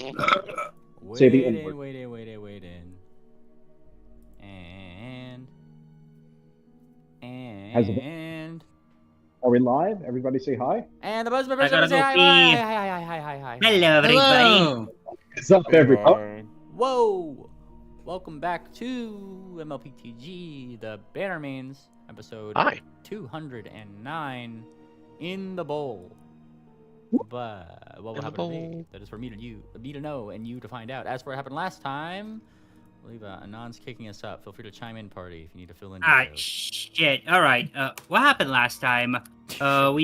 Say the Wait N-word. in. Has the, And are we live? Everybody say hi. and the buzz I gotta say go hi, pee. hi. Hello, everybody. Hello. What's up, everybody? Hi. Whoa! Welcome back to mlptg, the Bannermanes, episode Hi. 209, in the bowl. But what will In the happen today? bowl. That is for me to know, and you to find out. As for what happened last time, I believe Anon's kicking us up. Feel free to chime in, party, if you need to fill in details. Shit. All right. What happened last time? So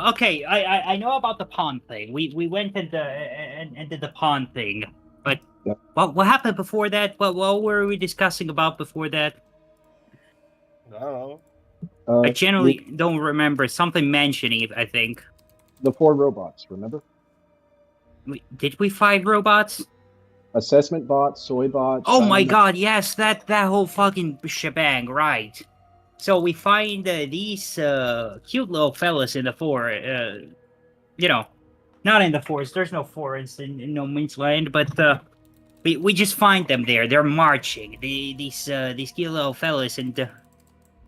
okay, I know about the pawn thing. We went and did the pawn thing, but Yep. what happened before that? What were we discussing about before that? I don't know. I generally don't remember something mentioning it. I think. The 4 robots, remember? Did we fight robots? Assessment bots, soy bots. Oh my Bannerman- god, yes, that whole fucking shebang, right. So we find these cute little fellas in the forest, you know, not in the forest, there's no forest in No Man's Land, but we just find them there, they're marching, these cute little fellas, and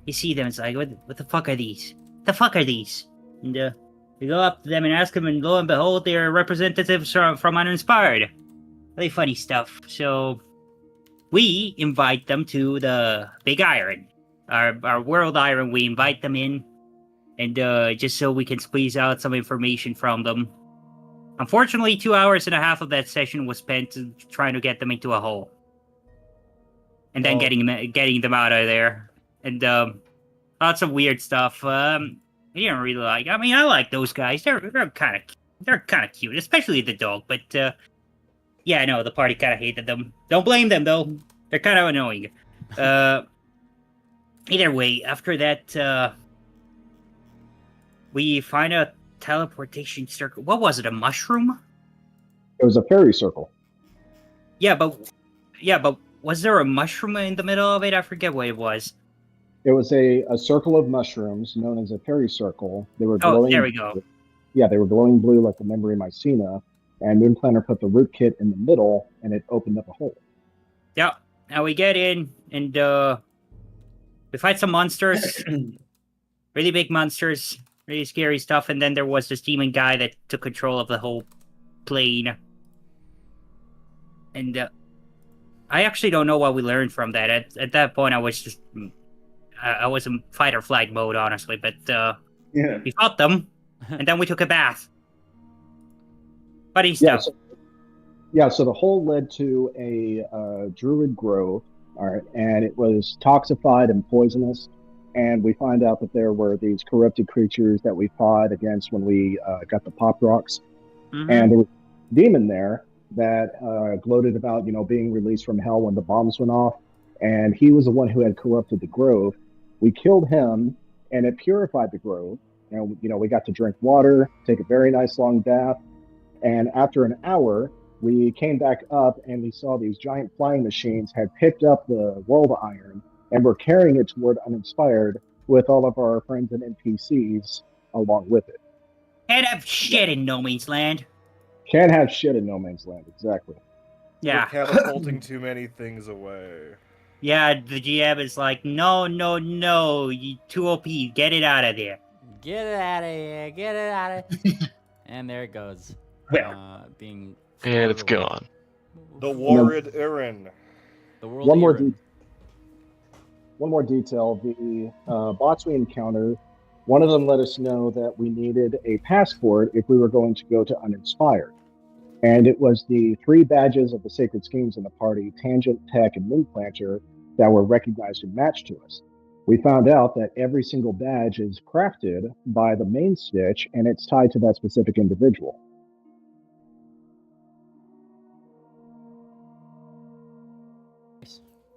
you see them, it's like, what the fuck are these? The fuck are these? And we go up to them and ask them, and lo and behold, they're representatives from Uninspired. Really funny stuff. So we invite them to the Big Iron, our World Iron. We invite them in, and just so we can squeeze out some information from them. Unfortunately, 2 hours and a half of that session was spent trying to get them into a hole, and then getting them out of there, and lots of weird stuff. We didn't really like. I mean, I like those guys. They're kind of cute, especially the dog. But yeah, no, the party kind of hated them. Don't blame them, though. They're kind of annoying. Either way, after that, we find a teleportation circle. What was it, a mushroom? It was a fairy circle. Yeah, but was there a mushroom in the middle of it? I forget what it was. It was a circle of mushrooms known as a fairy circle. They were glowing. Oh, there we go. Yeah, they were glowing blue like the memory mycena. And Moonplanner put the rootkit in the middle, and it opened up a hole. Yeah. Now we get in, and we fight some monsters. Really big monsters. Really scary stuff. And then there was this demon guy that took control of the whole plane. And I actually don't know what we learned from that. At that point, I was just... I was in fight or flight mode, honestly. But Yeah. we fought them, and then we took a bath. Funny stuff. So the hole led to a druid grove, all right, and it was toxified and poisonous. And we find out that there were these corrupted creatures that we fought against when we got the pop rocks. Mm-hmm. And there was a demon there that gloated about, being released from hell when the bombs went off. And he was the one who had corrupted the grove. We killed him, and it purified the grove. And, we got to drink water, take a very nice long bath. And after an hour, we came back up and we saw these giant flying machines had picked up the world iron and were carrying it toward Uninspired with all of our friends and NPCs along with it. Can't have shit in No Man's Land. Can't have shit in No Man's Land, exactly. Yeah. We're catapulting too many things away. Yeah, the GM is like, no, you too OP, get it out of there. Get it out of here. And there it goes. Being... And it's gone. The Warrid Irin. The world One more detail. The bots we encountered, one of them let us know that we needed a passport if we were going to go to Uninspired. And it was the 3 badges of the Sacred Schemes in the party, Tangent, Tech, and Moonplanter, that were recognized and matched to us. We found out that every single badge is crafted by the main stitch, and it's tied to that specific individual.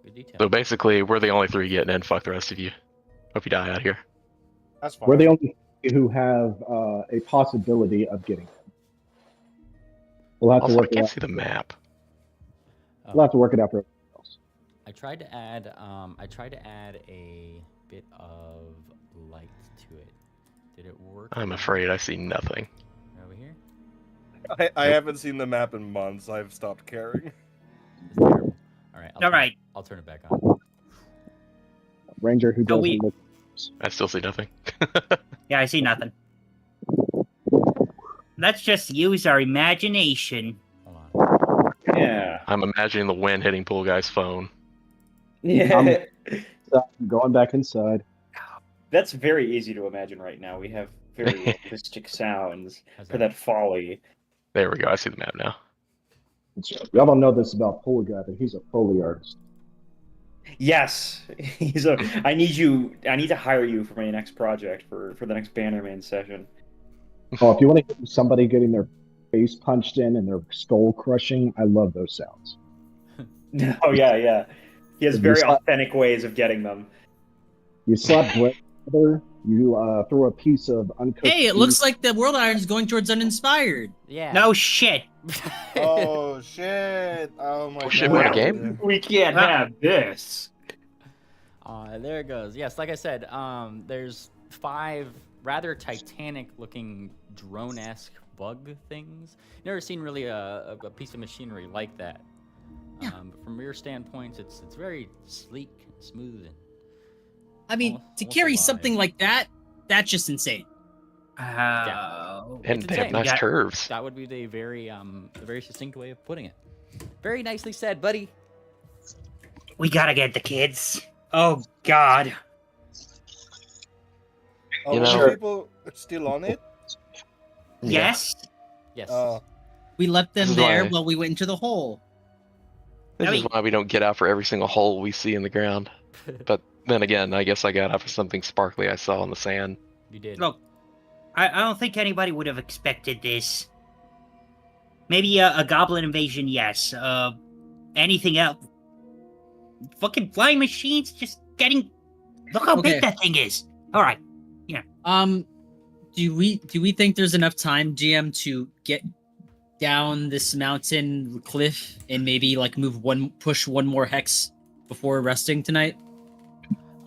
Good detail. So basically, we're the only 3 getting in. Fuck the rest of you. Hope you die out here. That's fine. We're the only who have a possibility of getting them. We'll have to Also, I work it can't out. see the map. We'll have to work it out for everyone else. I tried to add a bit of light to it. Did it work? I'm afraid I see nothing. Over here? I haven't seen the map in months. I've stopped caring. It's terrible. All right. All right. I'll turn it back on. Ranger who So doesn't we- look. I still see nothing. Yeah, I see nothing. Let's just use our imagination. Hold on. Yeah. I'm imagining the wind hitting Pool Guy's phone. Yeah. I'm going back inside. That's very easy to imagine right now. We have very acoustic sounds How's for that folly. There we go. I see the map now. Y'all don't know this about Pool Guy, but he's a Foley artist. Yes, he's a. I need to hire you for my next project for the next Bannerman session. Oh, if you want to get somebody getting their face punched in and their skull crushing, I love those sounds. Oh yeah. He has If you very slap- authentic ways of getting them. You slap bread together, you throw a piece of uncooked. Hey, it looks like the World Iron is going towards uninspired. Yeah. No shit. Oh shit! Oh my Oh, shit, god! what a game? We can't have this. There it goes. Yes, like I said, there's 5 rather Titanic-looking drone-esque bug things. Never seen really a piece of machinery like that. Yeah. But from your standpoint, it's very sleek, and smooth, and I mean, to almost carry alive. something like that, that's just insane. And It's they have insane. nice Yeah. curves. that would be the very succinct way of putting it. Very nicely said, buddy. We gotta get the kids. Oh God. Are You more know- people still on it? Yes. Yes. Oh, We left them This is there why- while we went into the hole. This I is mean- why we don't get out for every single hole we see in the ground. But then again, I guess I got out for something sparkly I saw in the sand. You did. Look, I don't think anybody would have expected this. Maybe a goblin invasion, yes. Anything else? Fucking flying machines just getting. Look how Okay. big that thing is. All right. Do we think there's enough time, GM, to get down this mountain cliff and maybe like push one more hex before resting tonight?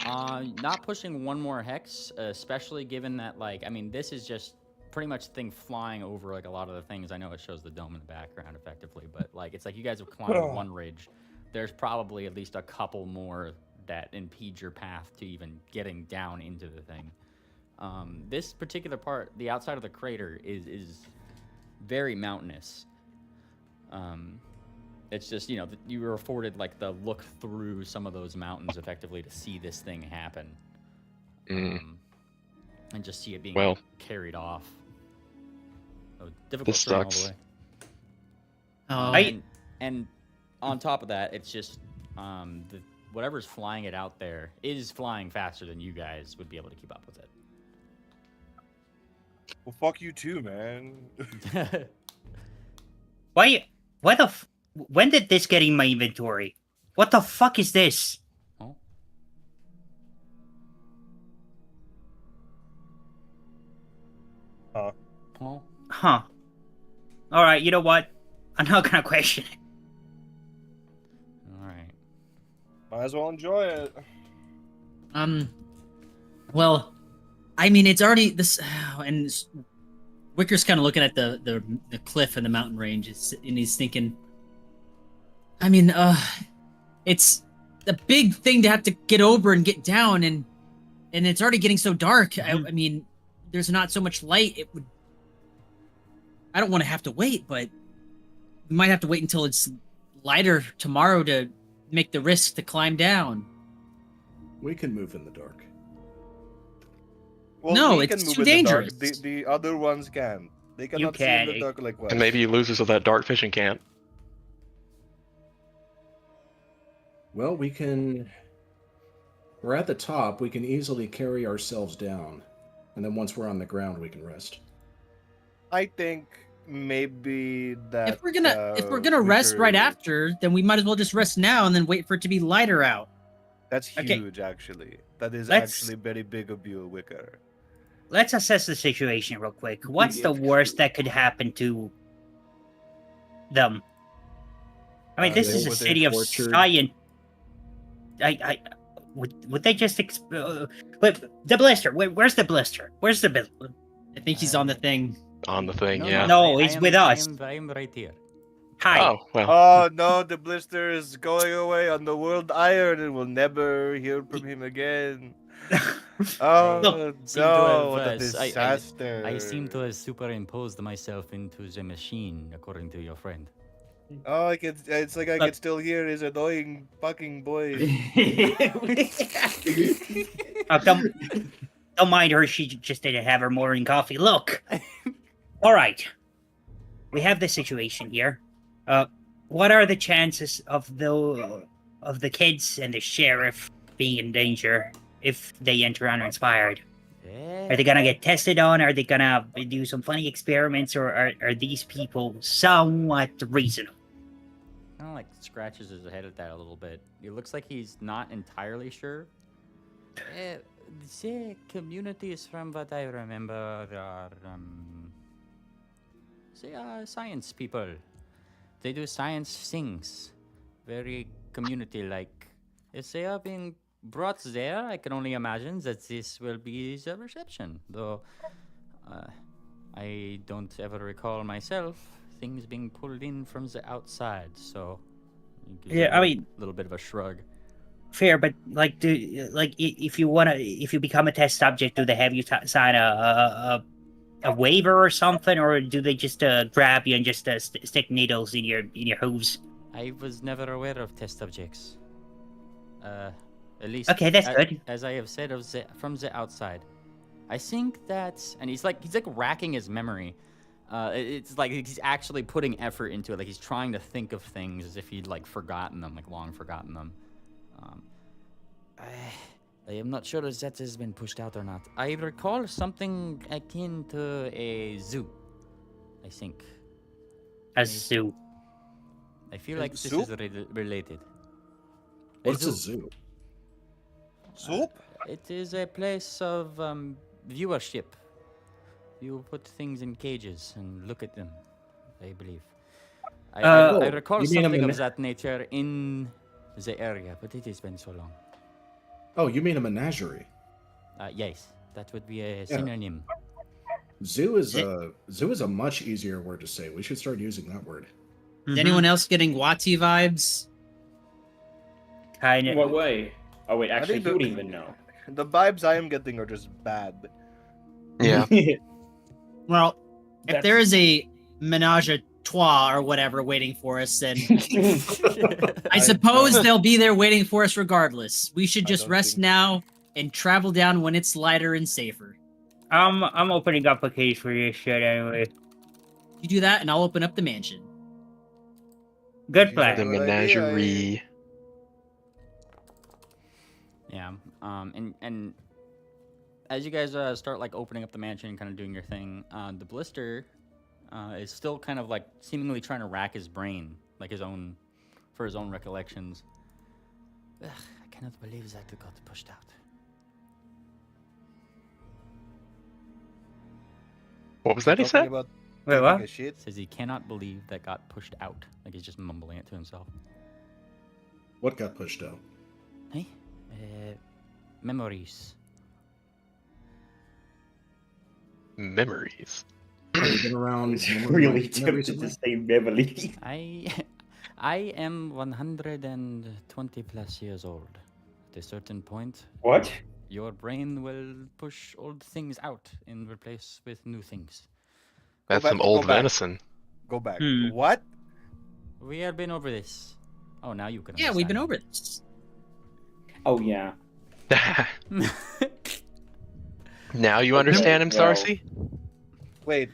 Not pushing one more hex, especially given that, like, I mean, this is just pretty much thing flying over, like, a lot of the things. I know it shows the dome in the background effectively, but, like, it's like you guys have climbed one ridge. There's probably at least a couple more that impede your path to even getting down into the thing. This particular part, the outside of the crater, is very mountainous. It's just, you know, you were afforded like the look through some of those mountains effectively to see this thing happen. And just see it being Well, carried off. So difficult this terrain all sucks. the way. Oh, And on top of that, it's just whatever's flying it out there is flying faster than you guys would be able to keep up with it. well, fuck you too, man. Why? When did this get in my inventory? What the fuck is this? Oh. Huh. Oh. Huh. All right. You know what? I'm not gonna question it. All right. Might as well enjoy it. well, I mean, it's already this, and Wicker's kind of looking at the cliff and the mountain range, and he's thinking, I mean, it's a big thing to have to get over and get down, and it's already getting so dark. Mm-hmm. I mean, there's not so much light. It would. I don't want to have to wait, but we might have to wait until it's lighter tomorrow to make the risk to climb down. We can move in the dark. Well, No, we it's can move too in the dark. dangerous. The other ones can. They cannot see in the can. dark like what? And maybe you losers of that dark fishing can't. Well, we can... We're at the top. We can easily carry ourselves down. And then once we're on the ground, we can rest. I think maybe that. If we're gonna rest right after, then we might as well just rest now and then wait for it to be lighter out. That's Okay. huge, actually. That is Let's- actually very big of you, Wicker. Let's assess the situation real quick. What's the worst that could happen to them? I mean, this they is a were city of tortured. science. Would they just but the blister? Where's the blister? Where's the blister? I think he's on the thing. on the thing. No, Yeah. No, he's with us. I am right here. Hi. Oh well. Oh no, the blister is going away on the world iron, and we'll never hear from him again. Oh Seem to no, have, what a I disaster! seem to have superimposed myself into the machine, according to your friend. Oh, it's like I can still hear his annoying fucking voice. Don't mind her. She just didn't have her morning coffee. Look. All right. We have this situation here. What are the chances of the kids and the sheriff being in danger if they enter uninspired? Are they gonna get tested on? Are they gonna do some funny experiments, or are these people somewhat reasonable? Kind of like scratches his head at that a little bit. It looks like he's not entirely sure. The communities, from what I remember, are they are science people. They do science things, very community-like. If they are being brought there, I can only imagine that this will be the reception. Though I don't ever recall myself things being pulled in from the outside. So Yeah, I mean, a little bit of a shrug. Fair, but like, if you become a test subject, do they have you sign a waiver or something, or do they just grab you and just stick needles in your hooves? I was never aware of test subjects. At least Okay, that's good. As I have said from the outside, I think that, and he's like racking his memory. It's like he's actually putting effort into it. Like he's trying to think of things as if he'd like forgotten them, like long forgotten them. I am not sure if that has been pushed out or not. I recall something akin to a zoo. I think. A zoo. I feel like this is related. What's a zoo? Soup? It is a place of viewership. You put things in cages and look at them, I believe. I recall something of that nature in the area, but it has been so long. Oh, you mean a menagerie? Yes, that would be a synonym. Zoo is a much easier word to say. We should start using that word. Is anyone else getting Wati vibes? Kind In of. what way? Oh wait, actually, think you wouldn't even know. The vibes I am getting are just bad. Yeah. Well, if That's- there is a menage a trois or whatever waiting for us, then I suppose they'll be there waiting for us regardless. We should I just don't rest think- now and travel down when it's lighter and safer. I'm opening up a case for this shit anyway. You do that, and I'll open up the mansion. Good Yeah, plan. The Good idea, menagerie. Yeah. And as you guys start like opening up the mansion and kind of doing your thing, the blister is still kind of like seemingly trying to rack his brain, like his own recollections. Ugh, I cannot believe that it got pushed out. What was that he Talking said? about Wait, taking what? a shit? Says he cannot believe that got pushed out. Like he's just mumbling it to himself. What got pushed out? Hey, memories. Memories. Have you been around? It's Memory really Lane tempted recently? to say Beverly. I am 120 plus years old. At a certain point, What? your brain will push old things out and replace with new things. That's back- some go old back. venison. Go back. Hmm. What? We have been over this. Oh, now you can. Yeah, we've been understand. over this. Oh yeah. Now you understand him, Well- Sarcy? Wait,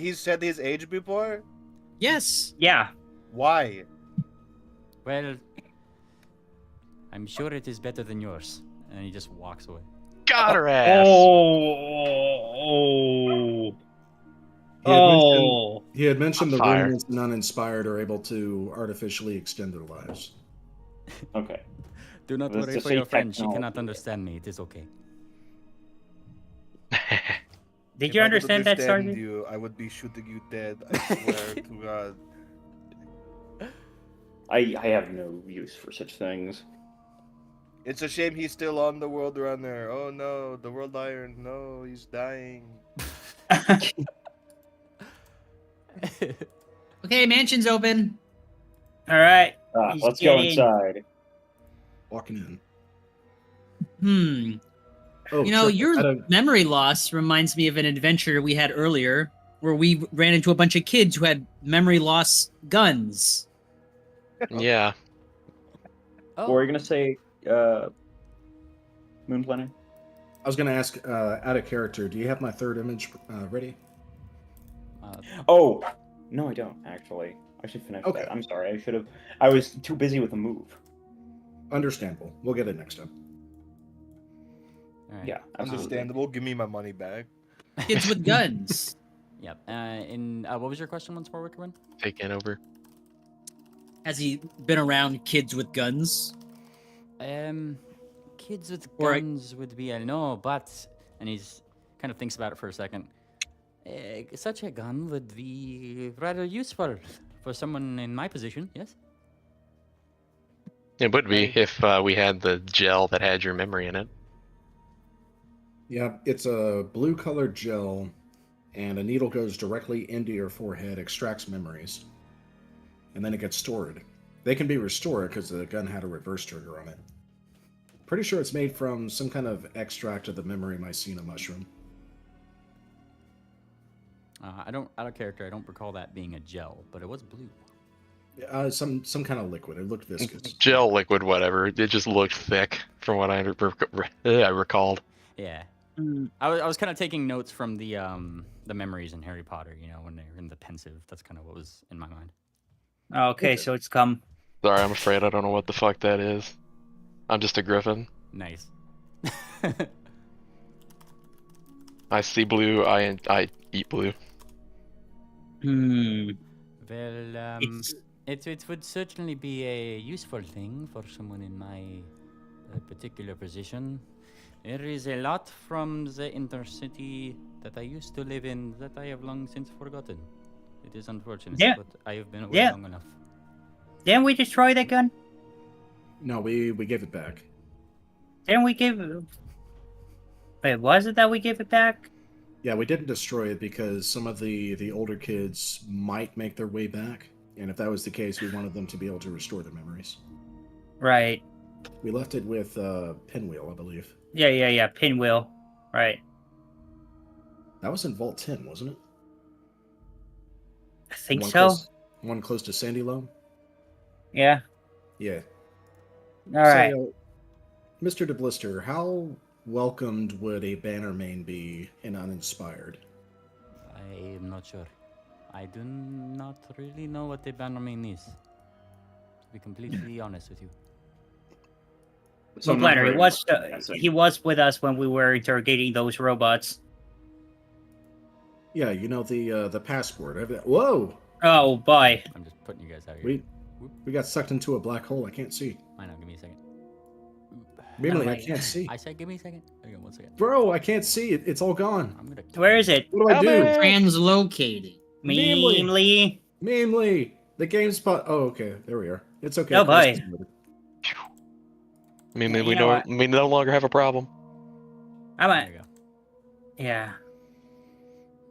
he said his age before? Yes. Yeah. Why? Well, I'm sure it is better than yours. And he just walks away. Got her ass. Oh. He had mentioned the Fire. ruminants and uninspired are able to artificially extend their lives. Okay. Do not Let's worry just for say your friend. She technology. cannot understand me. It is okay. Did If you I could understand that, Sergeant? you, I would be shooting you dead. I swear to God. I have no use for such things. It's a shame he's still on the world runner. Oh no, the world iron. No, he's dying. Okay, mansion's open. All right. Let's Just go get in. inside. Walking in. You know, sorry, your out of- memory loss reminds me of an adventure we had earlier where we ran into a bunch of kids who had memory loss guns. Yeah. What were you gonna say, Moon Planner? I was going to ask, out of character, do you have my third image ready? Oh, no, I don't actually. I should finish Okay. that. I'm sorry. I should have. I was too busy with the move. Understandable. We'll get it next time. All right. Yeah, absolutely. Understandable. Give me my money back. Kids with guns. Yep. What was your question once more, Wickerman? Taking over. Has he been around kids with guns? Kids with Or- guns would be no, but and he's kind of thinks about it for a second. Such a gun would be rather useful for someone in my position. Yes. It would be if we had the gel that had your memory in it. Yeah, it's a blue-colored gel, and a needle goes directly into your forehead, extracts memories, and then it gets stored. They can be restored because the gun had a reverse trigger on it. Pretty sure it's made from some kind of extract of the memory mycena mushroom. Out of character, I don't recall that being a gel, but it was blue. Some kind of liquid. It looked viscous. Gel, liquid, whatever. It just looked thick from what I recalled. Yeah. Mm. I was kind of taking notes from the memories in Harry Potter. You know, when they're in the pensive. That's kind of what was in my mind. Okay, so it's come. Sorry, I'm afraid I don't know what the fuck that is. I'm just a griffin. Nice. I see blue. I eat blue. Well, it would certainly be a useful thing for someone in my particular position. There is a lot from the intercity that I used to live in that I have long since forgotten. It is unfortunate, Yeah. but I have been away Yeah. long enough. Didn't we destroy that gun? No, we gave it back. Didn't we give? Wait, was it that we gave it back? Yeah, we didn't destroy it because some of the older kids might make their way back, and if that was the case, we wanted them to be able to restore their memories. Right. We left it with Pinwheel, I believe. Yeah. Pinwheel. Right. That was in Vault 10, wasn't it? I think One so. One close to Sandy Loam? Yeah. Yeah. All right. So, Mr. DeBlister, how welcomed would a Bannermane be in Uninspired? I am not sure. I do not really know what a Bannermane is. To be completely honest with you. So Well, Planner, not very he was with us when we were interrogating those robots. Yeah, you know the passport. Whoa! Oh boy. I'm just putting you guys out here. We got sucked into a black hole. I can't see. I know. Give me a second. Really, I like- can't see. I said, give me a second. Okay, 1 second. Bro, I can't see it. It's all gone. I'm gonna. Where is it? What do I do? Translocating. Meanly. Meanly, the GameSpot. Oh, okay. There we are. It's okay. Oh, boy. I mean, Yeah, we you know we no longer have a problem. I'm There a, you go. yeah.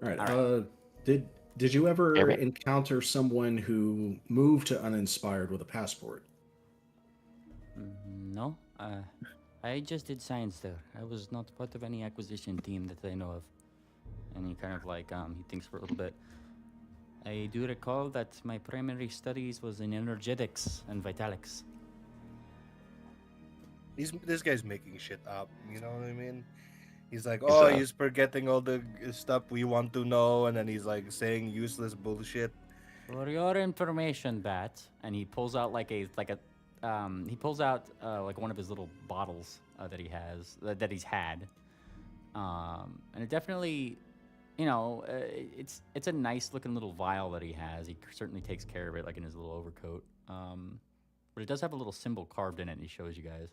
All right. All Did you ever Everett? encounter someone who moved to Uninspired with a passport? No. I just did science there. I was not part of any acquisition team that I know of. And he kind of like he thinks for a little bit. I do recall that my primary studies was in energetics and vitalics. This guy's making shit up. You know what I mean? He's like, oh, he's forgetting all the stuff we want to know, and then he's like saying useless bullshit. For your information, Bat, and he pulls out like one of his little bottles that he has that he's had, and it definitely, you know, it's a nice looking little vial that he has. He certainly takes care of it, like in his little overcoat. But it does have a little symbol carved in it, and he shows you guys.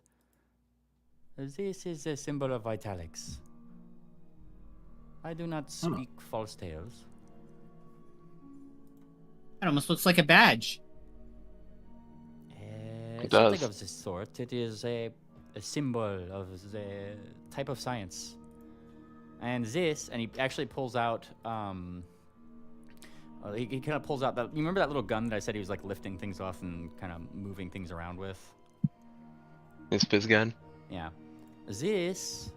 This is a symbol of Vitalics. I do not speak false tales. It almost looks like a badge. It Something does. of this sort. It is a symbol of the type of science. And this, and he actually pulls out He kind of pulls out that. You remember that little gun that I said he was like lifting things off and kind of moving things around with? His fizz gun. Yeah. This,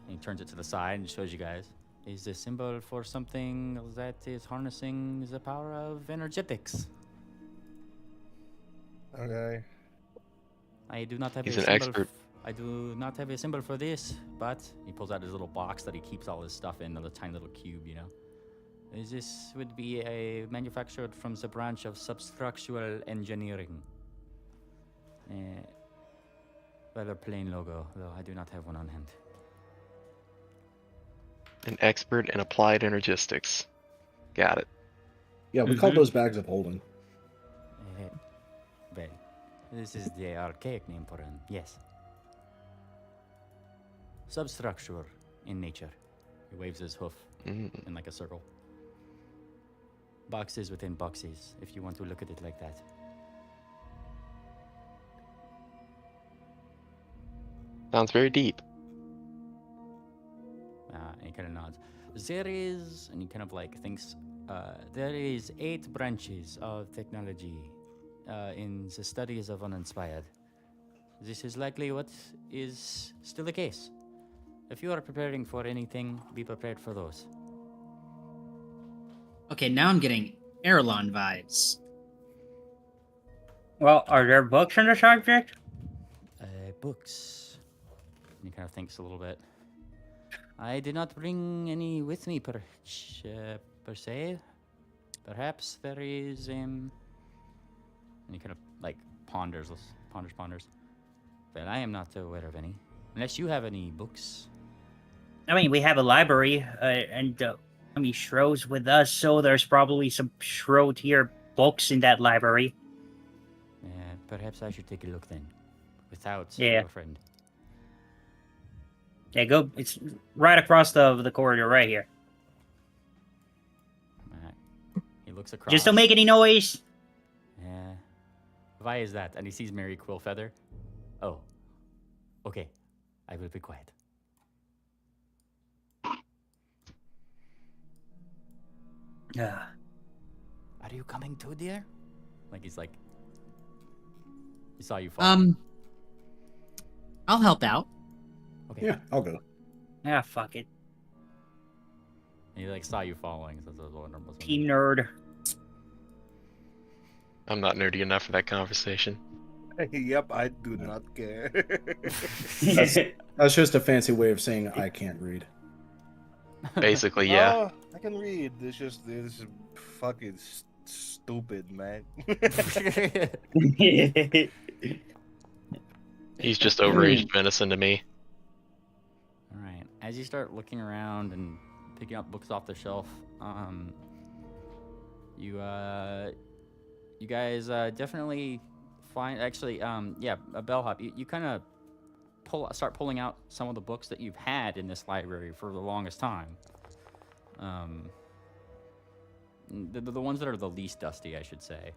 and he turns it to the side and shows you guys, is a symbol for something that is harnessing the power of energetics. Okay. I do not have He's a an symbol. expert. I do not have a symbol for this, but he pulls out his little box that he keeps all his stuff in, the tiny little cube, you know. This would be manufactured from the branch of substructural engineering. Rather plain logo, though I do not have one on hand. An expert in applied energistics. Got it. Yeah, we call those bags of holding. Well, this is the archaic name for him, yes. Substructure in nature. He waves his hoof in like a circle. Boxes within boxes, if you want to look at it like that. Sounds very deep. And he kind of nods. There is, and he kind of like thinks, there is 8 branches of technology in the studies of uninspired. This is likely what is still the case. If you are preparing for anything, be prepared for those. Okay, now I'm getting Erlon vibes. Well, are there books on the subject? Books. And he kind of thinks a little bit. I did not bring any with me per se. Perhaps there is And he kind of like ponders. But I am not aware of any. Unless you have any books. I mean, we have a library, and Shro's with us, so there's probably some Shro tier books in that library. Perhaps I should take a look then. Without your friend. Yeah, go. It's right across the corridor right here. He looks across. Just don't make any noise. Yeah. Why is that? And he sees Mary Quillfeather. Oh. Okay. I will be quiet. Are you coming too, dear? Like he's like. He saw you fall. I'll help out. Okay. Yeah, I'll go. Ah, fuck it. And he like saw you falling, so I was wondering. Team nerd. I'm not nerdy enough for that conversation. Yep, I do not care. That's just a fancy way of saying I can't read. Basically, yeah. Oh, I can read. This is fucking stupid, man. He's just overaged venison to me. All right. As you start looking around and picking up books off the shelf, you guys definitely find a bellhop. You kind of start pulling out some of the books that you've had in this library for the longest time. The ones that are the least dusty, I should say.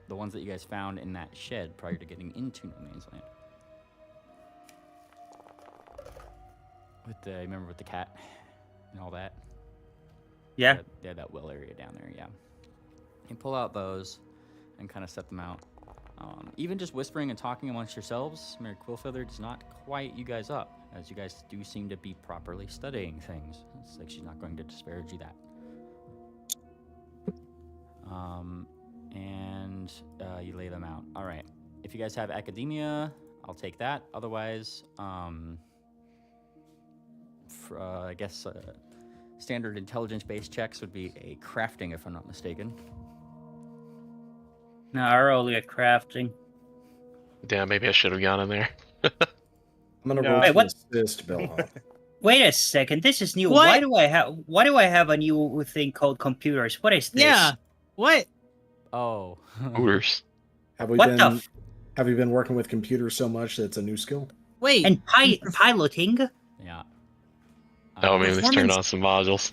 The ones that you guys found in that shed prior to getting into No Man's Land. Remember with the cat and all that? Yeah. They had that well area down there, yeah. You pull out those and kind of set them out. Even just whispering and talking amongst yourselves, Mary Quillfeather does not quiet you guys up, as you guys do seem to be properly studying things. It's like she's not going to disparage you that. And you lay them out. All right. If you guys have academia, I'll take that. Otherwise, I guess standard intelligence-based checks would be a crafting, if I'm not mistaken. No, we're only at crafting. Damn, maybe I should have gone in there. I'm gonna roll Wait, to what? assist Bellhop. Wait a second. This is new. What? Why do I have a new thing called computers? What is this? Yeah. What? Oh. Hooters. Have we What been the? have you been working with computers so much that it's a new skill? Wait. And piloting? Yeah. Oh, maybe let's turn on some modules.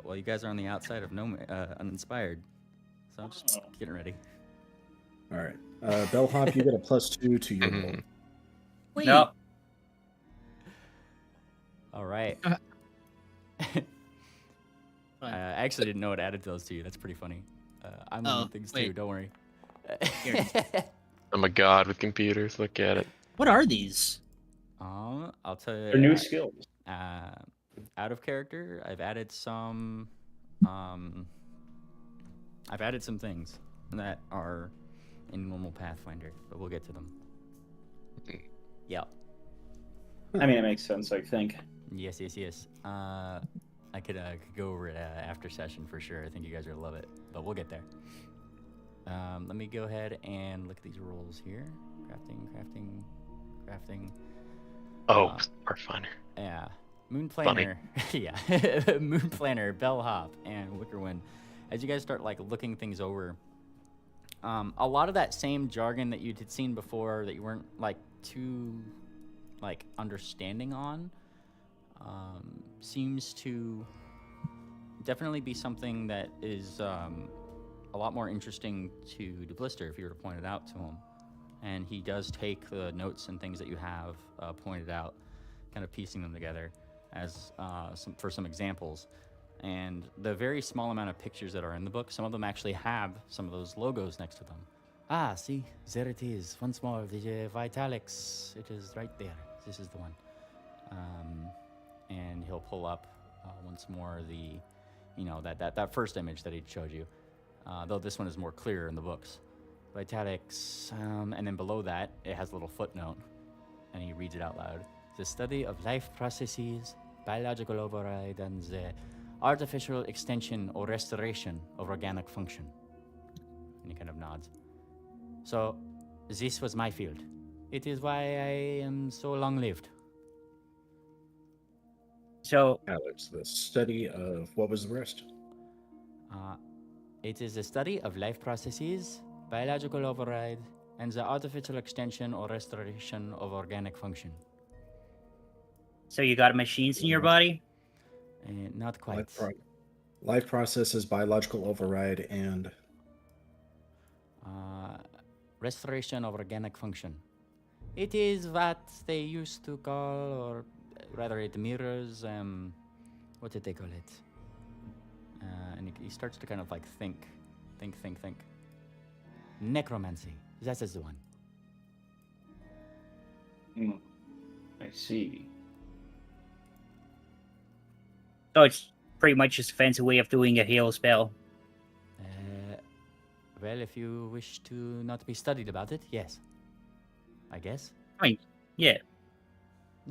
Well, you guys are on the outside of uninspired, so I'm just getting ready. All right, Bellhop, you get a +2 to your roll. Wait. No. All right. I actually didn't know it added those to you. That's pretty funny. I'm learning things too. wait. Don't worry. Here. I'm a god with computers. Look at it. What are these? I'll tell you. They're new skills. Out of character, I've added some. I've added some things that are in normal Pathfinder, but we'll get to them. Yeah. I mean, it makes sense, I think. Yes. I could go over it after session for sure. I think you guys are gonna love it, but we'll get there. Let me go ahead and look at these rolls here. Crafting. Oh, Pathfinder. Yeah. Moon Planner. Yeah. Moon Planner, Bellhop, and Wickerwind. As you guys start like looking things over, a lot of that same jargon that you had seen before that you weren't like too like understanding on seems to definitely be something that is a lot more interesting to Blister if you were to point it out to him. And he does take the notes and things that you have pointed out, kind of piecing them together as for some examples. And the very small amount of pictures that are in the book, some of them actually have some of those logos next to them. Ah, see, there it is. Once more, the Vitalix. It is right there. This is the one. And he'll pull up once more the, that first image that he showed you. Though this one is more clear in the books. Vitalix, and then below that, it has a little footnote, and he reads it out loud. The study of life processes, biological override, and the artificial extension or restoration of organic function. And he kind of nods. So, this was my field. It is why I am so long-lived. So, Alex, the study of what was the rest? It is the study of life processes, biological override, and the artificial extension or restoration of organic function. so you got machines in your body? Not quite. Life processes, biological override, and Restoration of organic function. It is what they used to call, or rather it mirrors, what did they call it? And he starts to kind of like think. Necromancy. That is the one. I see. So it's pretty much just a fancy way of doing a heal spell. Well, if you wish to not be studied about it, yes. I guess. I mean, yeah.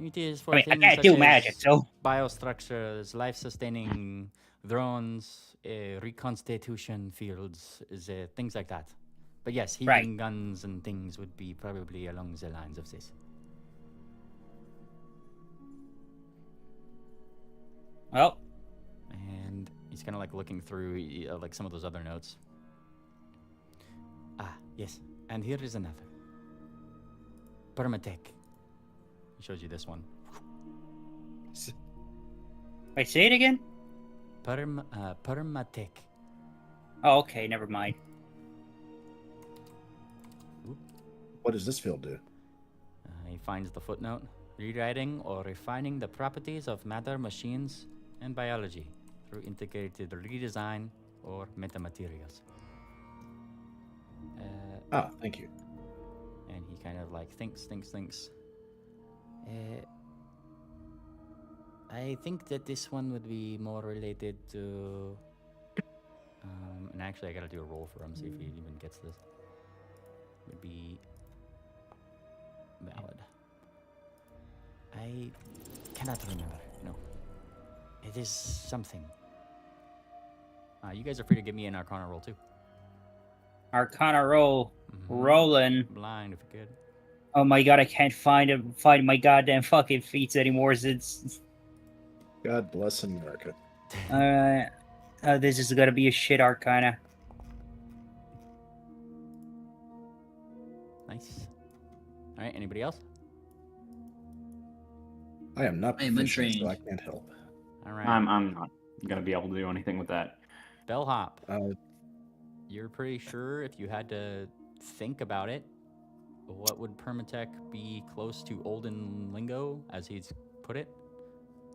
It is for I things can't such do as magic, so. biostructures, life-sustaining drones, reconstitution fields, things like that. But yes, healing guns and things would be probably along the lines of this. Well. And he's kind of like looking through like some of those other notes. Ah, yes. And here is another. Permatech. He shows you this one. Wait, say it again? Permatech. Oh, okay, never mind. what does this field do? He finds the footnote. Rewriting or refining the properties of matter, machines, and biology through integrated redesign or metamaterials. Thank you. And he kind of like thinks. I think that this one would be more related to... and actually I gotta do a roll for him, see if he even gets this. Would be... valid. I cannot remember, no. It is something. You guys are free to give me an Arcana roll too. Arcana roll. Rolling. Blind if you could. Oh my god, I can't find my goddamn fucking feats anymore since... God bless America. This is gonna be a shit Arcana. Nice. Alright, anybody else? I am not I am proficient, so I untrained. can't help. Alright. I'm not gonna be able to do anything with that. Bellhop. Uh, You're pretty sure if you had to think about it, what would Permatech be close to Olden lingo, as he's put it?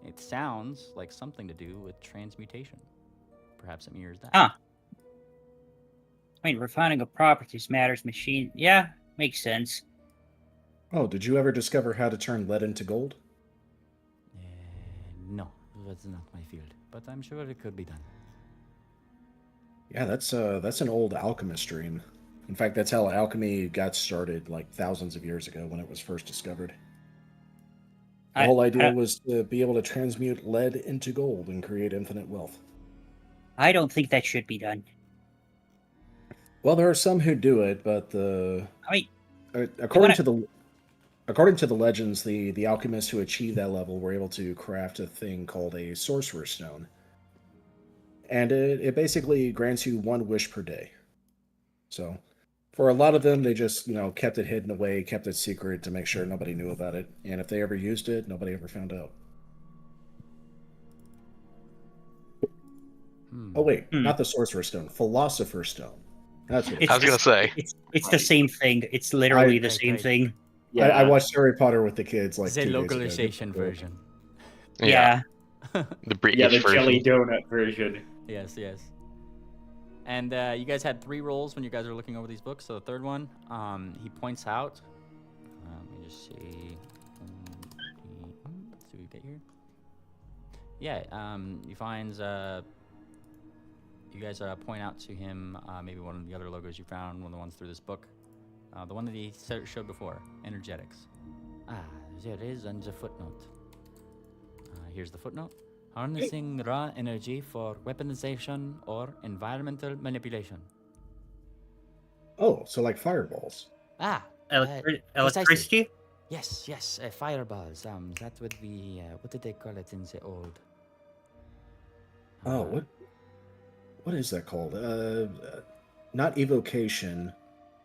It sounds like something to do with transmutation. perhaps it mirrors that. Huh. I mean, refining of properties matters. Machine. Yeah, makes sense. Oh, did you ever discover how to turn lead into gold? No, that's not my field, but I'm sure it could be done. Yeah, that's an old alchemist dream. In fact, that's how alchemy got started, like thousands of years ago when it was first discovered. The whole idea was to be able to transmute lead into gold and create infinite wealth. I don't think that should be done. Well, there are some who do it, but according to the legends, the alchemists who achieved that level were able to craft a thing called a sorcerer's stone, and it basically grants you one wish per day. So, for a lot of them, they just kept it hidden away, kept it secret to make sure nobody knew about it, and if they ever used it, nobody ever found out. Oh wait, not the sorcerer's stone, philosopher's stone. That's what I was gonna say. It's the same thing. It's literally the same thing. Yeah, I watched Harry Potter with the kids like the 2 days ago. localization version. Yeah. The British the version. jelly donut version. Yes. And you guys had 3 rolls when you guys were looking over these books. So the third one, he points out. Let me just see. Let's see what we get here. Yeah, he finds. You guys point out to him maybe one of the other logos you found, one of the ones through this book. The one that he showed before, energetics. There is on the footnote. Here's the footnote. Harnessing raw energy for weaponization or environmental manipulation. Oh, so like fireballs. Electricity? Yes, fireballs. That would be, what did they call it in the old? What is that called? Not evocation,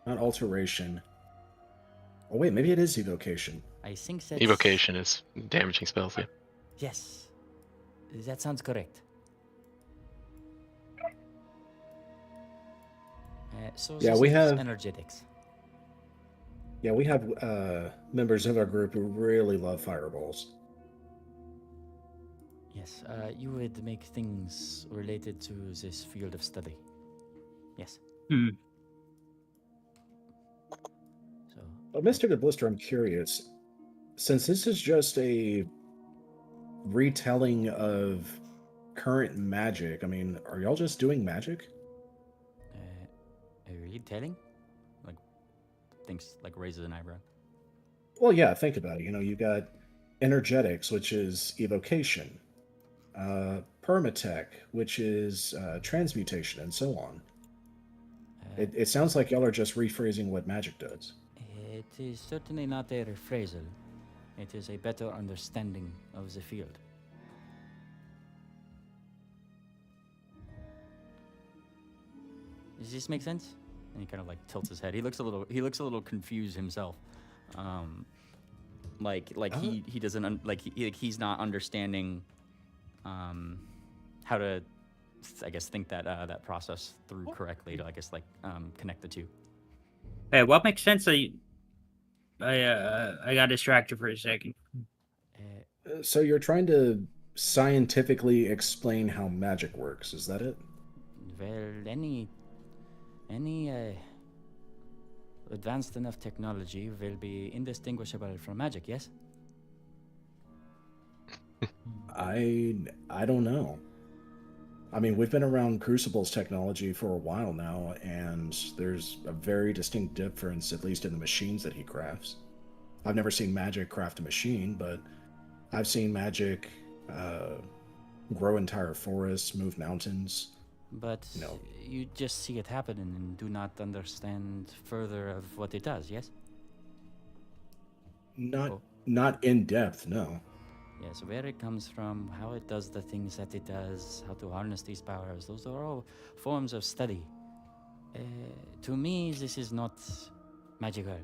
not alteration. Oh wait, maybe it is evocation. I think that Evocation is damaging spells, yeah. Yes, that sounds correct. So yeah, we have energetics. Yeah, we have members of our group who really love fireballs. Yes, you would make things related to this field of study. Yes. So, Mr. De Blister, I'm curious. Since this is just a retelling of current magic, I mean, are y'all just doing magic? A retelling? Like, thinks, like, raises an eyebrow. Well, yeah, think about it. You got energetics, which is evocation. Permatech, which is transmutation, and so on. It sounds like y'all are just rephrasing what magic does. It is certainly not a rephrasal. It is a better understanding of the field. Does this make sense? And he kind of like tilts his head. He looks a little confused himself. He doesn't he's not understanding how to, I guess, think that process through correctly to, I guess, connect the two. Hey, what makes sense? I got distracted for a second. So you're trying to scientifically explain how magic works, is that it? Well, any advanced enough technology will be indistinguishable from magic, yes? I don't know. I mean, we've been around Crucible's technology for a while now, and there's a very distinct difference, at least in the machines that he crafts. I've never seen magic craft a machine, but I've seen magic grow entire forests, move mountains. But you just see it happen and do not understand further of what it does, yes? Not in depth, no. Yes, where it comes from, how it does the things that it does, how to harness these powers, those are all forms of study. To me, this is not magical.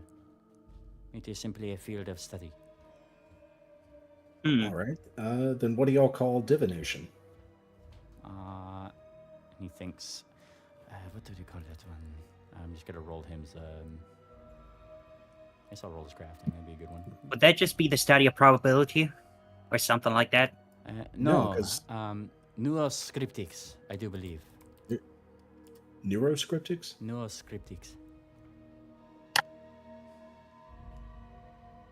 It is simply a field of study. All right. Then what do y'all call divination? He thinks, what do they call that one? I'm just gonna roll him. I guess I'll roll his crafting. That'd be a good one. Would that just be the study of probability, or something like that? No, Neoscriptics, I do believe. Neuroscriptics? Neoscriptics.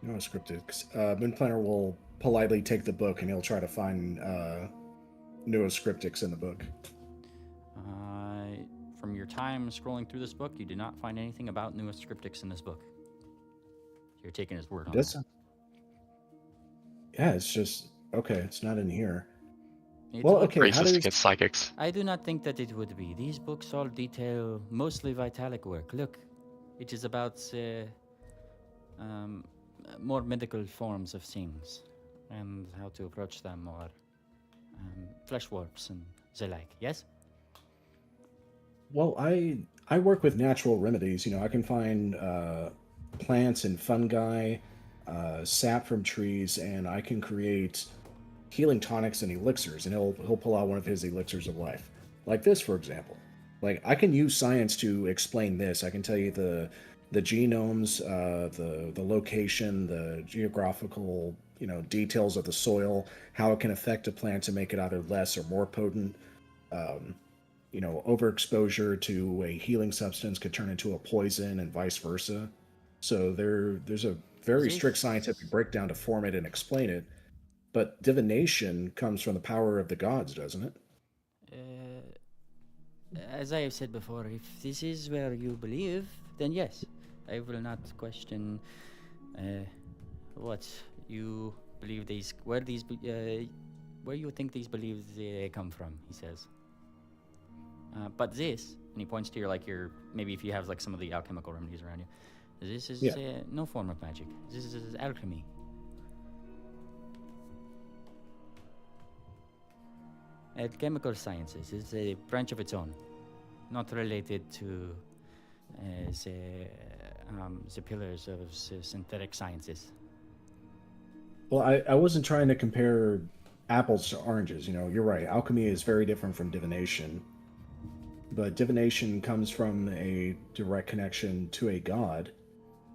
Neuroscriptics. Moonplanner will politely take the book and he'll try to find Neuroscriptics in the book. From your time scrolling through this book, you did not find anything about Neoscriptics in this book. You're taking his word on that. Yeah, it's just okay. It's not in here. It Well, would- okay. How Racist does against psychics. I do not think that it would be. These books all detail mostly vitalic work. Look, it is about more medical forms of things and how to approach them, or flesh warps and the like. Yes. Well, I work with natural remedies. You know, I can find plants and fungi, sap from trees, and I can create healing tonics and elixirs. And he'll pull out one of his elixirs of life, like this, for example. Like I can use science to explain this. I can tell you the genomes, the location, the geographical details of the soil, how it can affect a plant to make it either less or more potent. Overexposure to a healing substance could turn into a poison and vice versa. So there's a very strict scientific breakdown to form it and explain it. But divination comes from the power of the gods, doesn't it? As I have said before, if this is where you believe, then yes, I will not question what you believe where you think these beliefs come from. He says. But this, and he points to maybe if you have like some of the alchemical remedies around you, this is no form of magic. This is alchemy. Chemical sciences is a branch of its own, not related to the pillars of synthetic sciences. Well, I wasn't trying to compare apples to oranges. You're right. Alchemy is very different from divination. But divination comes from a direct connection to a god,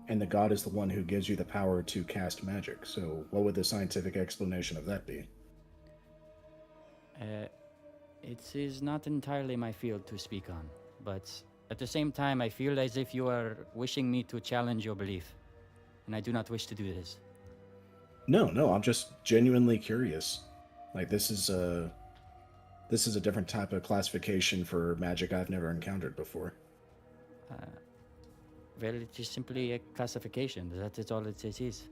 and the god is the one who gives you the power to cast magic. So what would the scientific explanation of that be? It is not entirely my field to speak on, but at the same time, I feel as if you are wishing me to challenge your belief, and I do not wish to do this. No, I'm just genuinely curious. Like, this is a different type of classification for magic I've never encountered before. Well, it is simply a classification. That is all it is.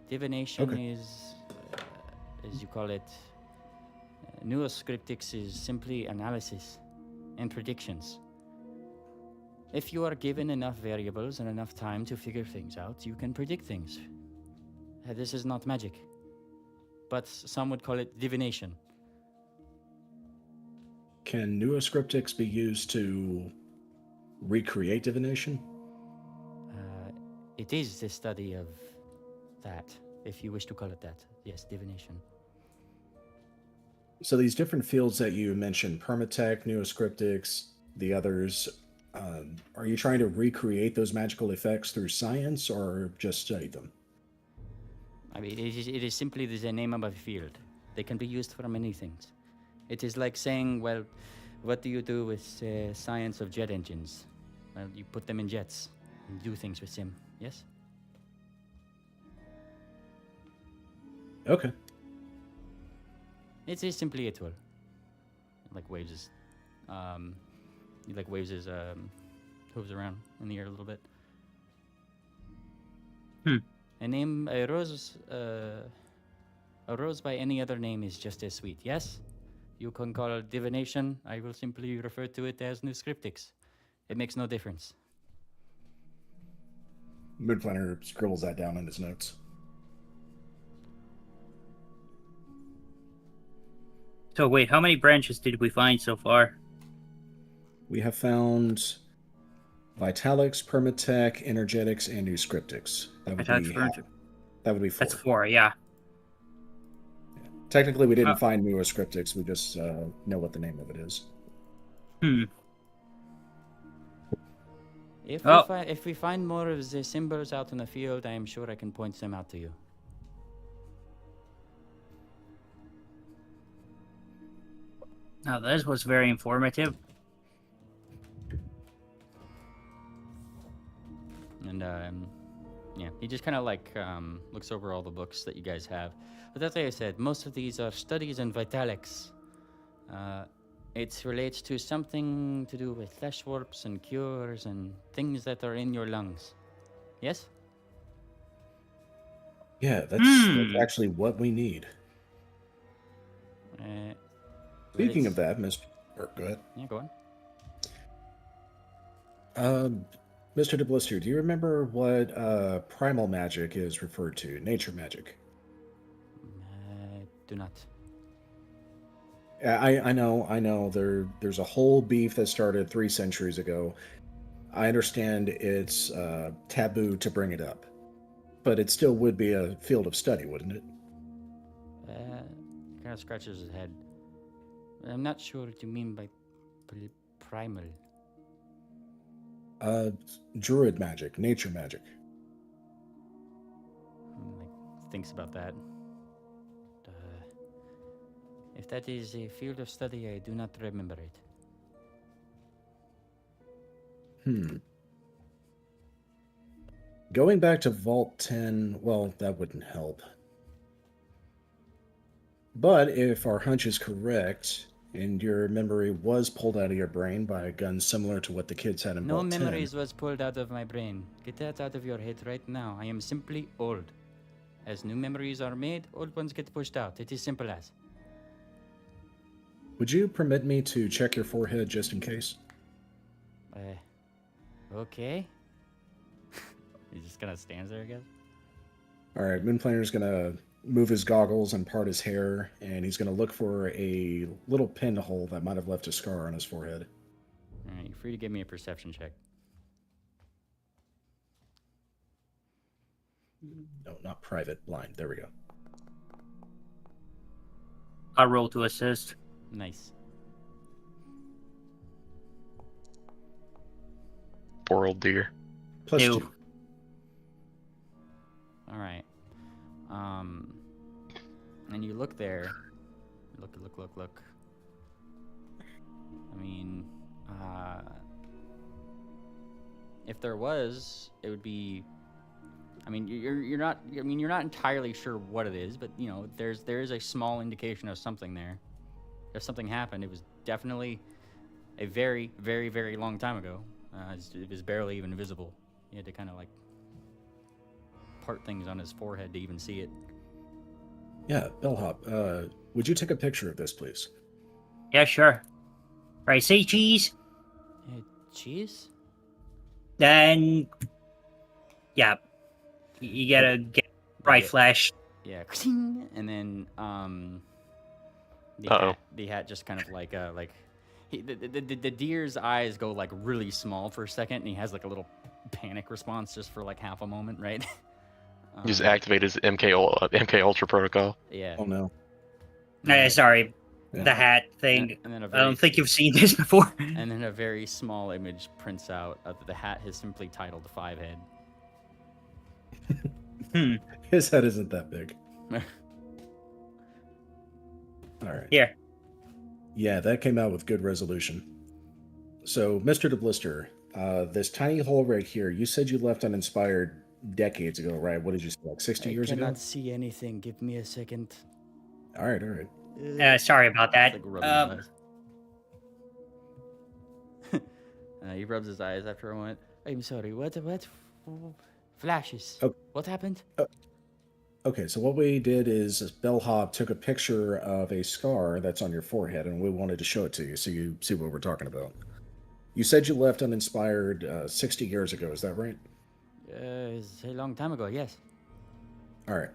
Divination is, as you call it, Neoscriptics is simply analysis and predictions. If you are given enough variables and enough time to figure things out, you can predict things. This is not magic, but some would call it divination. Can Neoscriptics be used to recreate divination? It is the study of that, if you wish to call it that. Yes, divination. So these different fields that you mentioned, permatech, Neoscriptics, the others, are you trying to recreate those magical effects through science or just study them? I mean, it is simply the name of a field. They can be used for many things. It is like saying, well, what do you do with science of jet engines? Well, you put them in jets and do things with them, yes? Okay. It is simply a tool. Waves his, waves his hooves around in the air a little bit. A rose by any other name is just as sweet, yes? You can call it divination. I will simply refer to it as Neoscriptics. It makes no difference. Moonplanner scribbles that down in his notes. So wait, how many branches did we find so far? We have found Vitalics, Permatech, Energetics, and Neoscriptics. That would be 4. That's 4, yeah. Technically, we didn't find Neoscriptics. We just know what the name of it is. If we find more of the symbols out in the field, I am sure I can point them out to you. Now, this was very informative. And yeah, he just kind of like looks over all the books that you guys have. But that's like I said, most of these are studies in vitalics. It relates to something to do with flesh warps and cures and things that are in your lungs. Yes? Yeah, that's actually what we need. Speaking of that, Mr. Go ahead. Yeah, go on. Mr. DeBlister, do you remember what primal magic is referred to? Nature magic. Do not. I know. There's a whole beef that started 3 centuries ago. I understand it's taboo to bring it up, but it still would be a field of study, wouldn't it? Kind of scratches his head. I'm not sure what you mean by primal. Druid magic, nature magic. Like, thinks about that. If that is a field of study, I do not remember it. Going back to Vault 10, well, that wouldn't help. But if our hunch is correct, and your memory was pulled out of your brain by a gun similar to what the kids had in Vault 10... No memories was pulled out of my brain. Get that out of your head right now. I am simply old. As new memories are made, old ones get pushed out. It is simple as. Would you permit me to check your forehead just in case? Okay. He just kind of stands there, I guess. All right, Moonplaner's gonna move his goggles and part his hair, and he's gonna look for a little pinhole that might have left a scar on his forehead. All right, you're free to give me a perception check. No, not private, blind. There we go. I roll to assist. Nice. Poor old dear. Plus Ew. 2. All right. And you look there. Look. I mean, if there was, it would be. I mean, you're not. I mean, you're not entirely sure what it is, but you know, there is a small indication of something there. If something happened, it was definitely a very, very, very long time ago. It was barely even visible. You had to kind of like part things on his forehead to even see it. Yeah, Bellhop, would you take a picture of this, please? Yeah, sure. Right, say cheese. Cheese? Then, yeah, you gotta get bright flash. Yeah, and then the hat just kind of like the deer's eyes go like really small for a second, and he has like a little panic response just for like half a moment, right? Just activate his MK Ultra protocol. Yeah. Oh no. Sorry, Yeah. the hat thing. And then I don't think you've seen this before. And then a very small image prints out of the hat is simply titled Five Head. His head isn't that big. All right. Here. Yeah, that came out with good resolution. So, Mr. DeBlister, this tiny hole right here, you said you left uninspired decades ago, right? What did you say, like 60 years ago? I cannot see anything. Give me a second. All right. Sorry about that. Like rubbing his eyes. He rubs his eyes after a moment. I'm sorry. What? Flashes. Oh. What happened? Okay, so what we did is Bellhop took a picture of a scar that's on your forehead, and we wanted to show it to you so you see what we're talking about. You said you left uninspired 60 years ago, is that right? It's a long time ago, yes. All right.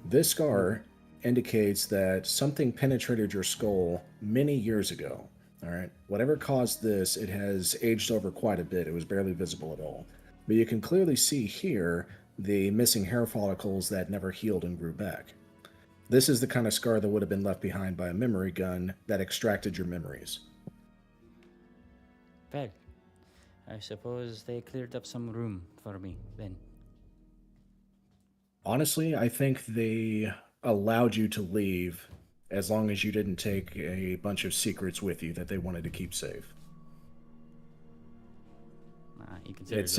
This scar indicates that something penetrated your skull many years ago. All right. Whatever caused this, it has aged over quite a bit. It was barely visible at all. But you can clearly see here the missing hair follicles that never healed and grew back. This is the kind of scar that would have been left behind by a memory gun that extracted your memories. Well, I suppose they cleared up some room for me then. Honestly, I think they allowed you to leave as long as you didn't take a bunch of secrets with you that they wanted to keep safe. He considers It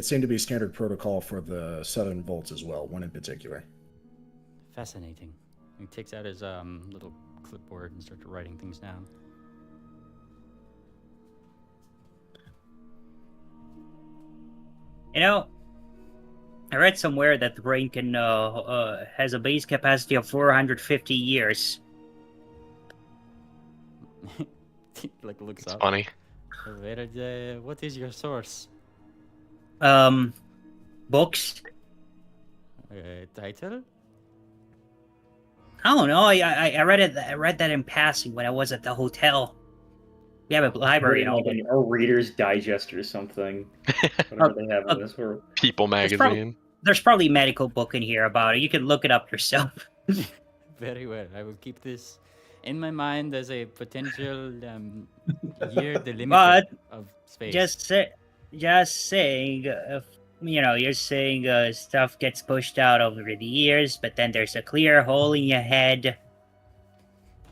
seemed to be standard protocol for the Southern Vaults as well, one in particular. Fascinating. He takes out his little clipboard and starts writing things down. You know, I read somewhere that the brain can has a base capacity of 450 years. Like looks It's up. funny. What is your source? Books. Title? I don't know. I read it. I read that in passing when I was at the hotel. We have a library and all, like a Reader's Digest or something. Whatever they have in this world. People magazine. There's probably a medical book in here about it. You can look it up yourself. Very well. I will keep this in my mind as a potential year delimiter of space. Just saying, you're saying stuff gets pushed out over the years, but then there's a clear hole in your head.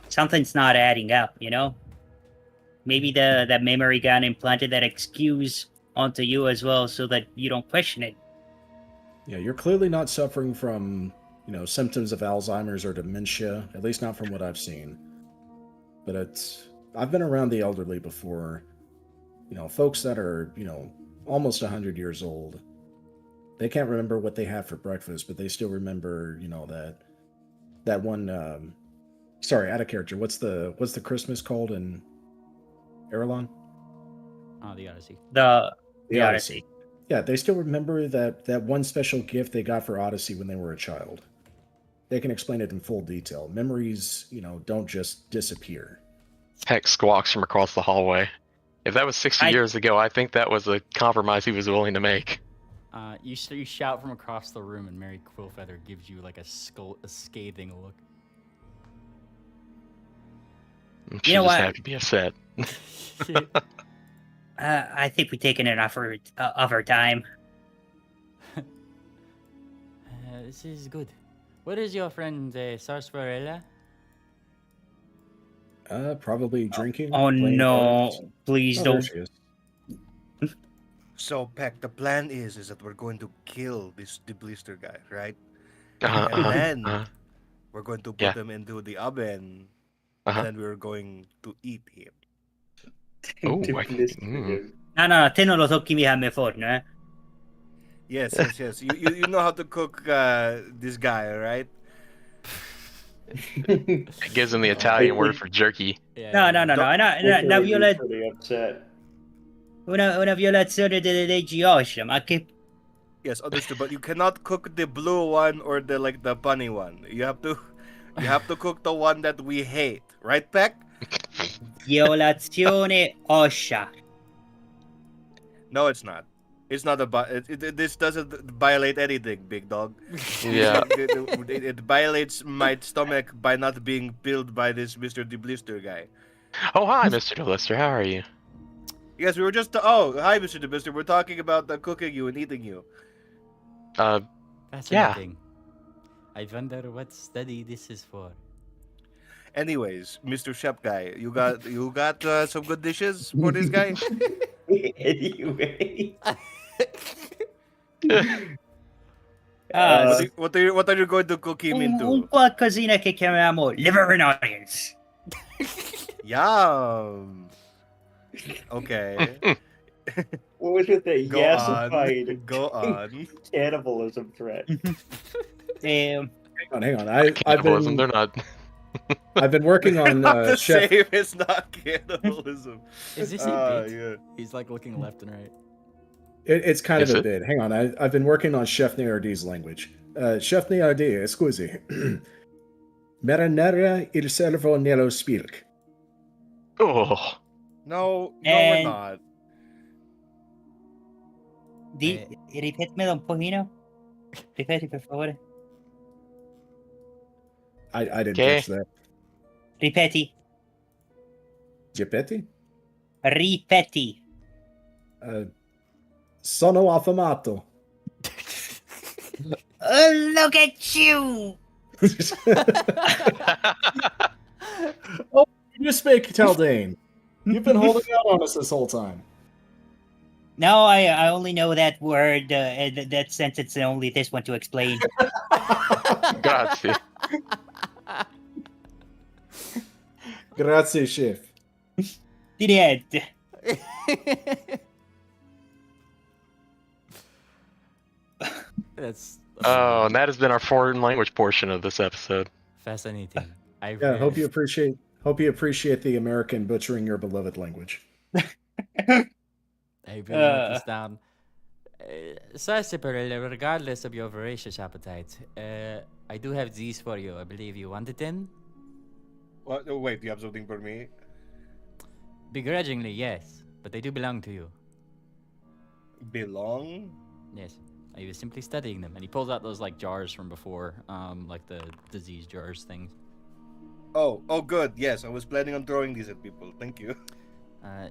Something's not adding up, you know? Maybe that memory gun implanted that excuse onto you as well so that you don't question it. Yeah, you're clearly not suffering from, symptoms of Alzheimer's or dementia, at least not from what I've seen. But I've been around the elderly before. Folks that are, almost 100 years old. They can't remember what they had for breakfast, but they still remember, that one. Sorry, out of character. What's the Christmas called in Erelon? Oh, the Odyssey. The Odyssey. Yeah, they still remember that one special gift they got for Odyssey when they were a child. They can explain it in full detail. Memories, don't just disappear. Heck squawks from across the hallway. If that was 60 years ago, I think that was a compromise he was willing to make. You shout from across the room, and Mary Quillfeather gives you like a scathing look. She just had to be upset. I think we've taken enough of our time. This is good. Where is your friend Sarsaparilla? Probably drinking. Oh no! Cards. Please There don't. she is. So, Peck, the plan is that we're going to kill the blister guy, right? Uh-huh, And then we're going to put him into the oven, and then we're going to eat him. Oh, No, te non lo tocchi mica a me forno, eh? Yes. You know how to cook this guy, right? It gives him the Italian word for jerky. No. Una violazione. Pretty upset. Una violazione delle leggi OSHA, ma che... Yes, understood. But you cannot cook the blue one or the bunny one. You have to cook the one that we hate, right, Peck? Violazione OSHA. No, it's not. It's not this doesn't violate anything, big dog. Yeah. It violates my stomach by not being billed by this Mr. DeBlister guy. Oh, hi, Mr. DeBlister. How are you? Yes, we were just... Oh, hi, Mr. DeBlister. We're talking about cooking you and eating you. Fascinating. I wonder what study this is for. Anyways, Mr. Chef guy, you got some good dishes for this guy? Anyway. What are you going to cook him into? Un qualcosina che chiamiamo liver and onions. Yum. Okay. What was with the Go yassified Go on. cannibalism threat? Hang on. Cannibalism, they're not. I've been working on Not the Chef. same. It's not cannibalism. Is this a bit? Yeah. He's like looking left and right. It's kind Is of a it? bit. Hang on. I've been working on Chef Niardi's language. Chef Niardi, scusi. Marinara il servo nello spilk. Oh. No, And- we're not. Ripetimelo un pochino. Ripeti, per favore. I didn't Okay. catch that. Ripeti. Geppetti? Ripeti. Sono affamato. Look at you! Oh, you speak Taldane. You've been holding out on us this whole time. No, I only know that word, that sentence, and only this one to explain. Grazie. Grazie, chef. To the end. That's Oh, and that has been our foreign language portion of this episode. fascinating. Yeah, hope you appreciate the American butchering your beloved language. I really wrote this down. Sarsaparilla, regardless of your voracious appetite, I do have these for you. I believe you wanted them? What? Oh, wait, do you have something for me? Begrudgingly, yes, but they do belong to you. Belong? Yes. I was simply studying them. And he pulls out those, like, jars from before, like the disease jars things. Oh, good. Yes, I was planning on throwing these at people. Thank you.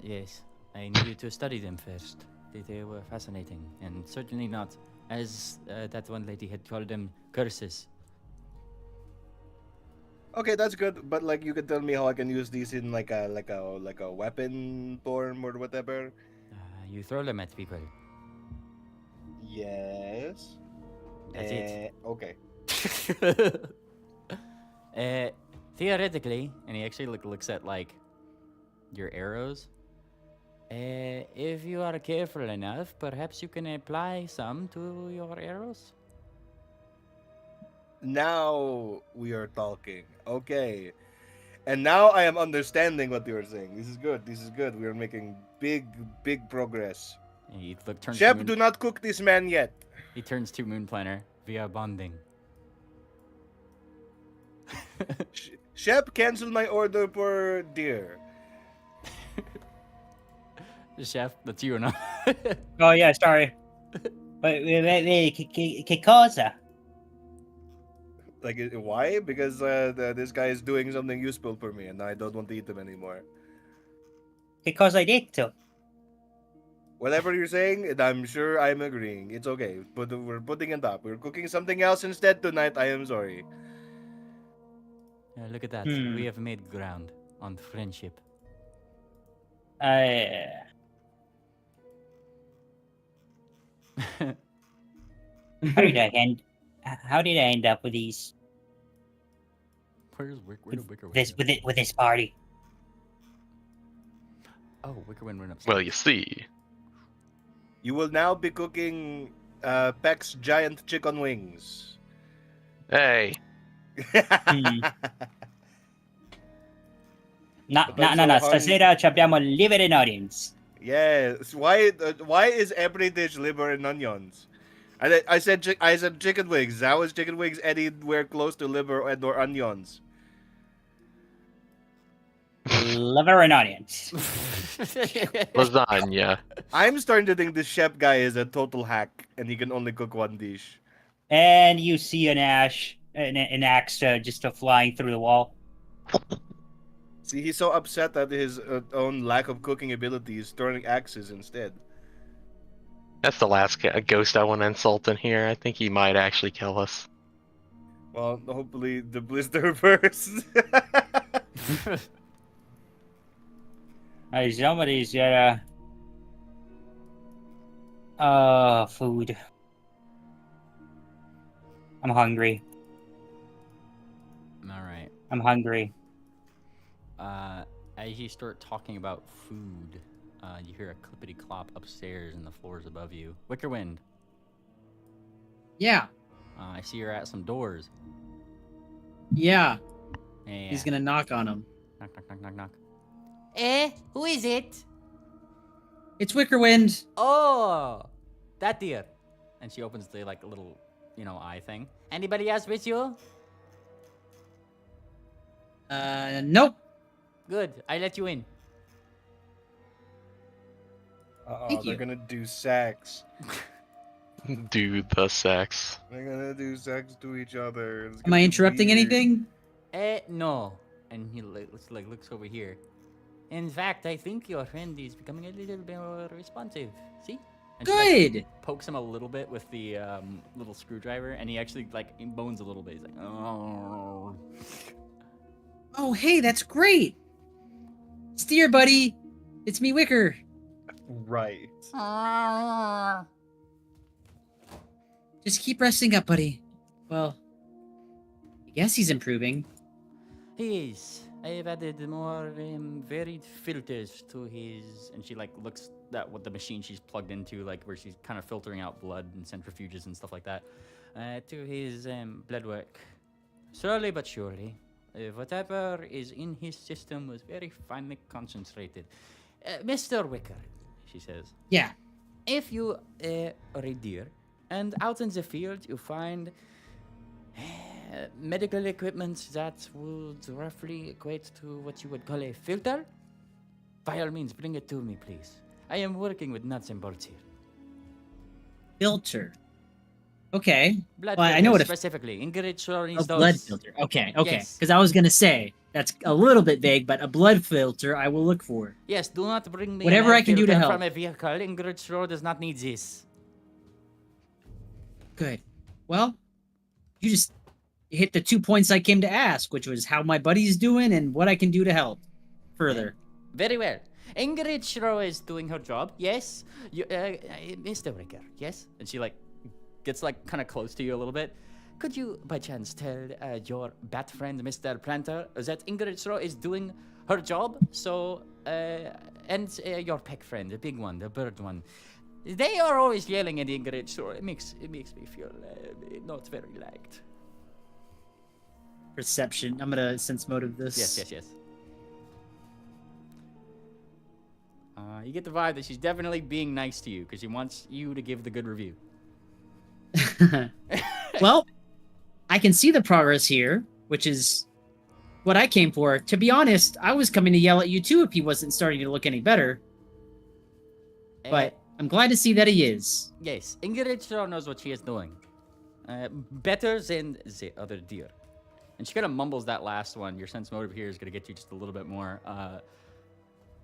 Yes. I needed to study them first. They were fascinating, and certainly not, as that one lady had called them, curses. Okay, that's good. But like, you can tell me how I can use these in like a weapon form or whatever. You throw them at people. Yes. That's it. Okay. Theoretically, and he actually looks at like your arrows. If you are careful enough, perhaps you can apply some to your arrows. Now we are talking. Okay. And now I am understanding what you are saying. This is good. This is good. We are making big progress. He turns Shep, to do not cook this man yet. He turns to Moon Planner via bonding. Shep, cancel my order for deer. Chef, that's you or not? Oh, yeah, sorry. Wait, che cosa? Like, why? Because this guy is doing something useful for me, and I don't want to eat him anymore. Che cosa hai detto? Whatever you're saying, and I'm sure I'm agreeing. It's okay, but we're putting it up. We're cooking something else instead tonight. I am sorry. Look at that. We have made ground on friendship. How did I end up with these? Where's Wickerwind? With this party? Oh, Wickerwind went upstairs. Well, you see. You will now be cooking Peck's giant chicken wings. Hey. No, stasera ci abbiamo liver and onions. Yes. Why is every dish liver and onions? I said chicken wings. How is chicken wings anywhere close to liver and or onions? Liver and onions. Lasagna. I'm starting to think this chef guy is a total hack, and he can only cook one dish. And you see an axe just flying through the wall. See, he's so upset at his own lack of cooking abilities, throwing axes instead. That's the last ghost I want to insult in here. I think he might actually kill us. Well, hopefully the blister first. Hey, somebody's got food. I'm hungry. All right. I'm hungry. As you start talking about food, you hear a clippity clop upstairs in the floors above you. Wickerwind. Yeah. I see you're at some doors. Yeah. Yeah. He's gonna knock on him. Knock, knock, knock, knock, knock. Who is it? It's Wickerwind. Oh, that dear. And she opens the like little, eye thing. Anybody else with you? Nope. Good. I let you in. Thank They're you. gonna do sex. Do the sex. They're gonna do sex to each other. It's Am gonna I be interrupting weird. anything? No. And he looks over here. In fact, I think your friend is becoming a little bit more responsive. See? And she, like, Good. pokes him a little bit with the little screwdriver, and he actually like he moans a little bit. He's like, oh. Oh, hey, that's great. Steer, buddy. It's me, Wicker. Right. Just keep resting up, buddy. Well, I guess he's improving. He is. I have added more varied filters to his. And she like looks at what the machine she's plugged into, like where she's kind of filtering out blood and centrifuges and stuff like that, to his blood work. Slowly but surely, whatever is in his system was very finely concentrated. Mr. Wicker, she says. Yeah. If you are a deer and out in the field you find medical equipment that would roughly equate to what you would call a filter, by all means, bring it to me, please. I am working with nuts and bolts here. Filter. Okay. Blood Well, I filter know what specifically. Ingrid Shore a needs those. blood filter. Okay, okay. Yes. Because I was gonna say that's a little bit vague, but a blood filter I will look for. Yes, do not bring me Whatever an I can do to filter help. from a vehicle. Ingrid Shore does not need this. Good. Well, you just hit the 2 points I came to ask, which was how my buddy's doing and what I can do to help further. Very well. Ingrid Shore is doing her job. Yes. You, Mr. Wicker. Yes. And she like gets like kind of close to you a little bit. Could you, by chance, tell your bat friend, Mr. Planter, that Ingrid Shore is doing her job? So, and your peck friend, the big one, the bird one, they are always yelling at Ingrid Shore. It makes me feel not very liked. Perception. I'm gonna sense motive this. Yes. You get the vibe that she's definitely being nice to you because she wants you to give the good review. Well, I can see the progress here, which is what I came for. To be honest, I was coming to yell at you too if he wasn't starting to look any better. But I'm glad to see that he is. Yes, Ingrid Shore knows what she is doing. Better than the other deer. And she kind of mumbles that last one. Your sense motive here is going to get you just a little bit more.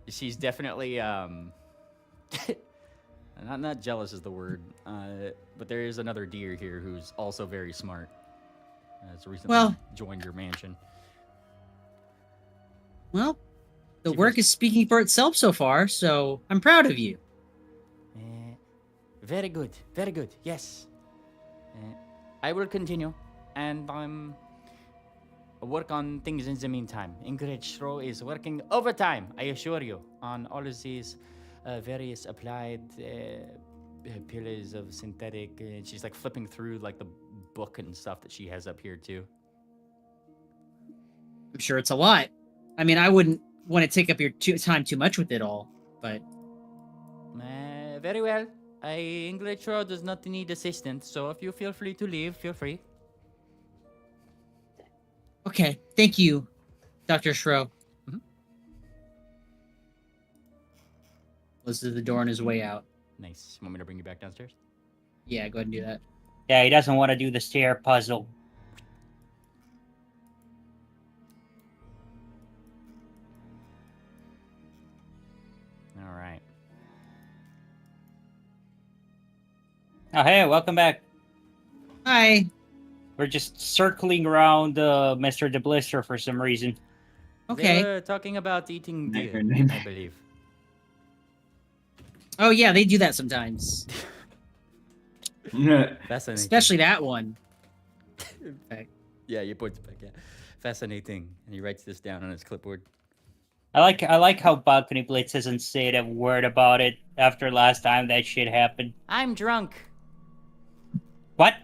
She's definitely not jealous is the word, but there is another deer here who's also very smart. It's recently joined your mansion. Well, the work is speaking for itself so far, so I'm proud of you. Very good, very good. Yes, I will continue, and work on things in the meantime. Ingrid Shro is working overtime, I assure you, on all of these various applied pillars of synthetic. She's like flipping through like the book and stuff that she has up here too. I'm sure it's a lot. I mean, I wouldn't want to take up your time too much with it all, but... Very well. Ingrid Shro does not need assistance, so if you feel free to leave, feel free. Okay, thank you, Dr. Shro. Mm-hmm. Closes the door on his way out. Nice. Want me to bring you back downstairs? Yeah, go ahead and do that. Yeah, he doesn't want to do the stair puzzle. All right. Oh, hey, welcome back. Hi. We're just circling around Mr. DeBlister for some reason. Okay. They were talking about eating deer, I believe. Oh, yeah, they do that sometimes. Fascinating. Especially that one. Okay. Yeah, you point it back. Yeah, fascinating. And he writes this down on his clipboard. I like how Balcony Blitz hasn't said a word about it after last time that shit happened. I'm drunk. What?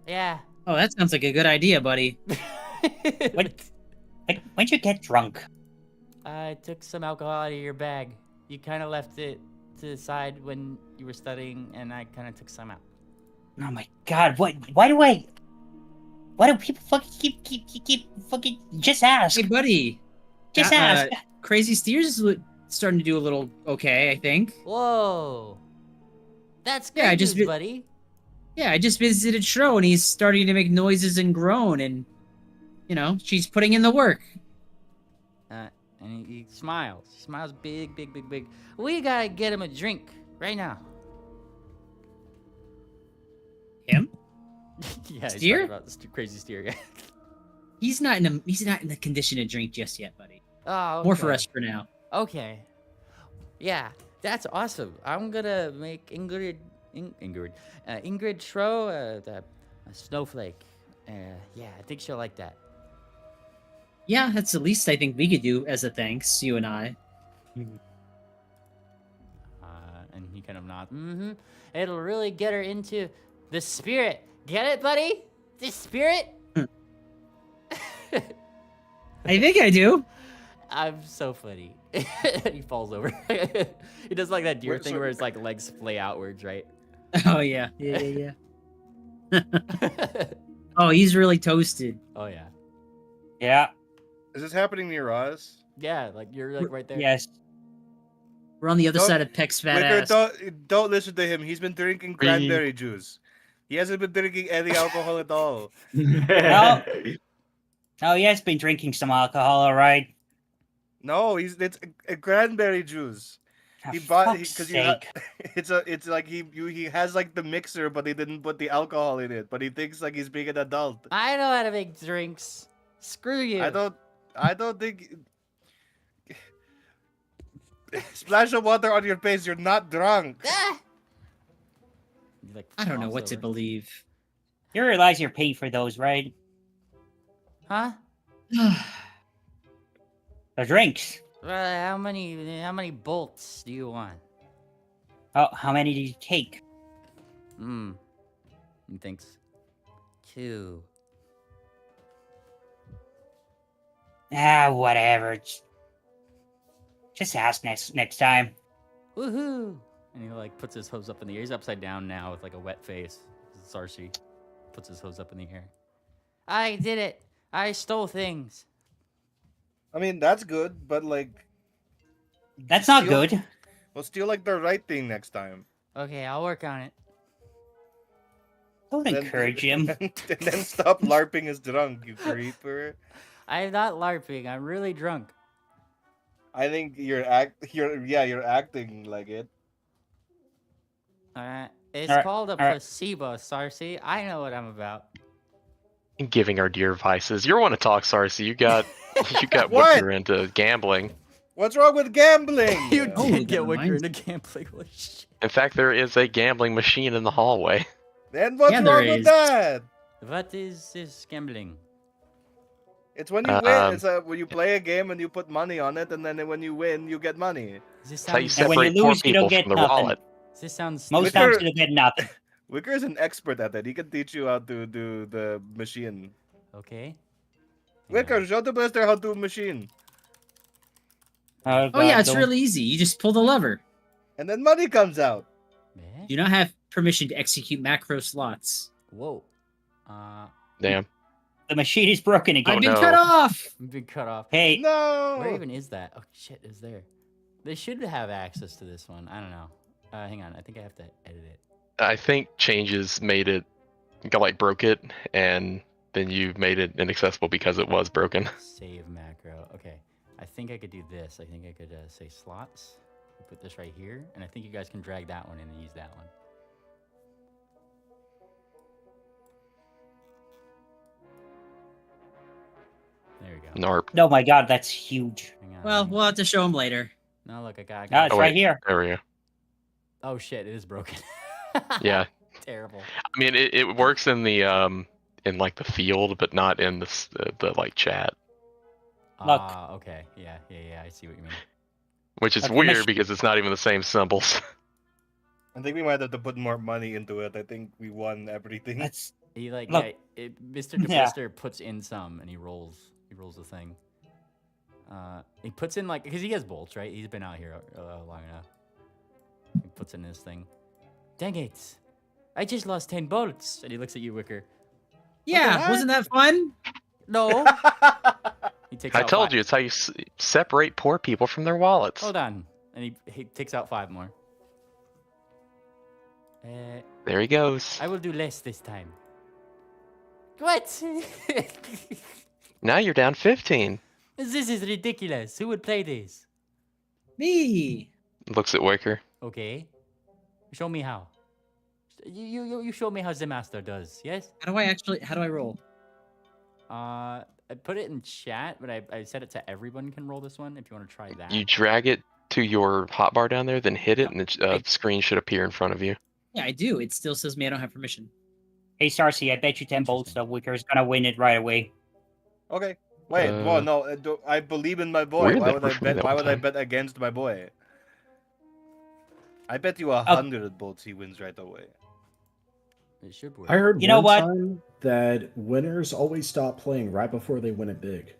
Yeah. Oh, that sounds like a good idea, buddy. When'd you get drunk? I took some alcohol out of your bag. You kind of left it to the side when you were studying, and I kind of took some out. Oh my god, why do people fucking keep fucking just ask? Hey, buddy. Just ask. Crazy Steers is starting to do a little okay, I think. Whoa. That's good Yeah, news, buddy. Yeah, I just visited Shro, and he's starting to make noises and groan, and, you know, she's putting in the work. And he smiles. He smiles big, big, big, big. We gotta get him a drink right now. Yeah, he's Steer? talking about the crazy steer. Yeah. He's not in the condition to drink just yet, buddy. Oh, More for okay. us for now. Okay. Yeah, that's awesome. I'm gonna make Ingrid throw a snowflake. Yeah, I think she'll like that. Yeah, that's the least I think we could do as a thanks, you and I. And he kind of nods. Mm-hmm. It'll really get her into the spirit. Get it, buddy? The spirit? I think I do. I'm so funny. He falls over. He does like that deer Wait, thing so- where his like legs splay outwards, right? Oh yeah. Oh, he's really toasted. Oh yeah. Yeah. Is this happening near us? Yeah, like you're like right there. Yes. We're on the other Don't- side of Peck's fat Wicker, ass. don't listen to him. He's been drinking cranberry juice. He hasn't been drinking any alcohol at all. Well, oh, he has been drinking some alcohol, all right. No, it's a cranberry juice. He For bought fuck's because sake. it's like he has like the mixer, but he didn't put the alcohol in it. But he thinks like he's being an adult. I know how to make drinks. Screw you. I don't think. Splash of water on your face. You're not drunk. Ah! He, like, I don't know falls what to over. believe. You realize you're paid for those, right? Huh? The drinks. How many bolts do you want? Oh, how many did you take? He thinks. 2. Ah, whatever. Just ask next time. Woohoo! And he like puts his hose up in the air. He's upside down now with like a wet face. Sarsi puts his hose up in the air. I did it. I stole things. I mean that's good, but like. That's not steal- good. Well, steal like the right thing next time. Okay, I'll work on it. Don't Then- encourage him. and then stop larping as drunk, you creeper. I'm not LARPing. I'm really drunk. I think you're acting like it. It's Alright, called a alright. placebo, Sarsi. I know what I'm about. Giving our dear vices. You want to talk, Sarsi. You got What? Wicker into gambling. What's wrong with gambling? You Oh, did that get Wicker reminds into gambling. Holy shit. In fact, there is a gambling machine in the hallway. Then what's Yeah, there wrong with is. that? What is this gambling? It's when you win. It's when you play a game and you put money on it, and then when you win, you get money. This That's how you sounds, And when you separate poor lose, you don't people get from their nothing. wallet. this sounds Most Wicker- times you don't get nothing. Wicker is an expert at that. He can teach you how to do the machine. okay. Wicker, show the master how to do machine. Oh God, yeah, it's don't- really easy. You just pull the lever. And then money comes out. Man. You do not have permission to execute macro slots. Whoa. Damn. The machine is broken I've again. been no. cut off. I've been cut off. Hey, No. Where even is that? Oh shit, it's there. They should have access to this one. I don't know. Hang on. I think I have to edit it. I think changes made it, broke it, and then you made it inaccessible because it was broken. Save macro. Okay. I think I could do this. I think I could say slots. Put this right here, and I think you guys can drag that one in and use that one. There we go. Narp. oh my God, that's huge. Hang on. Well, we'll have to show him later. no, look, I got. No, it's Oh, right wait. here. There we go. Oh shit, it is broken. Yeah. Terrible. I mean, it works in the in like the field, but not in the like chat, Look. Okay. Yeah. I see what you mean. which is Okay, weird mach- because it's not even the same symbols. I think we might have to put more money into it. I think we won everything. That's He like Look. Mr. Yeah. DeFlister puts in some and he rolls the thing. He puts in like because he has bolts, right? He's been out here long enough. He puts in this thing. Dang it! I just lost 10 bolts. And he looks at you, Wicker. Yeah, heck? wasn't that fun? No. He takes. I out told 5. you, it's how you separate poor people from their wallets. Hold on, and he takes out 5 more. There he goes. I will do less this time. What? Now you're down 15. This is ridiculous. Who would play this? Me. Looks at Wicker. Okay. Show me how. You show me how the master does. Yes. How do I roll? I put it in chat, but I said it to everyone can roll this one if you want to try that. You drag it to your hotbar down there, then hit it, and the screen should appear in front of you. Yeah, I do. It still says me I don't have permission. Hey, Sarcy, I bet you 10 bolts the Wicker's gonna win it right away. Okay. Wait. Well, no. I believe in my boy. Weird Why that would we're I free bet? that Why one would I time. bet against my boy? I bet you 100 bolts he wins right away. It should work. I heard You know one what? time that winners always stop playing right before they win it big.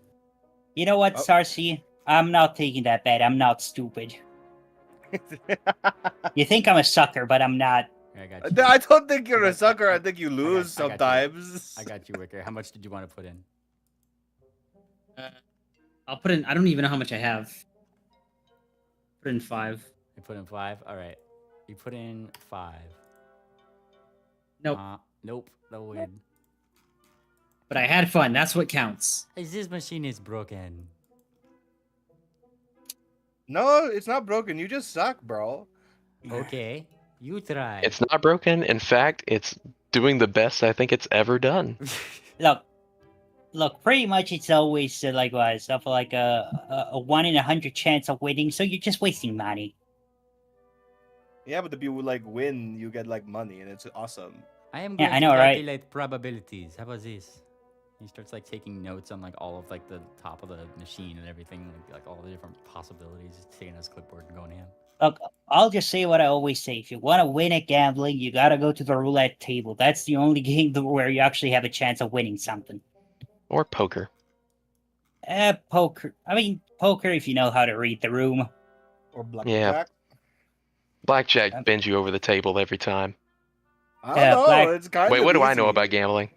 You know what, Oh. Sarcy? I'm not taking that bet. I'm not stupid. You think I'm a sucker, but I'm not. I got you. I don't think you're I a got- sucker. I- I think you I got- lose I got you. sometimes. I got you, Wicker. How much did you want to put in? I'll put in. I don't even know how much I have. Put in 5. You put in 5. All right. You put in 5. Nope. Nope. No win. But I had fun. That's what counts. This machine is broken. No, it's not broken. You just suck, bro. Okay. You try. It's not broken. In fact, it's doing the best I think it's ever done. Look. Pretty much, it's always like what stuff like a 1 in 100 chance of winning. So you're just wasting money. Yeah, but if you like win, you get like money, and it's awesome. I am Yeah, going I to know, right? calculate probabilities. How about this? He starts like taking notes on like all of like the top of the machine and everything, like all the different possibilities. He's taking his clipboard and going ham. Look, I'll just say what I always say. If you want to win at gambling, you gotta go to the roulette table. That's the only game where you actually have a chance of winning something. Or poker. Poker. I mean, poker if you know how to read the room. Or blackjack. Yeah. Blackjack bends you over the table every time. I don't know. It's kind Wait, of what do I easy. know about gambling?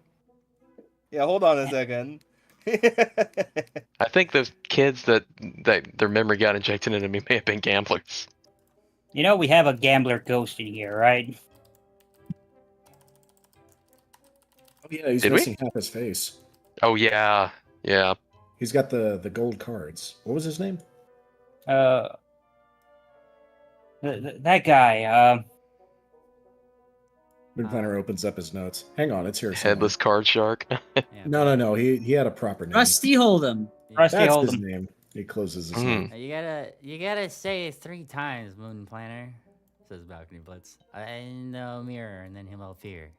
Yeah, hold on a second. I think those kids that their memory got injected into me may have been gamblers. You know, we have a gambler ghost in here, right? Oh yeah, he's Did we? missing half his face. Oh yeah, yeah. He's got the gold cards. What was his name? That guy. Big Planner opens up his notes. Hang on, it's here. somewhere. Headless card shark. No. He had a proper name. Rusty Hold'em. Rusty That's his Hold'em. name. He closes his Mhm. name. You gotta say it 3 times, Moon Planner. Says Balcony Blitz. In the mirror, and then him will fear.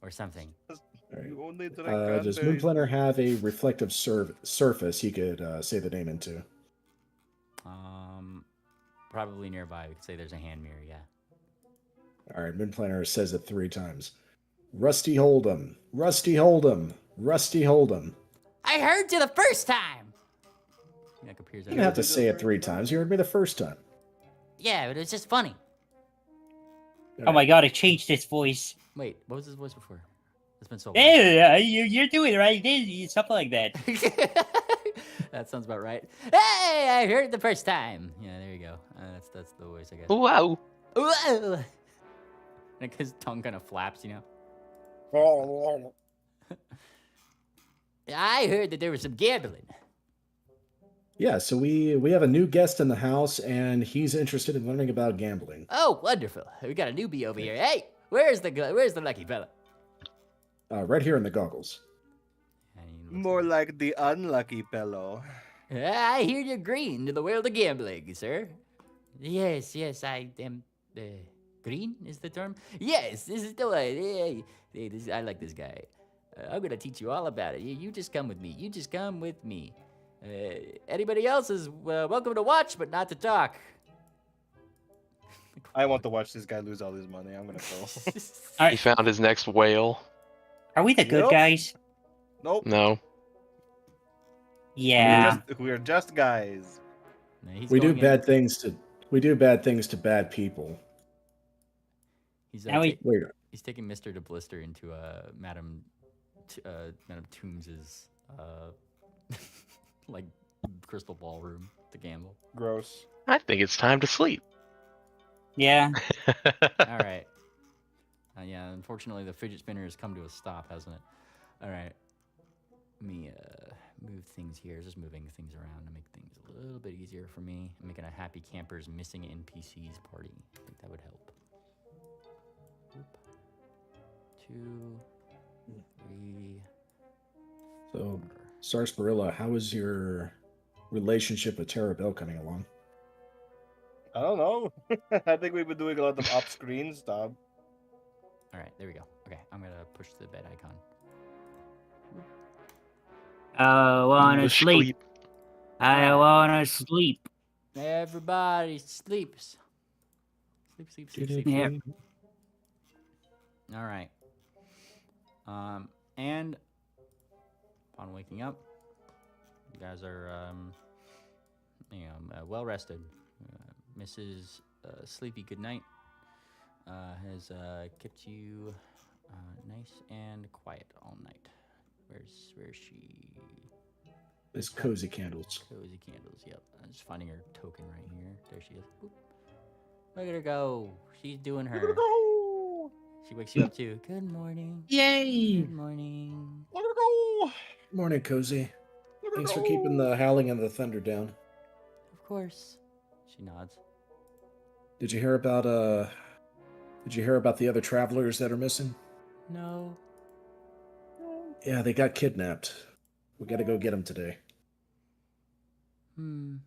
Or something. You only drink Does cranberry. Moon Planner have a reflective surface he could say the name into? Probably nearby. We could say there's a hand mirror. Yeah. All right, Moon Planner says it 3 times. Rusty Hold'em, Rusty Hold'em, Rusty Hold'em. I heard you the first time. Like appears You didn't have to say it 3 times. You heard me the first time. Yeah, but it was just funny. Oh my god, I changed his voice. Wait, what was his voice before? It's been so long. Yeah, you're doing it right. Something like that. That sounds about right. Hey, I heard it the first time. Yeah, there you go. That's the voice, I guess. Wow. Whoa. Like his tongue kind of flaps, you know. I heard that there was some gambling. Yeah, so we have a new guest in the house, and he's interested in learning about gambling. Oh, wonderful. We got a newbie over here. Hey, where's the lucky fella? Right here in the goggles. More like the unlucky fellow. I hear you're green to the world of gambling, sir. Yes, I am. Green is the term? Yes, this is the way. Hey, I like this guy. I'm gonna teach you all about it. You just come with me. You just come with me. Anybody else is welcome to watch, but not to talk. I want to watch this guy lose all his money. I'm gonna go. He found his next whale. Are we the good Nope. guys? Nope. No. Yeah. We're just guys. We do bad things to bad people. He's, Now we- Wait. he's taking Mr. de Blister into Madame Tombs's like crystal ball room to gamble. Gross. I think it's time to sleep. Yeah. All right. Yeah, unfortunately, the fidget spinner has come to a stop, hasn't it? All right. Let me move things here. Just moving things around to make things a little bit easier for me. I'm making a Happy Campers Missing NPCs party. I think that would help. Oop. 2, 3. So, Sarsaparilla, how is your relationship with Terabel coming along? I don't know. I think we've been doing a lot of off-screen stuff. All right, there we go. Okay, I'm gonna push the bed icon. I wanna sleep. I wanna sleep. Everybody sleeps. Sleep. Yeah. All right. And upon waking up, you guys are well rested. Mrs. Sleepy Goodnight has kept you nice and quiet all night. Where's she? It's cozy candles. Cozy candles. Yep. I'm just finding her token right here. There she is. Boop. Look at her go. She's doing her. Look at her go. She wakes you up too. Good morning. Yay! Good morning. Look at her go. Morning, Cozy. Look at her Thanks for go. keeping the howling and the thunder down. Of course. She nods. Did you hear about the other travelers that are missing? No. Yeah, they got kidnapped. We gotta go get them today. She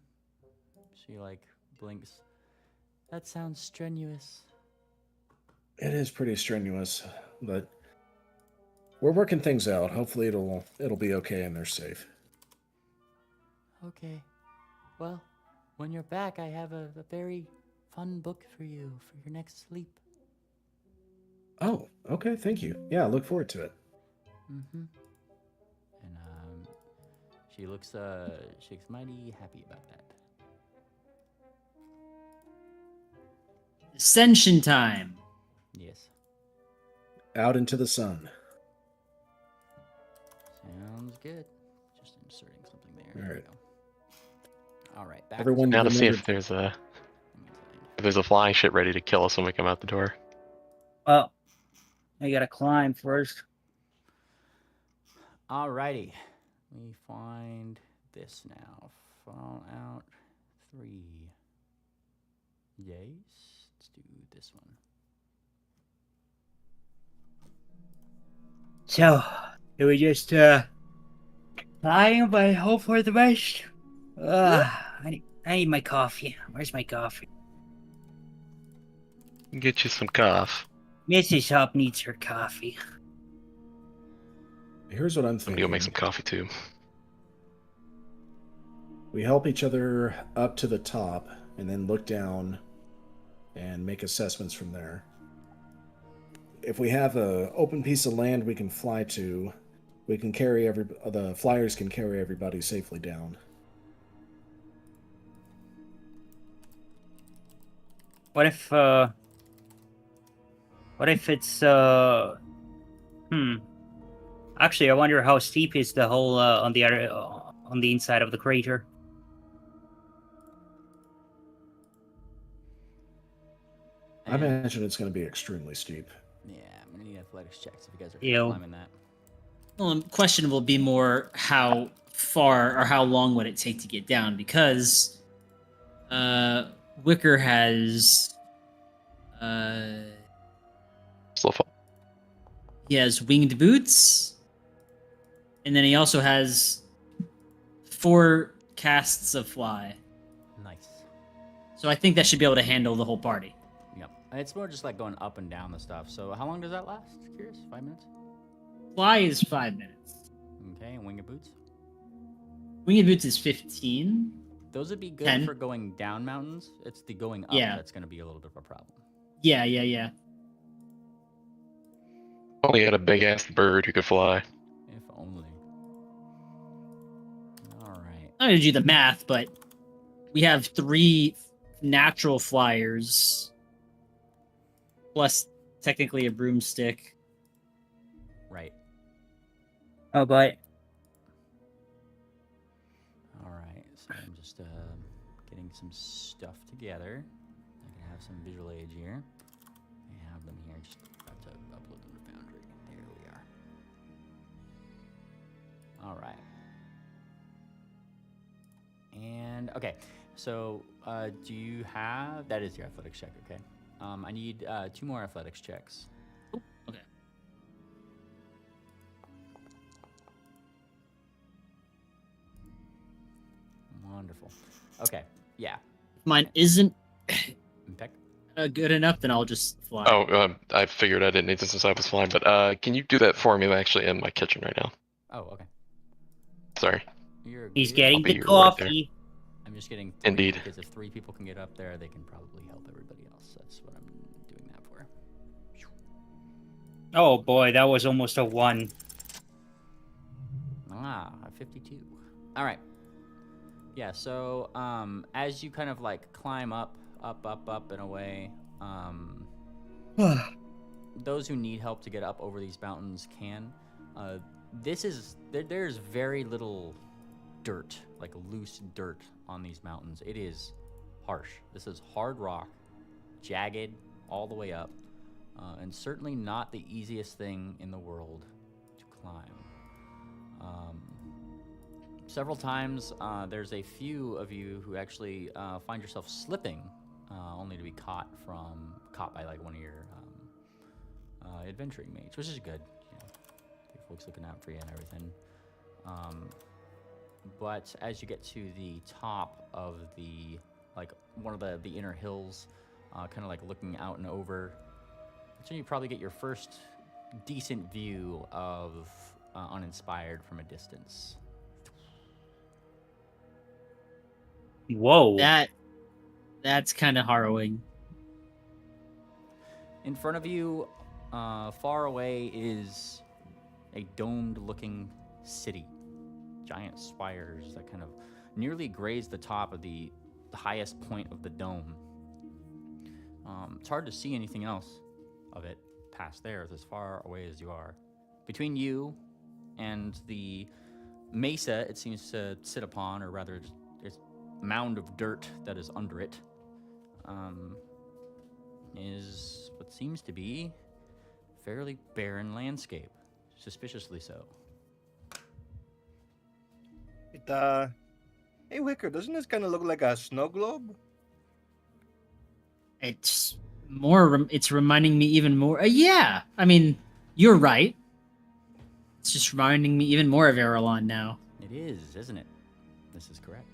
blinks. That sounds strenuous. It is pretty strenuous, but we're working things out. Hopefully it'll be okay and they're safe. Okay. Well, when you're back, I have a very fun book for you for your next sleep. Oh, okay, thank you. Yeah, I look forward to it. And she looks mighty happy about that. Ascension time. Yes. Out into the sun. Sounds good. Just inserting something there. All There right. we go. All right. Back Everyone Now to see remember- if there's a flying shit ready to kill us when we come out the door. Well, I gotta climb first. Alrighty. We find this now. Fallout 3. Yes. Let's do this one. So, do we just climb but hope for the best? I need my coffee. Where's my coffee? Get you some cough. Mrs. Hop needs her coffee. Here's what I'm I'm thinking. gonna go make some coffee too. We help each other up to the top and then look down and make assessments from there. If we have an open piece of land we can fly to, we can carry the flyers can carry everybody safely down. What if it's Actually, I wonder how steep is the hole on the inside of the crater. I imagine it's going to be extremely steep. Yeah, I'm gonna need athletics checks if you guys are Ew. climbing that. Well, the question will be more how far or how long would it take to get down, because Wicker has Slow fall. he has winged boots, and then he also has 4 casts of fly. Nice. So I think that should be able to handle the whole party. Yep. It's more just like going up and down the stuff. So how long does that last? Curious. 5 minutes? Fly is 5 minutes. Okay, and winged boots? Winged boots is 15. Those would be good 10. for going down mountains. It's the going up Yeah. that's going to be a little bit of a problem. Yeah. Only had a big ass bird who could fly. If only. All right. I'm gonna do the math, but we have 3 natural flyers plus technically a broomstick. Right. Oh, but All right. So I'm just getting some stuff together. I can have some visual aids here. I have them here. Just about to upload them to Foundry. There we are. All right. And okay. So do you have? That is your athletics check. Okay. I need 2 more athletics checks. Okay. Wonderful. Okay. Yeah. If mine isn't Peck. good enough, then I'll just fly. Oh, I figured I didn't need this since I was flying, but can you do that for me? I'm actually in my kitchen right now. Oh, okay. Sorry. He's Good. getting I'll be the right coffee. I'm just getting 3 Indeed. because if 3 people can get up there, they can probably help everybody else. That's what I'm doing that for. Oh boy, that was almost a 1. Ah, a 52. All right. Yeah, so as you kind of like climb up and away, those who need help to get up over these mountains can. There's very little dirt, like loose dirt on these mountains. It is harsh. This is hard rock, jagged all the way up, and certainly not the easiest thing in the world to climb. Several times, there's a few of you who actually find yourself slipping, only to be caught by like one of your adventuring mates, which is good. You know, folks looking out for you and everything. But as you get to the top of the one of the inner hills, kind of like looking out and over, that's when you probably get your first decent view of Uninspired from a distance. Whoa. That's kind of harrowing. In front of you, far away, is a domed-looking city. Giant spires that kind of nearly graze the top of the highest point of the dome. It's hard to see anything else of it past there. It's as far away as you are. Between you and the mesa it seems to sit upon, or rather its mound of dirt that is under it, is what seems to be a fairly barren landscape. Suspiciously so. Hey Wicker, doesn't this kind of look like a snow globe? It's more. It's reminding me even more. Yeah, I mean, you're right. It's just reminding me even more of Erelon now. It is, isn't it? This is correct.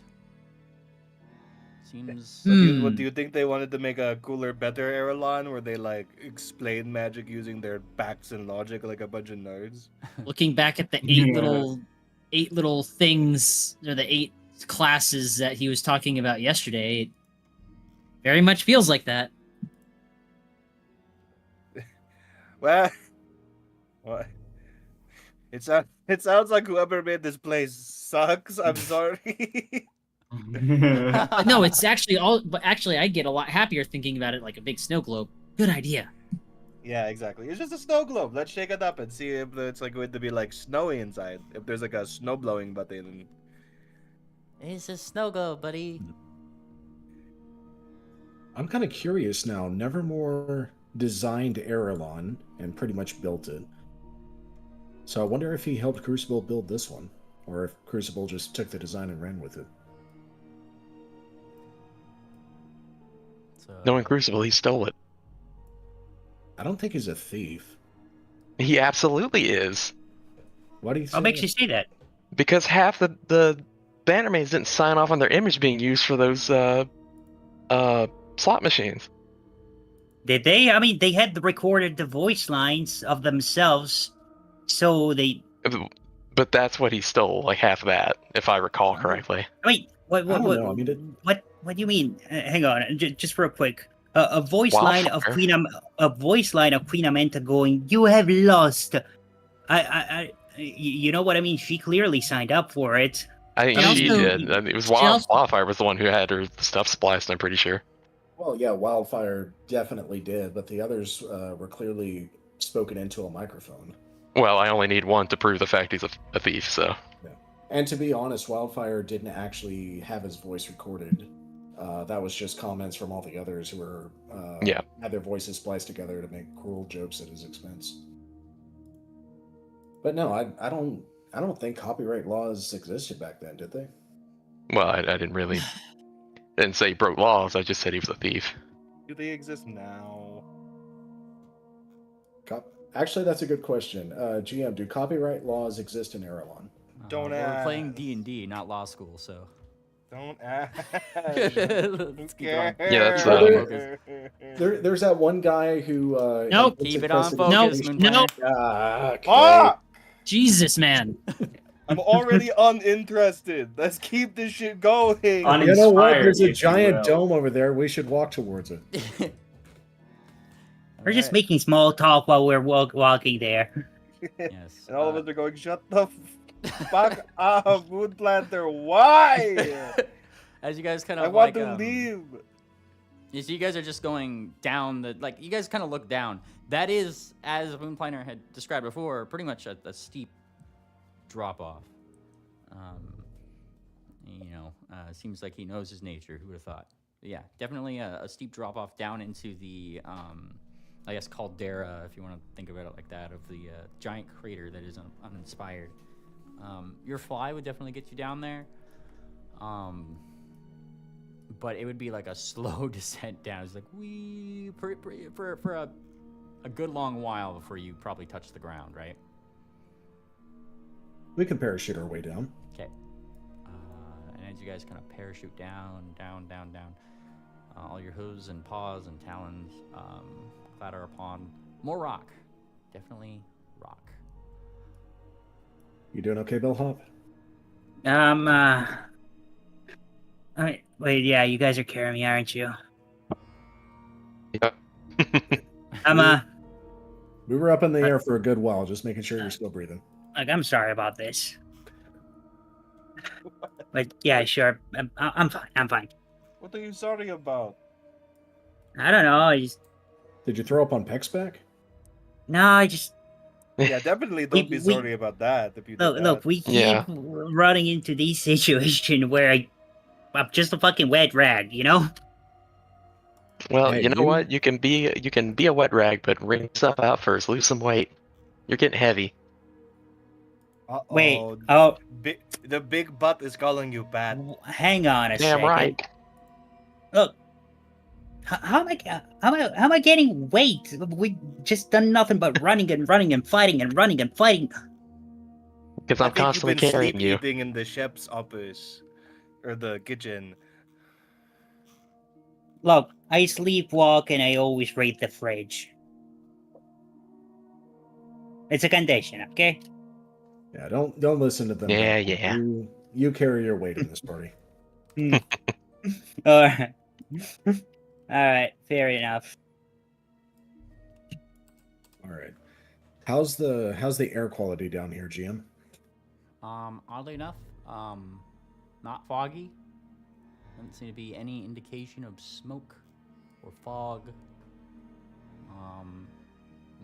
Seems. What do you think they wanted to make a cooler, better Erelon, where they like explain magic using their backs and logic like a bunch of nerds? Looking back at the eight little things, or the 8 classes that he was talking about yesterday, it very much feels like that. Well, what? It sounds like whoever made this place sucks. I'm sorry. No, it's actually but actually I get a lot happier thinking about it like a big snow globe. Good idea. Yeah, exactly. It's just a snow globe. Let's shake it up and see if it's like going to be like snowy inside. If there's like a snow blowing button. It's a snow globe, buddy. I'm kind of curious now. Nevermore designed Erelon and pretty much built it. So I wonder if he helped Crucible build this one, or if Crucible just took the design and ran with it. So, Knowing Crucible, he stole it. I don't think he's a thief. He absolutely is. Why do you say What makes that? you say that? Because half the Bannermanes didn't sign off on their image being used for those slot machines. Did they? I mean, they had recorded the voice lines of themselves, so they. But that's what he stole, like half of that, if I recall correctly. I mean, what? I don't know. I mean, What do you mean? Hang on, just real quick. A voice line of Wildfire. Queen Amenta going, "You have lost." You know what I mean? She clearly signed up for it. I think She she also- did. I mean, it was she also- Wildfire was the one who had her stuff spliced, I'm pretty sure. well, yeah, Wildfire definitely did, but the others were clearly spoken into a microphone. Well, I only need one to prove the fact he's a thief, so. And to be honest, Wildfire didn't actually have his voice recorded. That was just comments from all the others who were had their voices spliced together to make cruel jokes at his expense. But no, I don't think copyright laws existed back then, did they? Well, I didn't say he broke laws, I just said he was a thief. Do they exist now? Actually, that's a good question. GM, do copyright laws exist in Erelon? Don't we're ask. playing D&D, not law school, so. Don't ask. Let's keep it on. Yeah, that's, focus. There's that one guy who. Nope. Keep it on infested his focus, face. Moon Nope. Planner. Ah, okay. Fuck! Jesus, man. I'm already uninterested. Let's keep this shit going. You know what? Uninspired, There's a if you giant will. dome over there. We should walk towards it. We're just Alright. making small talk while we're walking there. Yes. And all of us are going, shut the fuck up, Moon Planter. Why? As you guys kind of I want like, to leave. You see, you guys are just going down the you guys kind of look down. That is, as Moon Planner had described before, pretty much a steep drop off. Seems like he knows his nature. Who would have thought? But yeah, definitely a steep drop off down into the I guess caldera, if you want to think about it like that, of the giant crater that is uninspired. Your fly would definitely get you down there. But it would be like a slow descent down. It's like for a good long while before you probably touch the ground, right? We can parachute our way down. Okay. And as you guys kind of parachute down, all your hooves and paws and talons clatter upon more rock. Definitely rock. You doing okay, Bellhop? Wait, yeah, you guys are carrying me, aren't you? Yep. We were up in the air for a good while, just making sure you're still breathing. Like, I'm sorry about this. But yeah, sure, I'm fine. I'm fine. What are you sorry about? I don't know. Did you throw up on Peck's back? No, I just Yeah, definitely don't be sorry about that. If you did that. look. We keep running into these situations where I'm just a fucking wet rag, you know. Well, Hey, you know what? You can be a wet rag, but wring yourself out first. Lose some weight. You're getting heavy. Uh-oh. Wait, oh, the big butt is calling you bad. hang on a Damn second. right. Look, how am I getting weight? We just done nothing but running and running and fighting and running and fighting. Because I I'm think you've constantly been carrying sleep you. eating in the chef's office or the kitchen. Look, I sleepwalk and I always raid the fridge. It's a condition, okay? Yeah, don't listen to them. Yeah, Bellhop. yeah. You carry your weight in this party. Alright. Alright, fair enough. All right. How's the air quality down here, GM? Oddly enough, not foggy. Doesn't seem to be any indication of smoke or fog.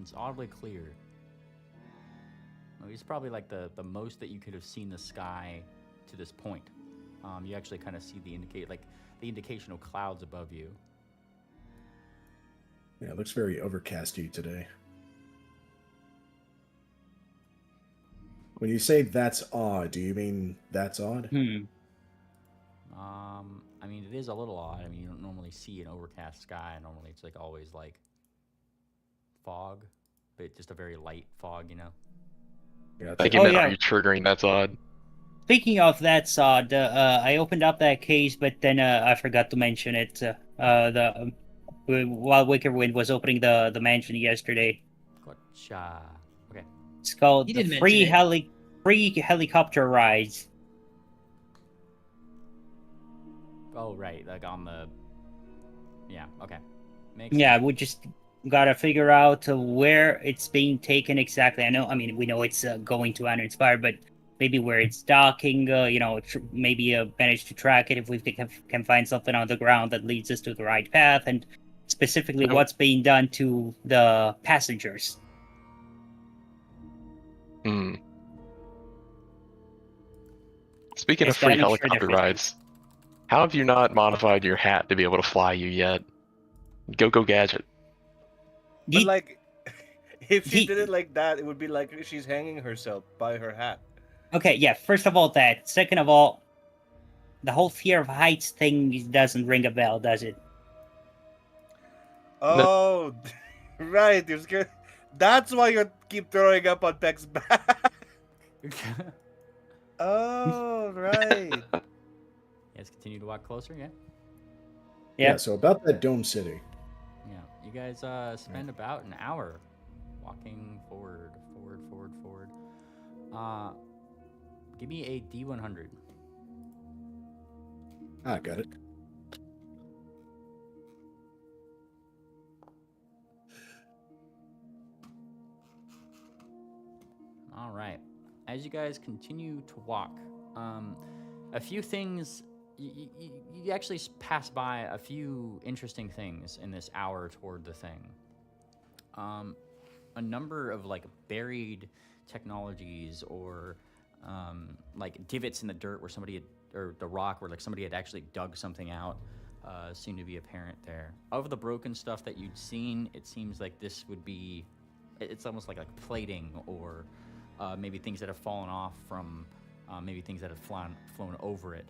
It's oddly clear. It's probably like the most that you could have seen the sky to this point. You actually kind of see the indication of clouds above you. Yeah, it looks very overcasty today. When you say that's odd, do you mean that's odd? I mean, it is a little odd. I mean, you don't normally see an overcast sky. Normally, it's like always like fog, but just a very light fog, you know. Yeah, I think you meant, are you triggering? That's odd. Speaking of that's odd, I opened up that case, but then I forgot to mention it. While Wickerwind was opening the mansion yesterday. Gotcha. Okay. It's called You the did free mention free helicopter rides. Oh, right. Like on the. Yeah. Okay. Makes Yeah, sense. we just gotta figure out where it's being taken exactly. I mean, we know it's going to uninspired, but maybe where it's docking. Maybe manage to track it if we can find something on the ground that leads us to the right path, and specifically what's being done to the passengers. Speaking of free helicopter rides, how have you not modified your hat to be able to fly you yet? Go gadget. But like, if she did it like that, it would be like she's hanging herself by her hat. Okay, yeah. First of all, that. Second of all, the whole fear of heights thing doesn't ring a bell, does it? Oh, right. You're scared. That's why you keep throwing up on Peck's back. Oh, right. guys continue to walk closer, yeah? Yeah. So about that dome city. Yeah. You guys spend about an hour walking forward. Give me a D100. I got it. All right. As you guys continue to walk, a few things, you actually pass by a few interesting things in this hour toward the thing. A number of like buried technologies or like divots in the dirt where somebody had, or the rock where like somebody had actually dug something out, seem to be apparent there. Of the broken stuff that you'd seen, it seems like this would be, it's almost like plating or maybe things that have fallen off from maybe things that have flown over it.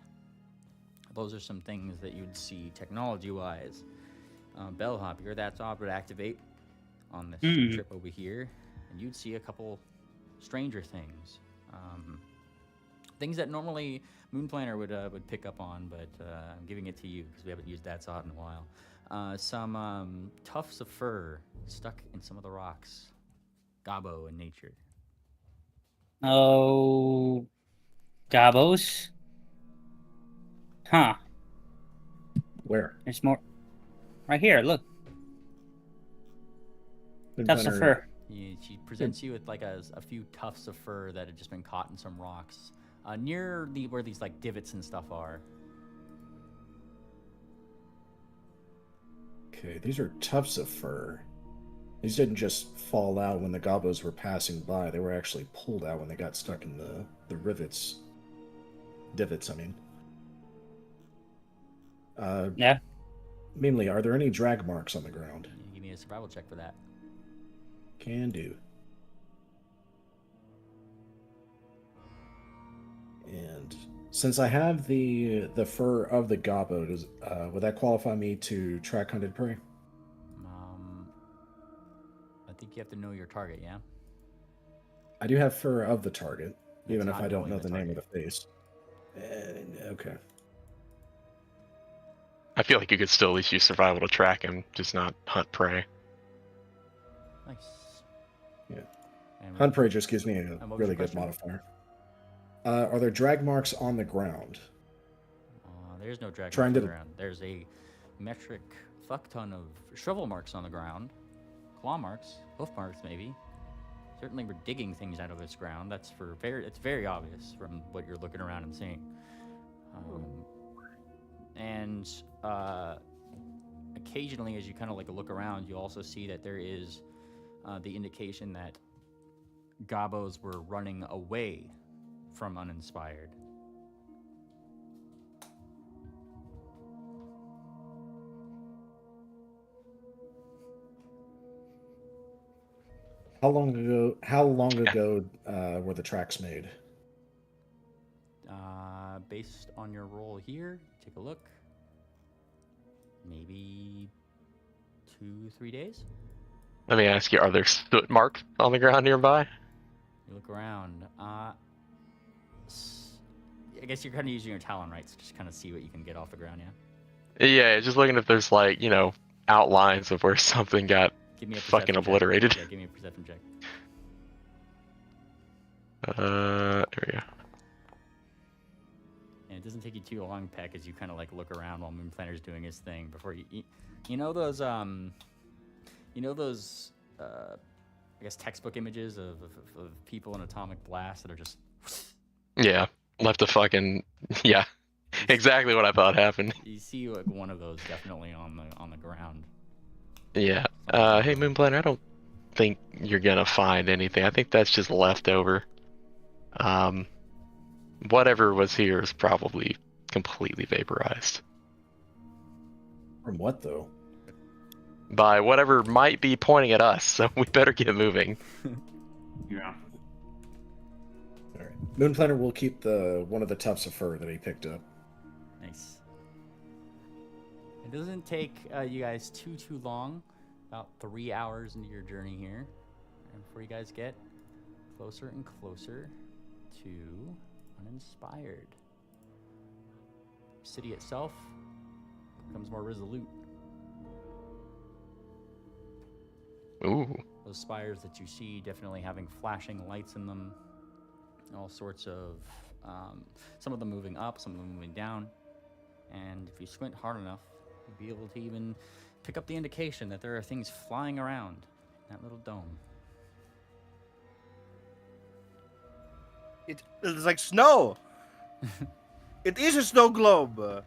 Those are some things that you'd see technology-wise. Bellhop, your that's odd would activate on this trip over here, and you'd see a couple stranger things. Things that normally Moonplanner would pick up on, but I'm giving it to you because we haven't used that's odd in a while. Some tufts of fur stuck in some of the rocks. Gobbo in nature. Oh, Gabos. Huh. Where? There's more. Right here, look. Tufts of fur. She presents you with like a few tufts of fur that had just been caught in some rocks. Near where these like divots and stuff are. Okay, these are tufts of fur. These didn't just fall out when the gobos were passing by. They were actually pulled out when they got stuck in the rivets. Divots, I mean. Yeah. Mainly, are there any drag marks on the ground? Give me a survival check for that. Can do. And since I have the fur of the gobbo, would that qualify me to track hunted prey? I think you have to know your target, yeah? I do have fur of the target, That's even if not I don't knowing know the the name of target. the face. Okay. I feel like you could still at least use survival to track him, just not hunt prey. Nice. Yeah. And Hunt prey just gives me a what was really your good question? modifier. Are there drag marks on the ground? There's no drag Trying marks on to- the ground. There's a metric fuck ton of shovel marks on the ground. Claw marks, hoof marks maybe. Certainly we're digging things out of this ground. It's very obvious from what you're looking around and seeing. And occasionally as you kind of like look around, you also see that there is the indication that gobbos were running away from uninspired. How long ago were the tracks made? Based on your roll here, take a look. Maybe 2-3 days. Let me ask you, are there soot marks on the ground nearby? You look around. I guess you're kind of using your talon, right? So just kind of see what you can get off the ground, yeah? Yeah, just looking if there's like, outlines of where something got Give me a fucking perception check. obliterated. Yeah, give me a perception check. There we go. And it doesn't take you too long, Peck, as you kind of like look around while Moonplanner's doing his thing before you know those I guess textbook images of people in atomic blast that are just Yeah, left a fucking yeah, exactly what I thought happened. you see like one of those definitely on the ground. Yeah. Hey Moonplanner, I don't think you're gonna find anything. I think that's just leftover. Whatever was here is probably completely vaporized. From what, though? By whatever might be pointing at us, so we better get moving. Yeah. All right. Moonplanner will keep one of the tufts of fur that he picked up. Nice. It doesn't take you guys too long, about 3 hours into your journey here, and before you guys get closer and closer to uninspired. city itself becomes more resolute. Ooh. Those spires that you see definitely having flashing lights in them, all sorts of, some of them moving up, some of them moving down. And if you squint hard enough, you'll be able to even pick up the indication that there are things flying around in that little dome. It's like snow. It is a snow globe.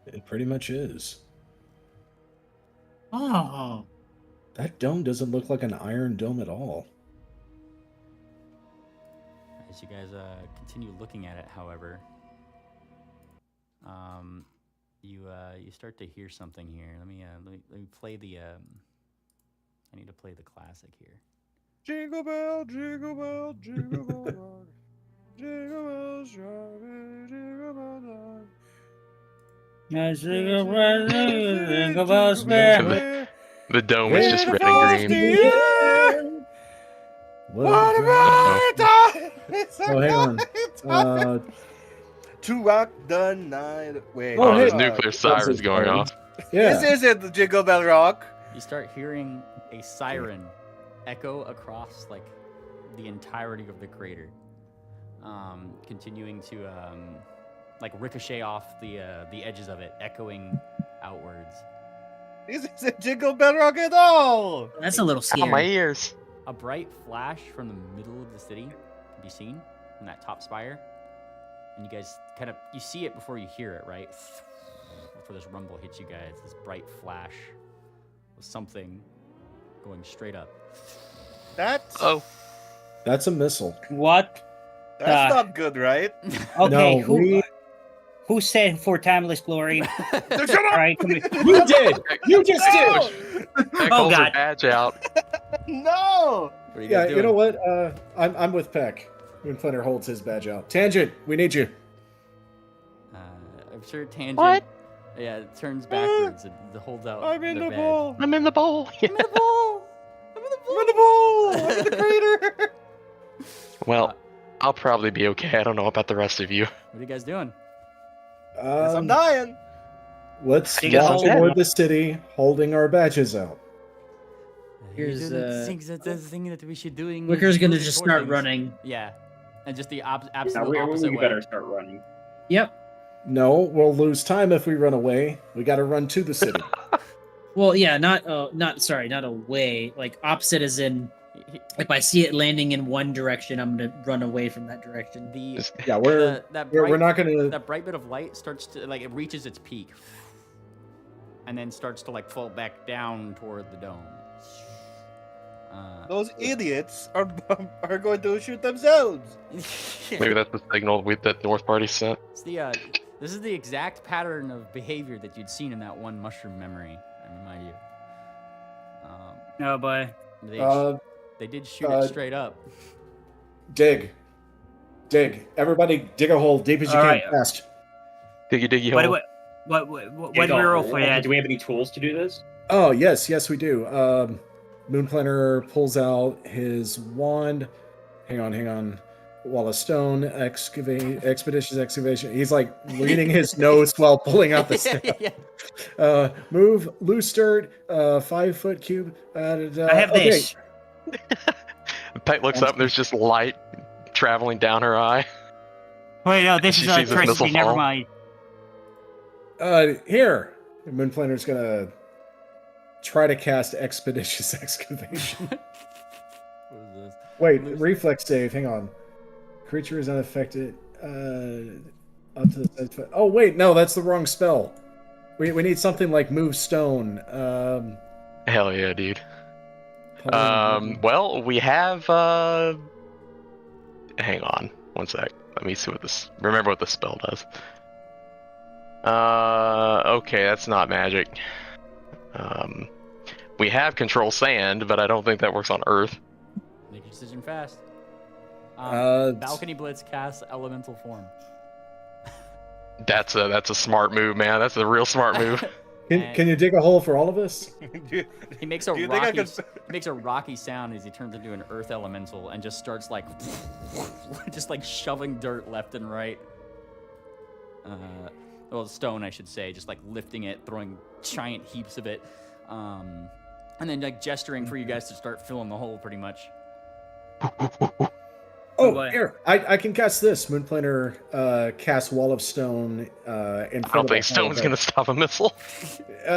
It pretty much is. Oh. That dome doesn't look like an iron dome at all. As you guys continue looking at it, however, you start to hear something here. Let me play the. I need to play the classic here. Jingle bell, jingle bell, jingle bell rock. Jingle bells rock, jingle bell rock. Jingle bells swing. The dome is just red and green. What about time? Oh, hang on. To rock the night away. Oh, hey, there's nuclear sirens going off. Yeah. This isn't the Jingle Bell Rock. You start hearing a siren echo across like the entirety of the crater, continuing to like ricochet off the edges of it, echoing outwards. This isn't Jingle Bell Rock at all. That's a little Ow, my scary. ears. A bright flash from the middle of the city can be seen from that top spire, and you guys you see it before you hear it, right? Before this rumble hits you guys, this bright flash with something going straight up. That's a missile. What? That's not good, right? Okay, No, who said for timeless glory? Shut up! All right, come here. You did. You just did. Peck Oh, holds her God. badge out. No! What are you Yeah, guys doing? you know what? I'm with Peck. When Flinter holds his badge out. Tangent, we need you. I'm sure Tangent. What? Yeah, it turns backwards and holds out. I'm in the badge. ball. I'm in the bowl. I'm in the ball. I'm in the ball. I'm in the ball. I'm in the crater. Well, I'll probably be okay. I don't know about the rest of you. What are you guys doing? Yes, I'm dying. Let's Dig a walk hole. toward the city, holding our badges out. Here's, You don't think that's the thing that we should doing? Wicker's gonna Those just important start things. running. Yeah, and just the Now, absolute we opposite way. better start running. Yep. No, we'll lose time if we run away. We got to run to the city. Well, yeah, not away. Like opposite as in, if I see it landing in one direction, I'm gonna run away from that direction. Yeah, we're not gonna. That bright bit of light starts to like it reaches its peak, and then starts to like fall back down toward the dome. Those idiots are going to shoot themselves. Maybe that's the signal that North Party sent. It's the this is the exact pattern of behavior that you'd seen in that one mushroom memory. I remind you. Oh boy. They did shoot it straight up. Dig. Everybody, dig a hole deep as you All can. right. Fast. Dig What a do we roll hole. for that? Do we have any tools to do this? Oh yes, we do. Moon Planner pulls out his wand. Hang on. Wall of stone, expeditious excavation. He's like leaning his nose while pulling out the staff. Yeah. Move, loose dirt, 5-foot cube. I have this. Peck looks up and there's just light traveling down her eye. Wait, no, this She is sees this missile electricity. Never fall. mind. Here. Moon Planner's gonna try to cast expeditious excavation. What is this? Wait, reflex save. Hang on. Creature is unaffected. Up to the. Oh wait, no, that's the wrong spell. We need something like move stone. Hell yeah, dude. Well, we have. Hang on, one sec. Let me see remember what the spell does. Okay, that's not magic. We have control sand, but I don't think that works on Earth. Make your decision fast. Uh, Balcony Blitz casts elemental form. That's a smart move, man. That's a real smart move. Can you dig a hole for all of us? He makes a Do you think I rocky, could- he makes a rocky sound as he turns into an earth elemental and just starts like, just like shoving dirt left and right. well, stone, I should say, just like lifting it, throwing giant heaps of it, and then like gesturing for you guys to start filling the hole, pretty much. Oh, boy. here, I can cast this. Moonplaner casts Wall of Stone in front I don't of the think stone's hole, gonna stop a missile.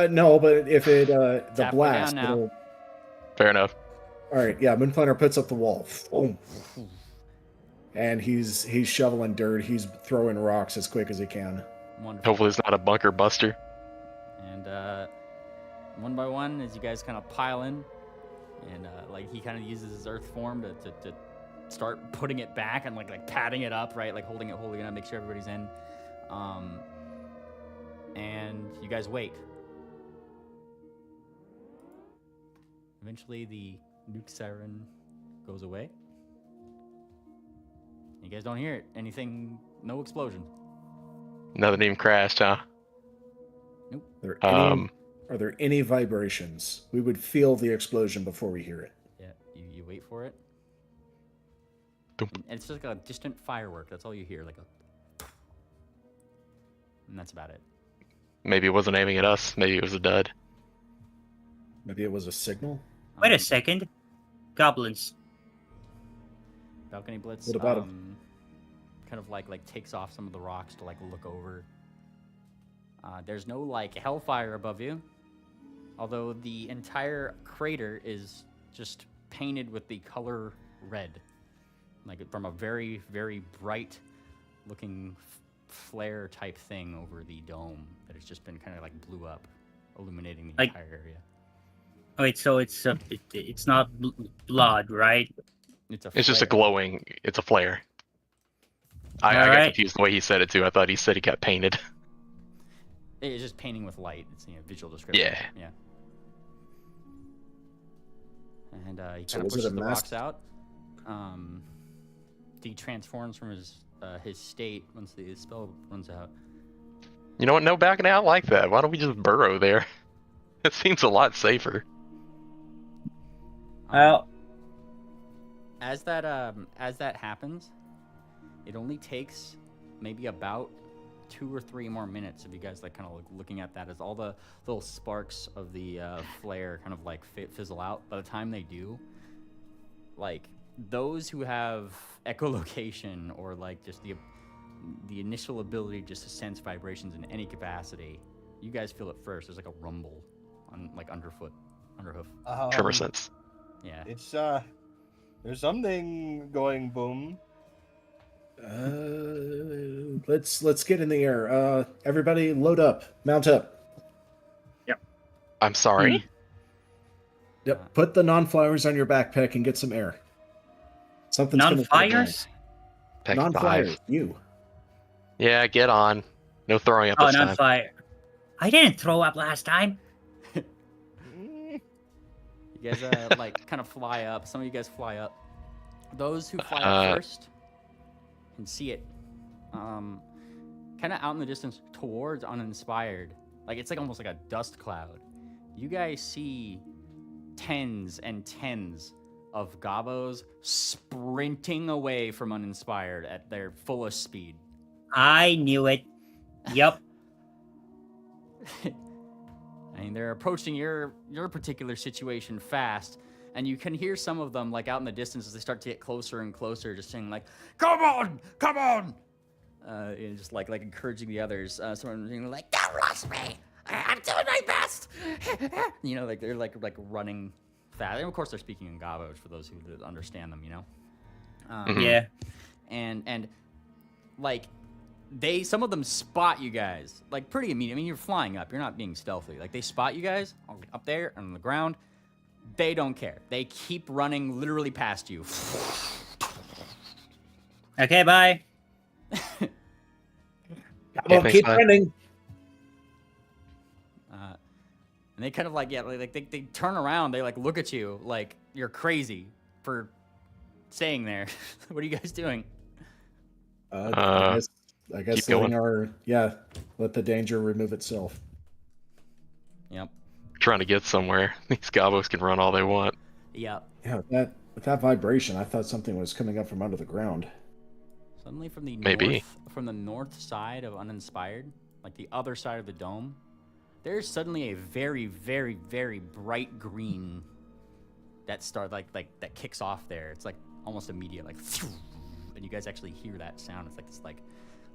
no, but if it the Tap her blast, down now. it'll. Fair enough. All right, yeah. Moonplaner puts up the wall, boom, and he's shoveling dirt. He's throwing rocks as quick as he can. Wonderful. Hopefully it's not a bunker buster. And one by one, as you guys kind of pile in, and like he kind of uses his earth form to start putting it back and like patting it up, right? Like holding it up, make sure everybody's in. And you guys wait. Eventually, the nuke siren goes away. You guys don't hear it. Anything? No explosion. Nothing even crashed, huh? Are there any vibrations? We would feel the explosion before we hear it. Yeah, you wait for it. Doop. And it's just like a distant firework. That's all you hear, like a... And that's about it. Maybe it wasn't aiming at us. Maybe it was a dud. Maybe it was a signal. Wait a second. Goblins. Balcony Blitz. What about 'em? Kind of like takes off some of the rocks to like look over. There's no like hellfire above you, although the entire crater is just painted with the color red, like from a very, very bright looking flare type thing over the dome that has just been kind of like blew up, illuminating the Like- entire area. Wait, so it's not blood, right? It's just a flare. glowing. It's a flare. I got Alright. confused the way he said it too. I thought he said he got painted. It's just painting with light. It's visual description. Yeah. And he So kind of was it pushes a the mask- rocks out. He transforms from his state once the spell runs out. You know what? No backing out like that. Why don't we just burrow there? It seems a lot safer. Well, As that happens, it only takes maybe about 2 or 3 more minutes of you guys like kind of like looking at that as all the little sparks of the flare kind of like fizzle out. By the time they do, like those who have echolocation or like just the initial ability just to sense vibrations in any capacity, you guys feel it first. There's like a rumble on like underhoof. Tremor sense. Yeah. It's there's something going boom. Let's get in the air. Everybody, load up, mount up. I'm sorry. Yep. Put the non-flyers on your backpack and get some air. Something's gonna go non-fires? Pack down. Non-flyers. 5. You. Yeah, get on. No throwing up Oh, this time. non-fire. I didn't throw up last time. You guys like kind of fly up. Some of you guys fly up. Those who fly up first can see it. Kind of out in the distance towards uninspired. Like it's like almost like a dust cloud. You guys see tens and tens of gobos sprinting away from uninspired at their fullest speed. I knew it. Yep. I mean, they're approaching your particular situation fast, and you can hear some of them like out in the distance as they start to get closer and closer, just saying like, "Come on, come on!" And just like encouraging the others. Someone being like, "Don't rush me! I'm doing my best!" You know, like they're like running fast. And of course, they're speaking in Gavos for those who understand them. You know. Yeah. And like. Some of them spot you guys like pretty immediately. I mean, you're flying up. You're not being stealthy. Like they spot you guys up there on the ground. They don't care. They keep running literally past you. Okay, bye. Come on, thanks, keep bye. running. And they kind of like they turn around. They like look at you like you're crazy for staying there. What are you guys doing? I guess keep going. let the danger remove itself. Yep. Trying to get somewhere. These gobos can run all they want. Yep. Yeah, with that vibration, I thought something was coming up from under the ground. Suddenly from the Maybe. north side of uninspired, like the other side of the dome, there's suddenly a very, very, very bright green that that kicks off there. It's like almost immediate, like, and you guys actually hear that sound. It's like this like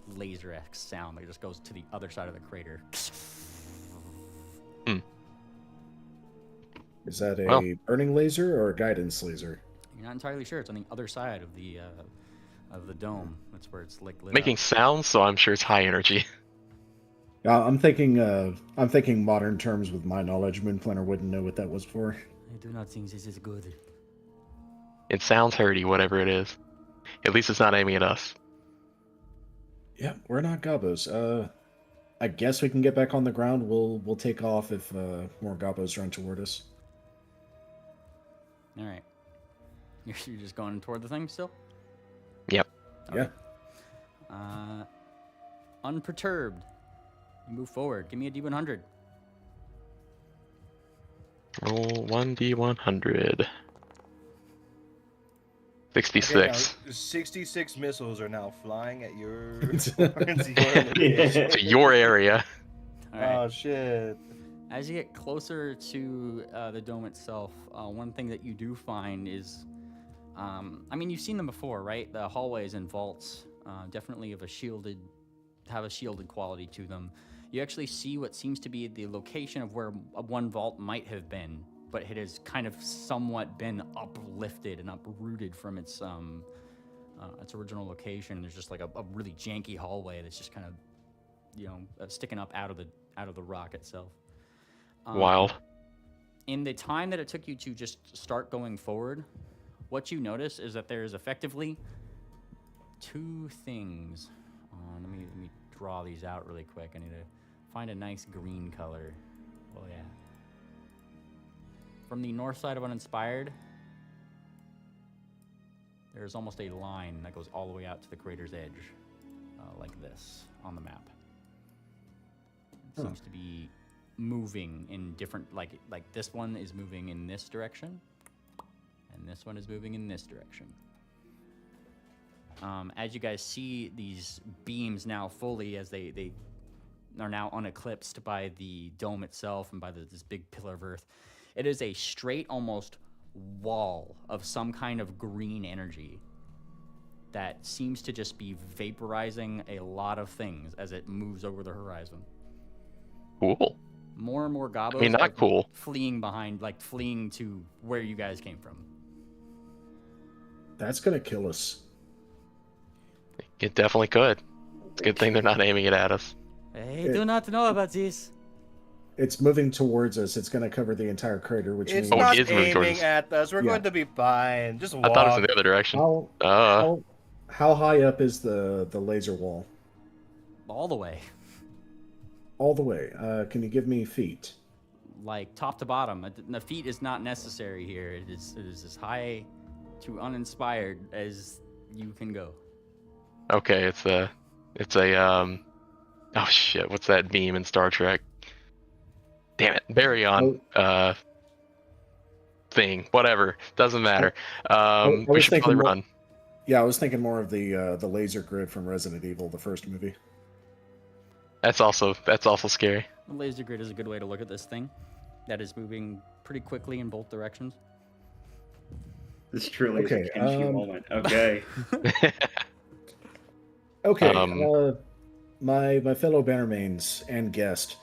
laser-esque sound that just goes to the other side of the crater. Is that a burning laser or a guidance laser? You're not entirely sure. It's on the other side of the dome. That's where it's like lit Making up. sounds, so I'm sure it's high energy. I'm thinking modern terms with my knowledge. Moonplanner wouldn't know what that was for. I do not think this is good. It sounds hurty, whatever it is. At least it's not aiming at us. Yeah, we're not gobos. I guess we can get back on the ground. We'll take off if more gobos run toward us. All right. You're just going toward the thing still? Yep. Yeah. Unperturbed. You move forward. Give me a D100. Roll 1d100. 66. Okay, now, 66 missiles are now flying at your To your area. All right. Oh shit. As you get closer to the dome itself, one thing that you do find is, I mean, you've seen them before, right? The hallways and vaults definitely have a shielded quality to them. You actually see what seems to be the location of where one vault might have been, but it has kind of somewhat been uplifted and uprooted from its original location. There's just like a really janky hallway that's just kind of, sticking up out of the rock itself. Wild. In the time that it took you to just start going forward, what you notice is that there's effectively two things. Let me draw these out really quick. I need to find a nice green color. Oh yeah. From the north side of Uninspired, there's almost a line that goes all the way out to the crater's edge, like this on the map. It seems to be moving in different, like this one is moving in this direction, and this one is moving in this direction. As you guys see these beams now fully, as they are now uneclipsed by the dome itself and by this big pillar of earth, it is a straight, almost wall of some kind of green energy that seems to just be vaporizing a lot of things as it moves over the horizon. Cool. More and more gobos I mean, not cool. fleeing to where you guys came from. That's gonna kill us. It definitely could. It's a good thing they're not aiming it at us. I do not know about this. It's moving towards us. It's gonna cover the entire crater, which It's means not it is moving towards aiming us. at us. We're Yeah. going to be fine. Just walk. I thought it was in the other direction. how high up is the laser wall? All the way. All the way. Can you give me feet? Like top to bottom. The feet is not necessary here. It is as high to Uninspired as you can go. Okay, it's a oh shit, what's that beam in Star Trek? Damn it, Baryon thing, whatever, doesn't matter. I We was should thinking probably more- run. Yeah, I was thinking more of the laser grid from Resident Evil, the first movie. That's also scary. The laser grid is a good way to look at this thing that is moving pretty quickly in both directions. This truly is Okay, a Kenshi moment. Okay. Okay, my fellow Bannermanes and guest,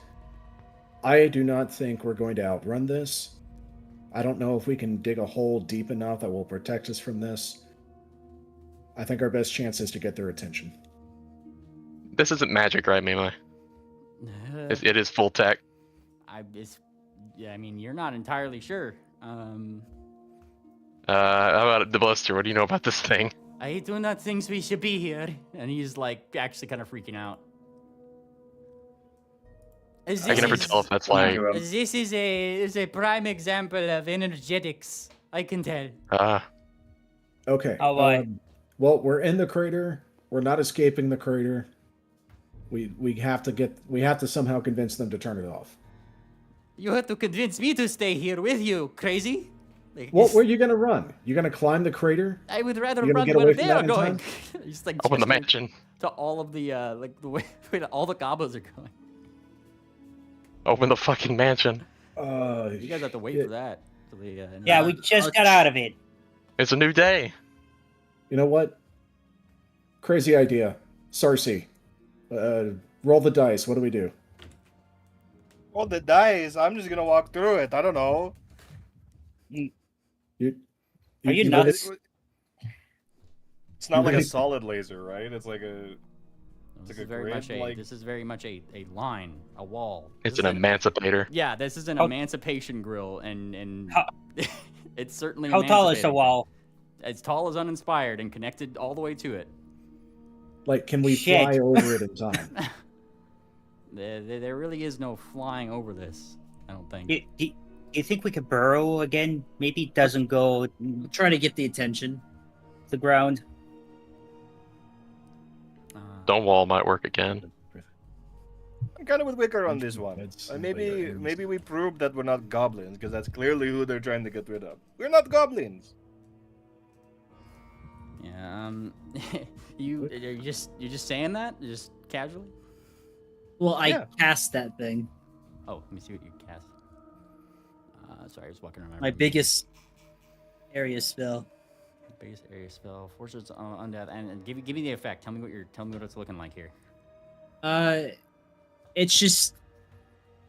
I do not think we're going to outrun this. I don't know if we can dig a hole deep enough that will protect us from this. I think our best chance is to get their attention. This isn't magic, right, Mima? It is full tech. I mean, you're not entirely sure. How about the Blister? What do you know about this thing? I do not think we should be here. And he's like actually kind of freaking out. I can never tell if that's like This is a prime example of energetics. I can tell. Okay. Oh, boy. Well, we're in the crater. We're not escaping the crater. We have to somehow convince them to turn it off. You have to convince me to stay here with you, crazy. Like, Where are you gonna run? You gonna climb the crater? I would rather You gonna run get where away they from that are in going. time? Just like Open the checking mansion. to all of the like the way all the gobos are going. Open the fucking mansion. You guys have to wait yeah. for that. For the, Yeah, no. we just got out of it. It's a new day. You know what? Crazy idea. Sarcy, roll the dice. What do we do? Well, the dice. I'm just gonna walk through it. I don't know. You, Are you know nuts? It's not like a really- solid laser, right? It's like a. This like is a very grid, much a like- this is very much a line, a wall. It's This an is emancipator. Yeah, this is an How- emancipation grill, and How- it's certainly How tall is the emancipating. wall? As tall as uninspired and connected all the way to it. Like, can we Shit. fly over it in time? There really is no flying over this. I don't think. You think we could burrow again? Maybe it doesn't go Try to get the attention. to the ground. Stone wall might work again. I'm kind of with Wicker on this one. It's Maybe we prove that we're not goblins, because that's clearly who they're trying to get rid of. We're not goblins. Yeah. You're just saying that just casually. Well, I Yeah. cast that thing. Oh, let me see what you cast. Sorry, I was walking around. My biggest area spell. Biggest area spell. Forces undead, and give me the effect. Tell me what it's looking like here. It's just,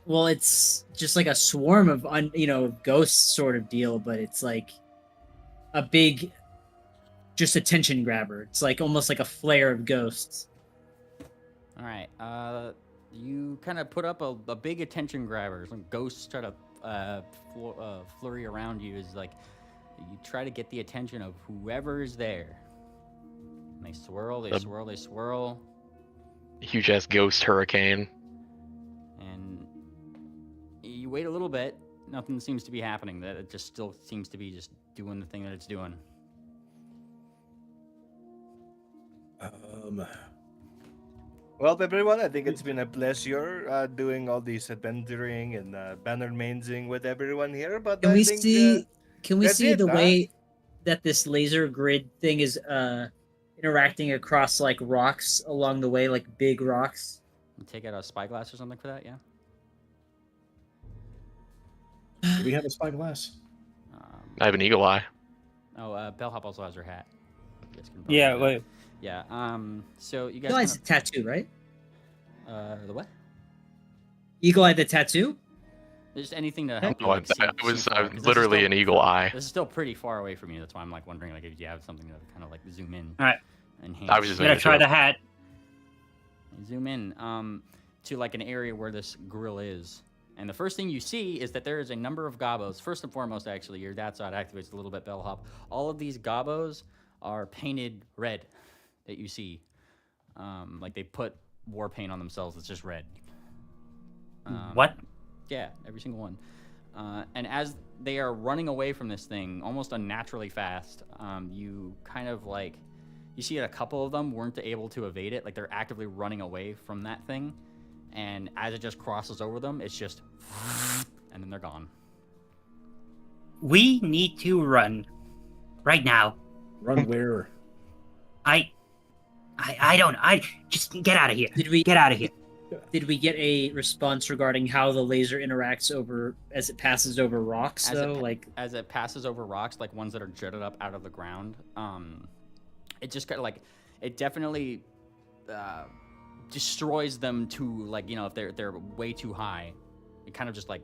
well, it's just like a swarm of ghosts sort of deal, but it's like a big, just attention grabber. It's like almost like a flare of ghosts. All right. You kind of put up a big attention grabber. Some ghosts try to flurry around you. Is like you try to get the attention of whoever is there. And they swirl, they swirl, they swirl. Huge ass ghost hurricane. And you wait a little bit. Nothing seems to be happening. That it just still seems to be just doing the thing that it's doing. Well, everyone, I think it's been a pleasure doing all this adventuring and bannermansing with everyone here. But Can I we think, see? Can we that's see it, the huh? way that this laser grid thing is interacting across like rocks along the way, like big rocks? Take out a spyglass or something for that, yeah. Do we have a spyglass? I have an eagle eye. Bellhop also has her hat. You guys can probably Yeah, do that. wait. Yeah. So you guys. Eagle Eye's a tattoo, right? The what? Eagle Eye the tattoo? Just anything to help you. Oh, Like, see I was far, 'cause this is literally still- an eagle eye. This is still pretty far away from you. That's why I'm like wondering like if you have something to kind of like zoom in. All right. Enhance. I was just I'm gonna making try sure. the hat. Zoom in to like an area where this grill is. And the first thing you see is that there is a number of gobos. First and foremost, actually, your that side activates a little bit bellhop. All of these gobos are painted red that you see. Like they put war paint on themselves. It's just red. What? Yeah, every single one. And as they are running away from this thing, almost unnaturally fast, you kind of like, you see a couple of them weren't able to evade it. Like they're actively running away from that thing. And as it just crosses over them, it's just, and then they're gone. We need to run right now. Run where? I don't. I just get out of here. Did we Get out of here. Did we get a response regarding how the laser interacts over as it passes over rocks? As it Though, pa- like as it passes over rocks, like ones that are jutted up out of the ground, it just kind of like, it definitely destroys them to like, you know, if they're way too high, it kind of just like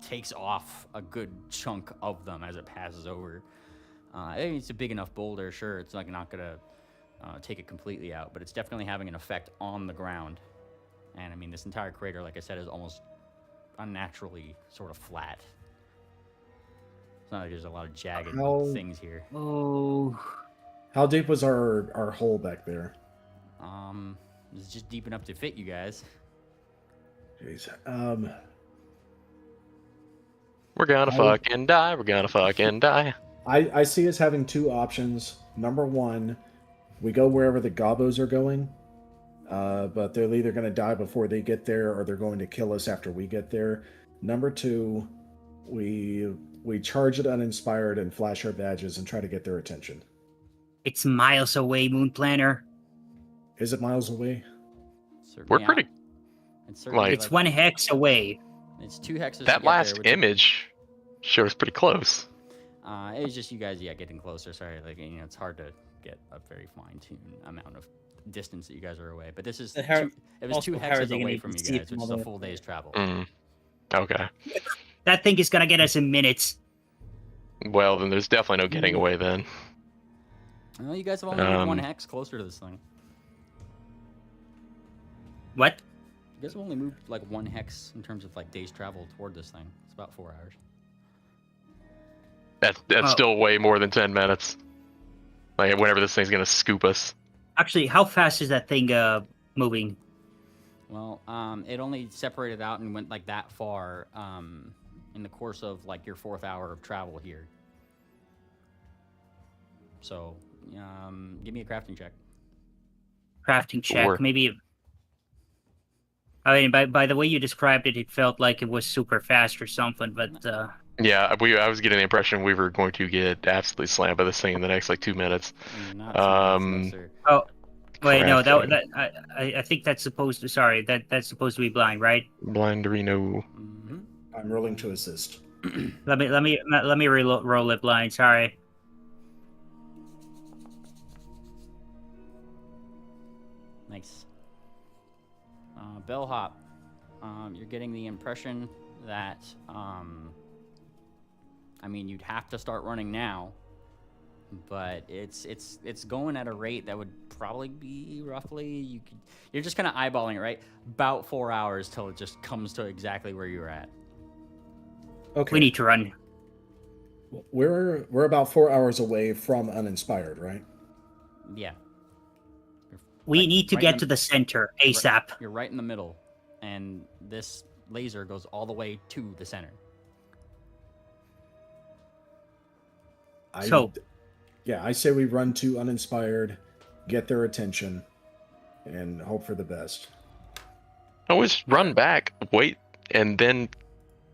takes off a good chunk of them as it passes over. I think it's a big enough boulder, sure, it's like not gonna take it completely out, but it's definitely having an effect on the ground. And I mean, this entire crater, like I said, is almost unnaturally sort of flat. It's not like there's a lot of jagged things here. Oh. How deep was our hole back there? It's just deep enough to fit you guys. Jeez. We're gonna fucking die. We're gonna fucking die. I see us having two options. Number one, we go wherever the gobos are going, but they're either going to die before they get there or they're going to kill us after we get there. Number two, we we charge at uninspired and flash our badges and try to get their attention. It's miles away, Moon Planner. Is it miles away? We're pretty. It's certainly It's 1 hex away. It's 2 hexes. to That get last there, which image showed us pretty close. it was just you guys, getting closer. Sorry, it's hard to get a very fine-tuned amount of distance that you guys are away. But this is But how- it was 2 also, how are hexes they gonna away from you see it guys, from which is all a the way full up day's travel. Okay. That thing is gonna get us in minutes. Well, then there's definitely no getting away then. Well, you guys have only moved 1 hex closer to this thing. What? You guys have only moved like 1 hex in terms of like days travel toward this thing. It's about 4 hours. That's still way more than 10 minutes. Like whenever this thing's gonna scoop us. Actually, how fast is that thing moving? Well, it only separated out and went like that far in the course of like your 4th hour of travel here. So, give me a crafting check. Crafting check, 4. maybe. I mean, by the way you described it, it felt like it was super fast or something. But Yeah, I was getting the impression we were going to get absolutely slammed by this thing in the next like 2 minutes. Not 2 minutes, no, sir. oh, wait, no, Crafting. I think that's supposed to. Sorry, that's supposed to be blind, right? Blinderino. Mm-hmm. I'm rolling to assist. Let me roll it blind. Sorry. Nice. Bellhop, you're getting the impression that, I mean, you'd have to start running now, but it's going at a rate that would probably be roughly, you're just kind of eyeballing it, right? About 4 hours till it just comes to exactly where you're at. Okay. We need to run. We're about 4 hours away from uninspired, right? Yeah. We need to get to the center ASAP. You're right in the middle, and this laser goes all the way to the center. I say we run to uninspired, get their attention, and hope for the best. Always run back, wait, and then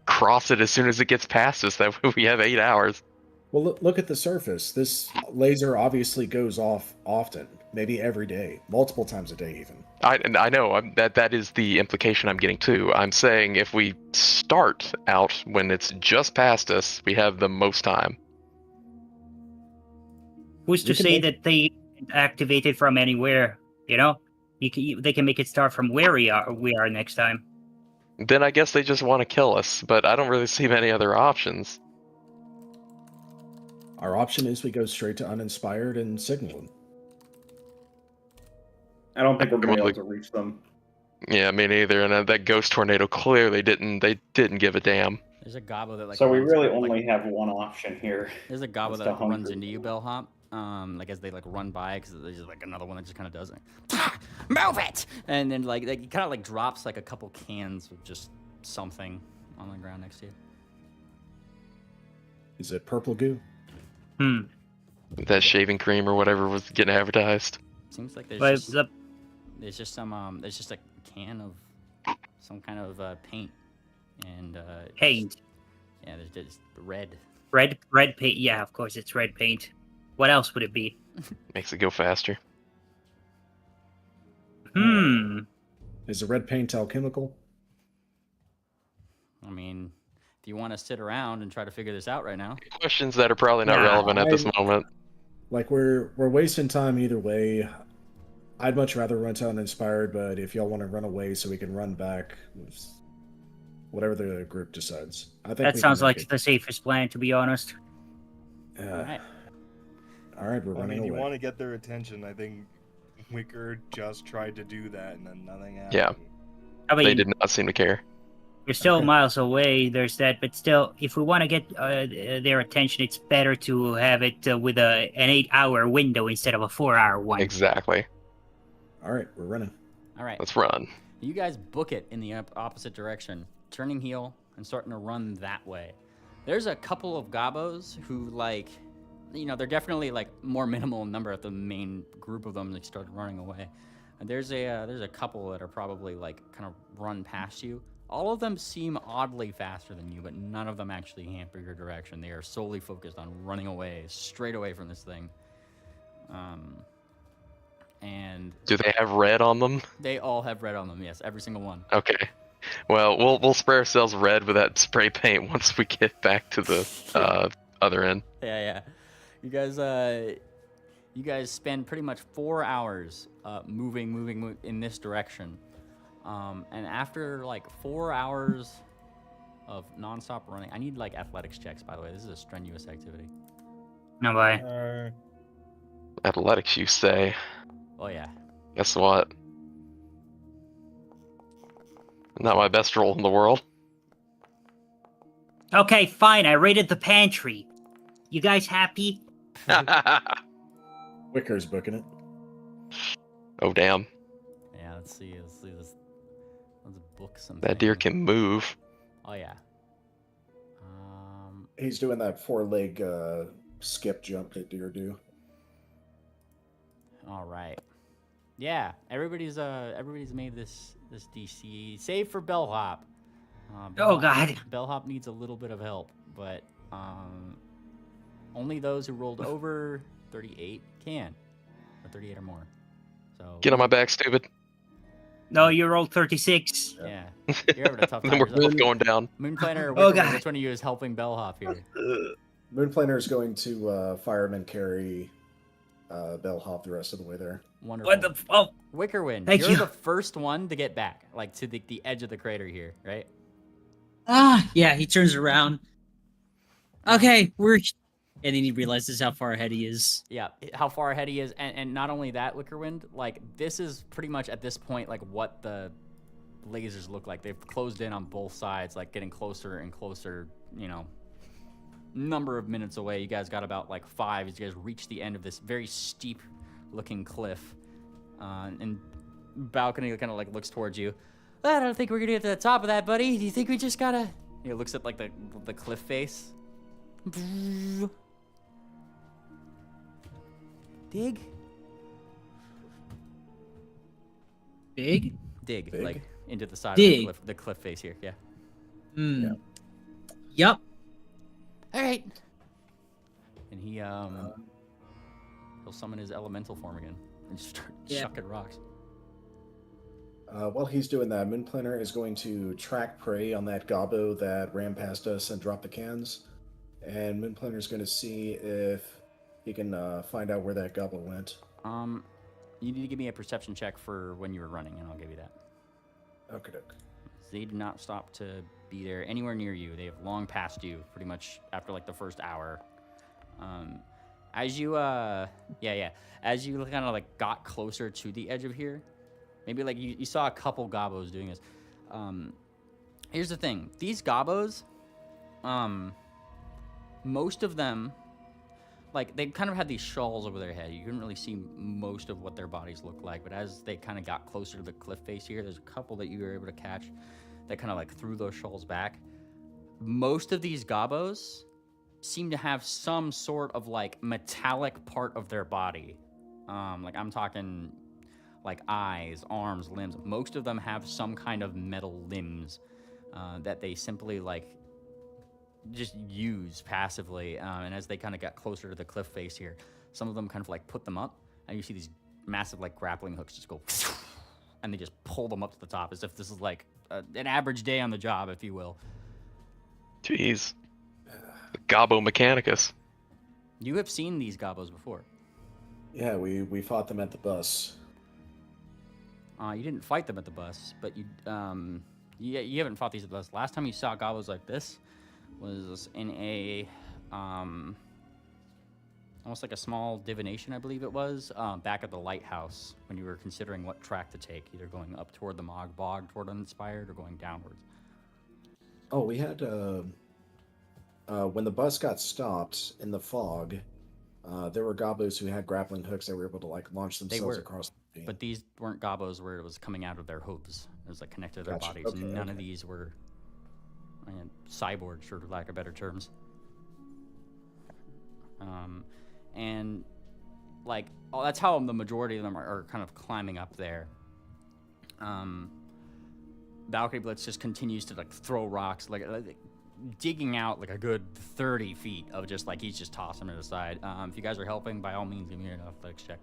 cross it as soon as it gets past us. That way we have 8 hours. Well, look at the surface. This laser obviously goes off often, maybe every day, multiple times a day even. I know that is the implication I'm getting too. I'm saying if we start out when it's just past us, we have the most time. Who's to say that they activate it from anywhere? You know, they can make it start from where we are next time. Then I guess they just want to kill us, but I don't really see many other options. Our option is we go straight to uninspired and signal them. I don't think we're going to be able to reach them. Yeah, me neither. And that ghost tornado clearly didn't give a damn. There's a gobbo that like. So we really only have one option here. There's a gobbo It's that the like, runs hunger. into you, Bellhop. Like as they like run by, because there's just like another one that just kind of does it. Move it! And then like he kind of like drops like a couple cans of just something on the ground next to you. Is it purple goo? That shaving cream or whatever was getting advertised. Seems like there's just some there's just a can of some kind of paint and Paint. Yeah, there's just red. Red paint. Yeah, of course it's red paint. What else would it be? Makes it go faster. Is the red paint alchemical? I mean, if you want to sit around and try to figure this out right now. Questions that are probably not relevant at this moment. Like we're wasting time either way. I'd much rather run to uninspired, but if y'all want to run away so we can run back, whatever the group decides. I think That we sounds can make like the safest plan, to be honest. it. All right, we're running I mean, you away. want to get their attention. I think Wicker just tried to do that, and then nothing happened. Yeah. I mean, They did not seem to care. We're still miles away. There's that, but still, if we want to get their attention, it's better to have it with an 8-hour window instead of a 4-hour one. Exactly. All right, we're running. All right. Let's run. You guys book it in the opposite direction, turning heel and starting to run that way. There's a couple of gobbos who, like, you know, they're definitely like more minimal in number at the main group of them that started running away. And there's a couple that are probably like kind of run past you. All of them seem oddly faster than you, but none of them actually hamper your direction. They are solely focused on running away, straight away from this thing. And Do they have red on them? they all have red on them. Yes, every single one. Okay. Well, we'll spray ourselves red with that spray paint once we get back to the other end. Yeah. You guys spend pretty much 4 hours moving in this direction. And after like 4 hours of nonstop running, I need like athletics checks, by the way. This is a strenuous activity. No way. Athletics, you say? Oh yeah. Guess what? Not my best roll in the world. Okay, fine. I raided the pantry. You guys happy? Wicker's booking it. Oh damn! Yeah. Let's see this. Let's book some. That deer can move. Oh yeah. He's doing that 4-leg skip jump that deer do. All right. Yeah, everybody's made this DC, save for Bellhop. Oh God. Bellhop needs a little bit of help, but only those who rolled over 38 can, or 38 or more. So Get on my back, stupid. No, you rolled 36. Yeah, you're having a tough time. Then we're both going down. Moonplaner, Oh, God. which one of you is helping Bellhop here? Moonplaner is going to fireman carry Bellhop the rest of the way there. Wonderful. What the? Oh, Wickerwind, Thank you're you. the first one to get back, like to the edge of the crater here, right? Yeah, he turns around. Okay, and then he realizes how far ahead he is. Yeah, how far ahead he is, and not only that, Wickerwind, like this is pretty much at this point like what the lasers look like. They've closed in on both sides, like getting closer and closer. You know, number of minutes away. You guys got about like 5 as you guys reach the end of this very steep looking cliff, and balcony kind of like looks towards you. I don't think we're gonna get to the top of that, buddy. Do you think we just gotta? He looks at like the cliff face. Dig? Big? Dig, Big? like into the side Dig. of the cliff face here. Yeah. Hmm. Yep. All right. And he'll summon his elemental form again and just start chucking rocks. While he's doing that, Moonplaner is going to track prey on that gobbo that ran past us and dropped the cans. And Moonplaner is going to see if he can find out where that gobbo went. You need to give me a perception check for when you were running, and I'll give you that. Okay, doke. They did not stop to be there anywhere near you. They have long passed you, pretty much after like the first hour. As you as you kind of like got closer to the edge of here, maybe like you saw a couple gobbos doing this. Here's the thing: these gobbos, most of them, like they kind of had these shawls over their head. You couldn't really see most of what their bodies looked like, but as they kind of got closer to the cliff face here, there's a couple that you were able to catch that kind of like threw those shawls back. Most of these gobbos seem to have some sort of like metallic part of their body. Like I'm talking like eyes, arms, limbs. Most of them have some kind of metal limbs that they simply like just use passively. And as they kind of got closer to the cliff face here, some of them kind of like put them up, and you see these massive like grappling hooks just go, and they just pull them up to the top as if this is like an average day on the job, if you will. Jeez. Gobbo Mechanicus. You have seen these gobbos before. Yeah, we fought them at the bus. You didn't fight them at the bus, but you haven't fought these at the bus. Last time you saw gobbos like this was in a almost like a small divination, I believe it was, back at the lighthouse when you were considering what track to take, either going up toward the Mog Bog, toward Uninspired, or going downwards. Oh, we had when the bus got stopped in the fog, there were gobbos who had grappling hooks that were able to like launch themselves across the screen. But these weren't gobbos where it was coming out of their hooves. It was like connected to their bodies. Okay, None of these were cyborgs, for lack of better terms. And like, that's how the majority of them are kind of climbing up there. Valkyrie Blitz just continues to like throw rocks, like digging out like a good 30 feet of just like he's just tossing them to the side. If you guys are helping, by all means, give me an athletics check.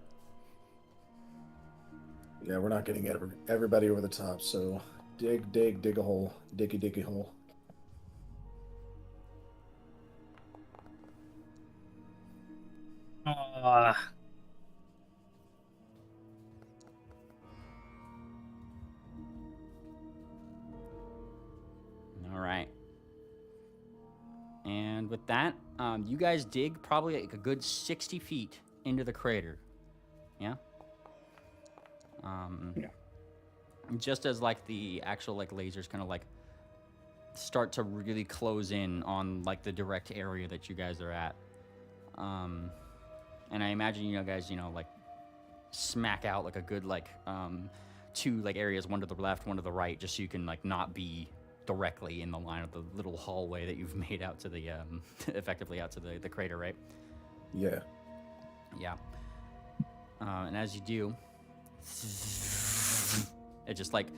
Yeah, we're not getting everybody over the top, so dig a hole. Diggy hole. All right. And with that, you guys dig probably like a good 60 feet into the crater. Yeah? Yeah. Just as like the actual like lasers kind of like start to really close in on like the direct area that you guys are at. And I imagine, you know, guys, you know, like smack out like a good like 2 like areas, one to the left, one to the right, just so you can like not be directly in the line of the little hallway that you've made out to the effectively out to the crater, right? Yeah. Yeah. And as you do, it just like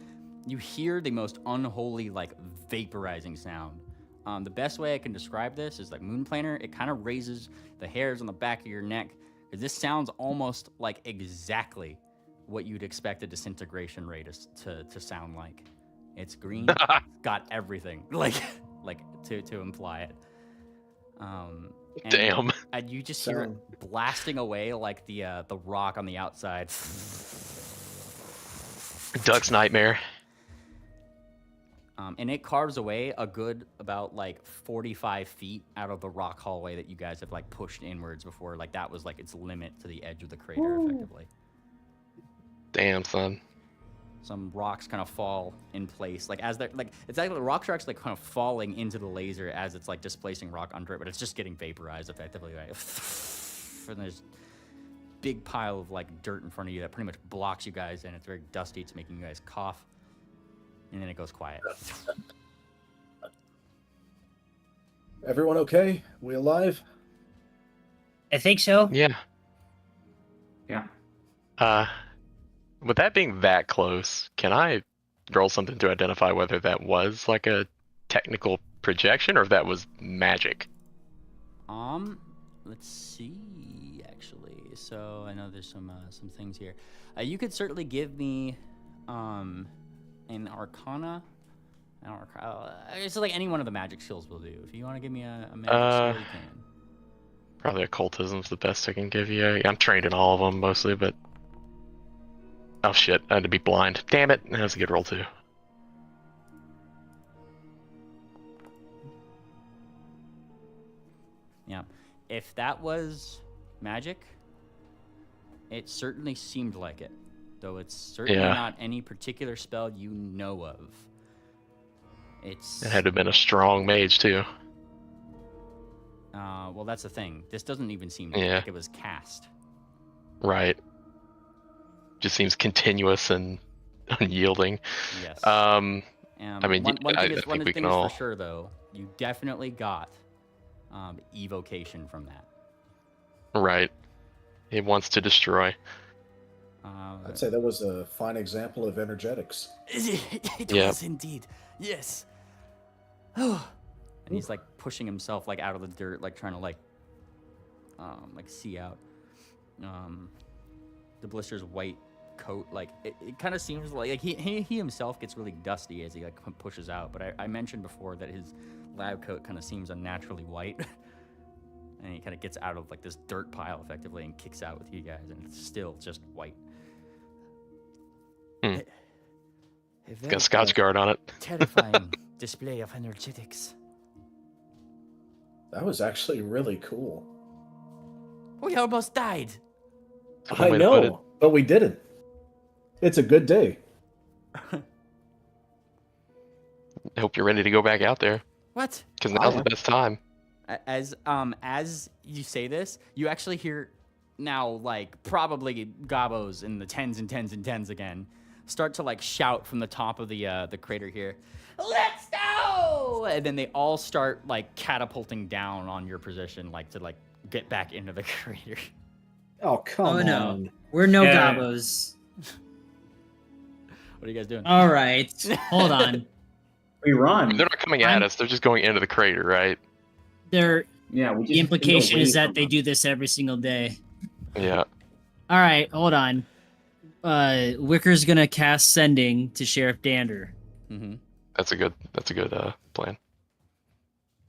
you hear the most unholy like vaporizing sound. The best way I can describe this is like Moonplaner. It kind of raises the hairs on the back of your neck, because this sounds almost like exactly what you'd expect a disintegration ray to sound like. It's green, got everything like to imply it. And, Damn. And you just hear it blasting away like the rock on the outside. Duck's nightmare. And it carves away a good about like 45 feet out of the rock hallway that you guys have like pushed inwards before. Like that was like its limit to the edge of the crater, effectively. Damn, son. Some rocks kind of fall in place, like as they're like it's like the rocks are actually kind of falling into the laser as it's like displacing rock under it, but it's just getting vaporized effectively. Right? And there's big pile of like dirt in front of you that pretty much blocks you guys in. It's very dusty. It's making you guys cough. And then it goes quiet. Everyone okay? We alive? I think so. Yeah. Yeah. With that being that close, can I roll something to identify whether that was like a technical projection or if that was magic? Let's see, actually. So I know there's some things here. You could certainly give me an Arcana. It's like any one of the magic skills will do. If you want to give me a magic skill, you can. Probably occultism's the best I can give you. I'm trained in all of them mostly, but oh shit, I had to be blind. Damn it, that was a good roll too. Yeah, if that was magic, it certainly seemed like it. Though it's certainly not any particular spell you know of. It had to have been a strong mage too. Well, that's the thing. This doesn't even seem like it was cast. Right. Just seems continuous and unyielding. Yes. I mean, one I thing think we can is all. for sure, though. You definitely got evocation from that. Right. It wants to destroy. I'd say that was a fine example of energetics. It was indeed. Yes. And he's like pushing himself like out of the dirt, like trying to like see out. The Blister's white coat, like it kind of seems like he himself gets really dusty as he like pushes out. But I mentioned before that his lab coat kind of seems unnaturally white. And he kind of gets out of like this dirt pile effectively and kicks out with you guys, and it's still just white. It's got Scotch guard on it. Terrifying display of energetics. That was actually really cool. We almost died. I know, but we didn't. It's a good day. I hope you're ready to go back out there. What? Because now's the best time. As you say this, you actually hear now like probably gobos in the tens and tens and tens again start to like shout from the top of the crater here. Let's go! And then they all start like catapulting down on your position, like to like get back into the crater. Oh come on! No, we're no gobos. What are you guys doing? All right, hold on. We run. They're not coming at us. They're just going into the crater, right? There. Yeah, we just The implication stay is away that from they them. do this every single day. Yeah. All right, hold on. Wicker's gonna cast Sending to Sheriff Dander. Mm-hmm. That's a good plan.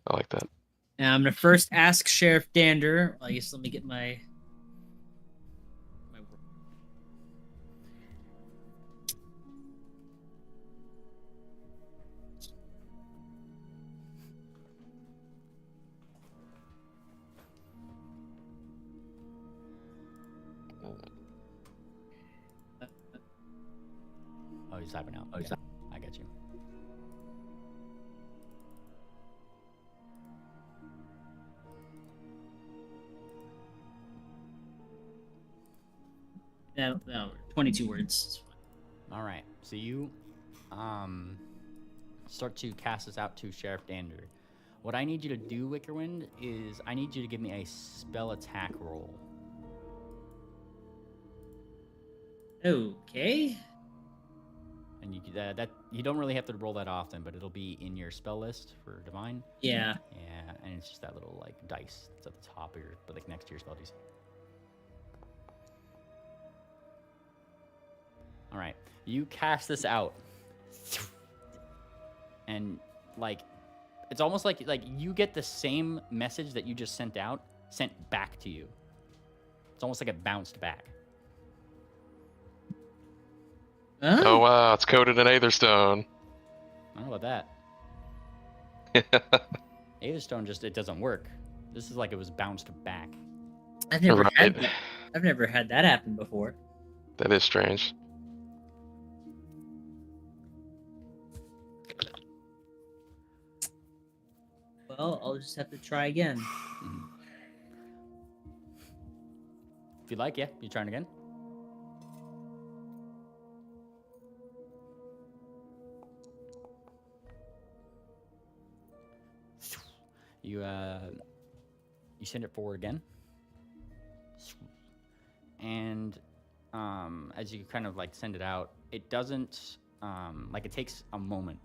I like that. Now I'm gonna first ask Sheriff Dander. I guess let me get my. Oh, he's typing out. Okay. I get you. No, 22 words. All right. So you start to cast this out to Sheriff Dander. What I need you to do, Wickerwind, is I need you to give me a spell attack roll. Okay. And you that you don't really have to roll that often, but it'll be in your spell list for divine. Yeah. Yeah, and it's just that little like dice that's at the top of your, but like next to your spell DC. All right, you cast this out, and like, it's almost like you get the same message that you just sent out sent back to you. It's almost like it bounced back. Huh? Oh wow, it's coated in Aetherstone. I don't know about that. Aetherstone just it doesn't work. This is like it was bounced back. I've never had Right. that. I've never had that happen before. That is strange. Well, I'll just have to try again. Mhm. If you like, yeah, you trying again. You send it forward again, and as you kind of like send it out, it doesn't like it takes a moment.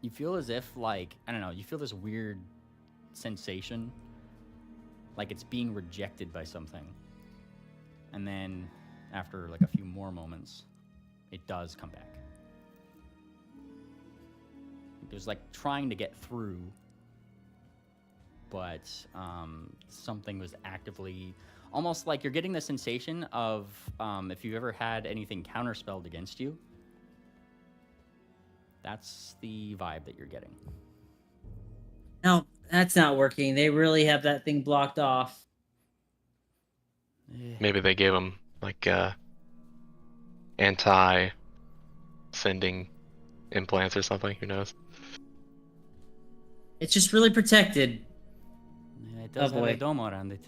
You feel as if like I don't know, you feel this weird sensation, like it's being rejected by something, and then after like a few more moments, it does come back. It was like trying to get through, but something was actively, almost like you're getting the sensation of if you've ever had anything counterspelled against you. That's the vibe that you're getting. No, that's not working. They really have that thing blocked off. Maybe they gave him like anti-sending implants or something. Who knows? It's just really protected. It does have boy. a dome around it.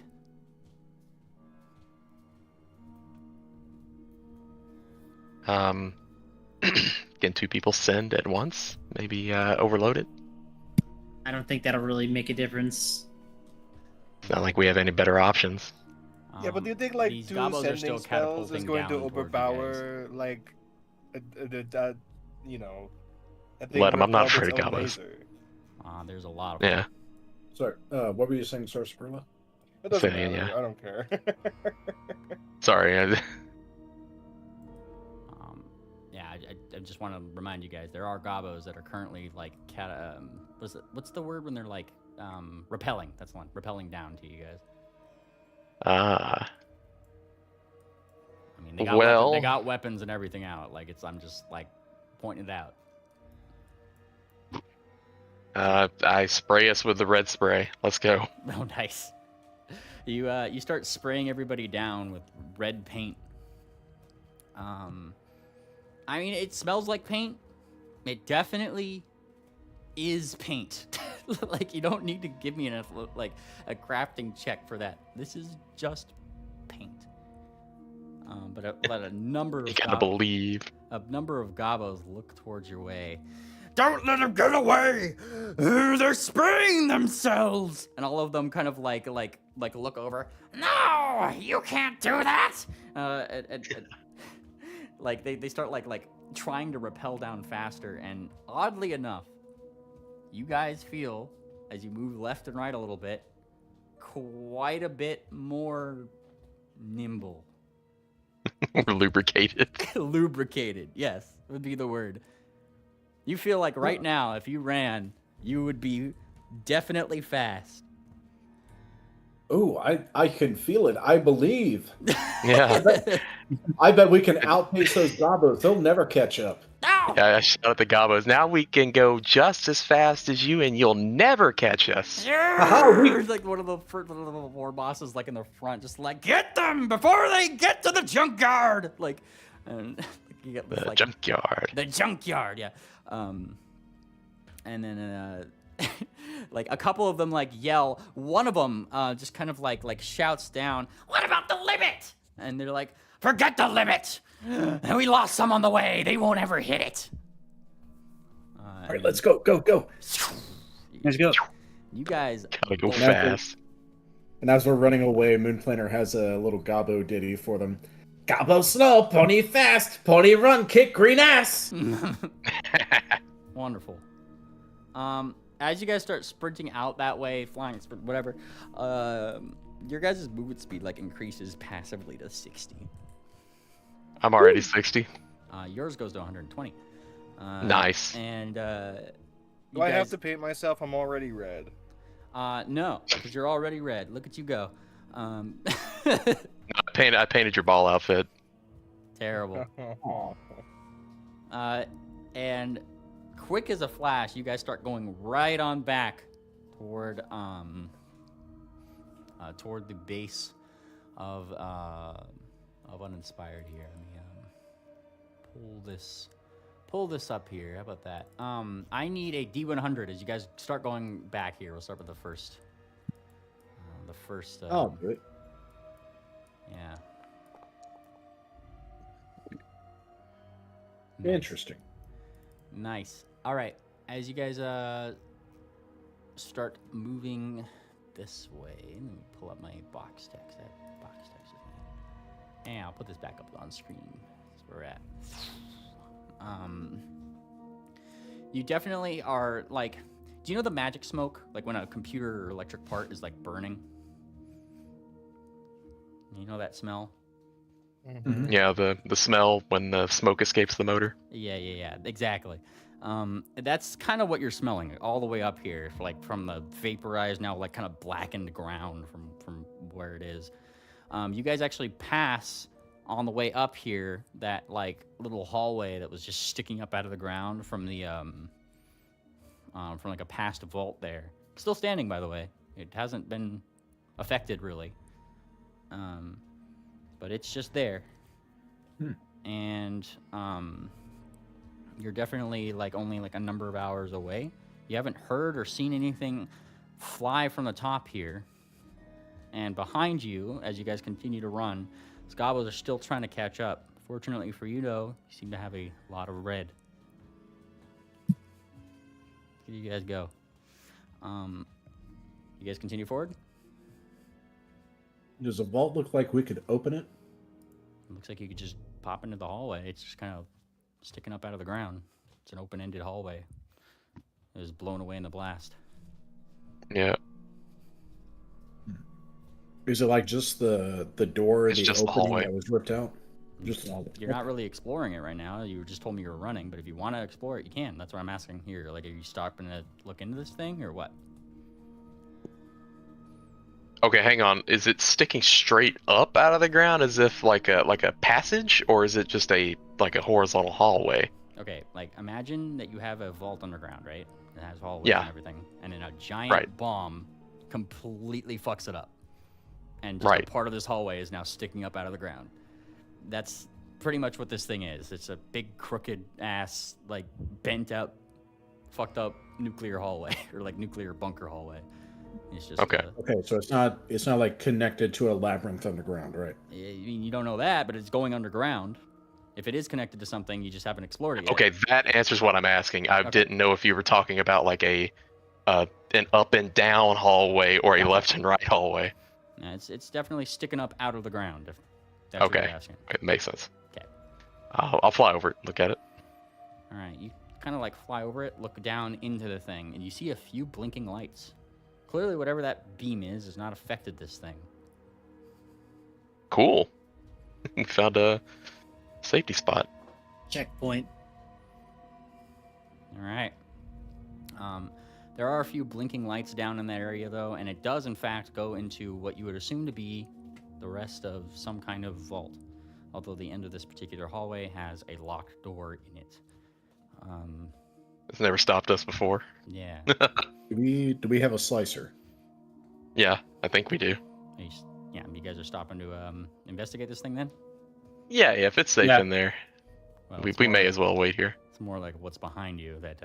Can two people send at once? Maybe overload it? I don't think that'll really make a difference. It's not like we have any better options. Yeah, but do you think like These two gobos are sending still spells is catapulting going down to towards you guys. overpower like that? You know, a thing Let 'em, I'm not with its afraid of own gobos. laser? There's a lot of Yeah. Sorry, what were you saying, Sorcerella? It doesn't Say, matter. yeah. I don't care. Sorry. Yeah, I just want to remind you guys there are gobos that are currently like what's the word when they're like repelling? That's the one, repelling down to you guys. Ah. I mean, they got Well- they got weapons and everything out. Like I'm just like pointing it out. I spray us with the red spray. Let's go. Oh, nice. You start spraying everybody down with red paint. I mean, it smells like paint. It definitely is paint. Like, you don't need to give me enough, like, a crafting check for that. This is just paint. But a number of You gotta believe. a number of gobos look towards your way. Don't let them get away! They're spraying themselves! And all of them kind of like look over. No! You can't do that! like they start like trying to rappel down faster, and oddly enough, you guys feel as you move left and right a little bit, quite a bit more nimble. We're lubricated. Lubricated, yes, would be the word. You feel like right now, if you ran, you would be definitely fast. Ooh, I can feel it. I believe. Yeah. I bet we can outpace those gobos. They'll never catch up. Yeah, I shout at the gobos. Now we can go just as fast as you, and you'll never catch us. There's like one of the first little war bosses, like in the front, just like get them before they get to the junkyard. Like, and you get this, like, junkyard. The junkyard, yeah. And then like a couple of them like yell. One of them just kind of like shouts down, "What about the limit?" And they're like, "Forget the limit. We lost some on the way. They won't ever hit it." All right, let's go. Let's go. You guys gotta go fast. And as we're running away, Moonplaner has a little gobbo ditty for them. Gobbo slow, pony fast, pony run, kick green ass. Wonderful. As you guys start sprinting out that way, flying, whatever, your guys' movement speed like increases passively to 60. I'm already 60. Yours goes to 120. Nice. And do I have to paint myself? I'm already red. No, because you're already red. Look at you go. I painted your ball outfit. Terrible. And quick as a flash, you guys start going right on back toward the base of uninspired here. Let me pull this up here. How about that? I need a D100 as you guys start going back here. We'll start with the first. Oh, good. Yeah. Interesting. Nice. All right. As you guys start moving this way, let me pull up my box text. That box text with me. And I'll put this back up on screen. That's where we're at. You definitely are like. Do you know the magic smoke? Like when a computer or electric part is like burning. You know that smell? Mm-hmm. Yeah, the smell when the smoke escapes the motor. Yeah, exactly. That's kind of what you're smelling all the way up here, like from the vaporized, now like kind of blackened ground from where it is. You guys actually pass on the way up here that like little hallway that was just sticking up out of the ground from the from like a past vault there. Still standing, by the way. It hasn't been affected really. But it's just there. And you're definitely like only like a number of hours away. You haven't heard or seen anything fly from the top here. And behind you, as you guys continue to run, Scabos are still trying to catch up. Fortunately for you, though, you seem to have a lot of red. Here you guys go. You guys continue forward? Does the vault look like we could open it? It looks like you could just pop into the hallway. It's just kind of sticking up out of the ground. It's an open-ended hallway. It was blown away in the blast. Yeah. Is it like just the door, it's the just opening the hallway that was ripped out? Just You're not really exploring it right now. You just told me you were running, but if you want to explore it, you can. That's what I'm asking here. Like, are you stopping to look into this thing, or what? Okay, hang on. Is it sticking straight up out of the ground as if like a passage, or is it just a horizontal hallway? Okay, like imagine that you have a vault underground, right? It has hallways and everything, and then a giant bomb completely fucks it up, and just a part of this hallway is now sticking up out of the ground. That's pretty much what this thing is. It's a big crooked ass, like bent up, fucked up nuclear hallway or like nuclear bunker hallway. It's just okay. So it's not like connected to a labyrinth underground, right? I mean, you don't know that, but it's going underground. If it is connected to something, you just haven't explored it yet. Okay, that answers what I'm asking. I didn't know if you were talking about like an up and down hallway or a left and right hallway. Yeah, it's definitely sticking up out of the ground. If that's what you're asking. It makes sense. Okay. I'll fly over it, look at it. All right, you kind of like fly over it, look down into the thing, and you see a few blinking lights. Clearly, whatever that beam is has not affected this thing. Cool. We found a safety spot. Checkpoint. All right. There are a few blinking lights down in that area, though, and it does, in fact, go into what you would assume to be the rest of some kind of vault, although the end of this particular hallway has a locked door in it. It's never stopped us before. Yeah. Do we have a slicer? Yeah, I think we do. You guys are stopping to investigate this thing then? Yeah, if it's safe in there, Well, we may as well wait here. It's more like what's behind you that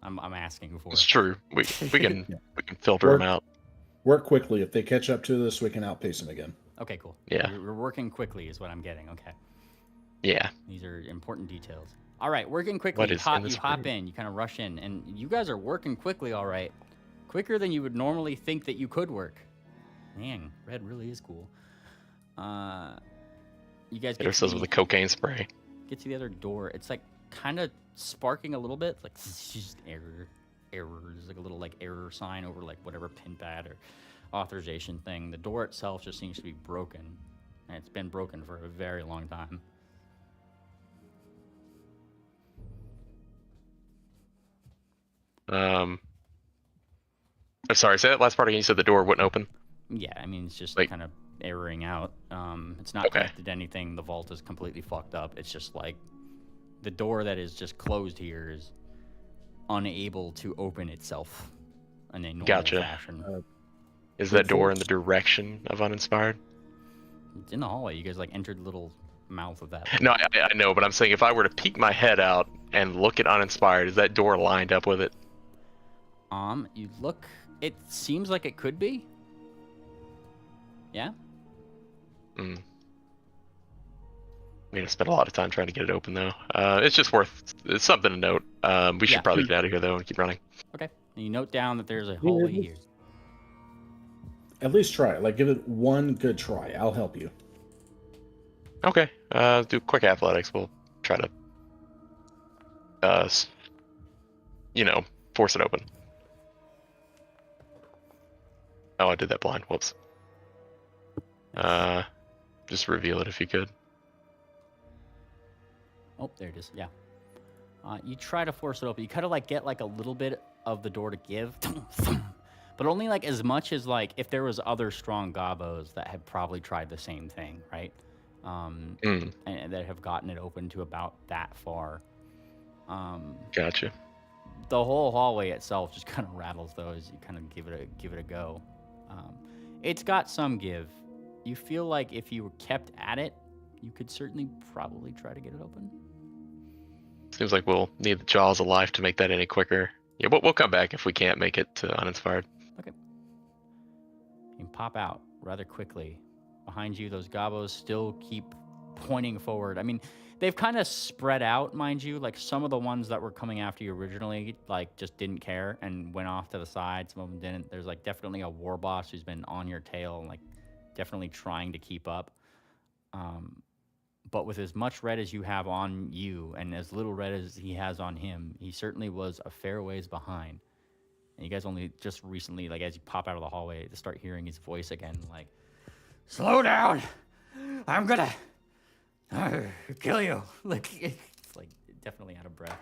I'm asking for. It's true. We can we can filter them out. Work quickly. If they catch up to us, we can outpace them again. Okay, cool. Yeah. We're working quickly is what I'm getting. Okay. Yeah. These are important details. All right, working quickly. What You is hop in this in, you kind of rush in, and you guys are working quickly, all right. Quicker than you would normally think that you could work. Man, red really is cool. You guys Hit ourselves with a cocaine spray. get to the other door. It's like kind of sparking a little bit, like just error. There's like a little like error sign over like whatever pin pad or authorization thing. The door itself just seems to be broken, and it's been broken for a very long time. Sorry, say that last part again. You said the door wouldn't open. Yeah, I mean it's just Like- kind of erroring out. It's not Okay. connected to anything. The vault is completely fucked up. It's just like the door that is just closed here is unable to open itself in a normal Gotcha. fashion. Is that door in the direction of uninspired? It's in the hallway. You guys like entered the little mouth of that. No, I know, but I'm saying if I were to peek my head out and look at uninspired, is that door lined up with it? You look. It seems like it could be. Yeah. I mean, I spent a lot of time trying to get it open, though. It's just it's something to note. We should Yeah. probably get out of here, though, and keep running. Okay. And you note down that there's a hallway here. At least try it. Like, give it one good try. I'll help you. Okay. Do quick athletics. We'll try to, force it open. Oh, I did that blind. Whoops. Just reveal it if you could. Oh, there it is. Yeah. You try to force it open. You kind of like get like a little bit of the door to give, but only like as much as like if there was other strong gobos that had probably tried the same thing, right? And that have gotten it open to about that far. Gotcha. The whole hallway itself just kind of rattles though as you kind of give it a go. It's got some give. You feel like if you were kept at it, you could certainly probably try to get it open. Seems like we'll need the jaws of life to make that any quicker. Yeah, we'll come back if we can't make it to uninspired. Okay. You pop out rather quickly. Behind you, those gobos still keep pointing forward. I mean, they've kind of spread out, mind you. Like some of the ones that were coming after you originally, like just didn't care and went off to the side. Some of them didn't. There's like definitely a war boss who's been on your tail and like definitely trying to keep up. But with as much red as you have on you and as little red as he has on him, he certainly was a fair ways behind. And you guys only just recently, like as you pop out of the hallway, to start hearing his voice again, like, "Slow down! I'm gonna kill you!" Like it's like definitely out of breath.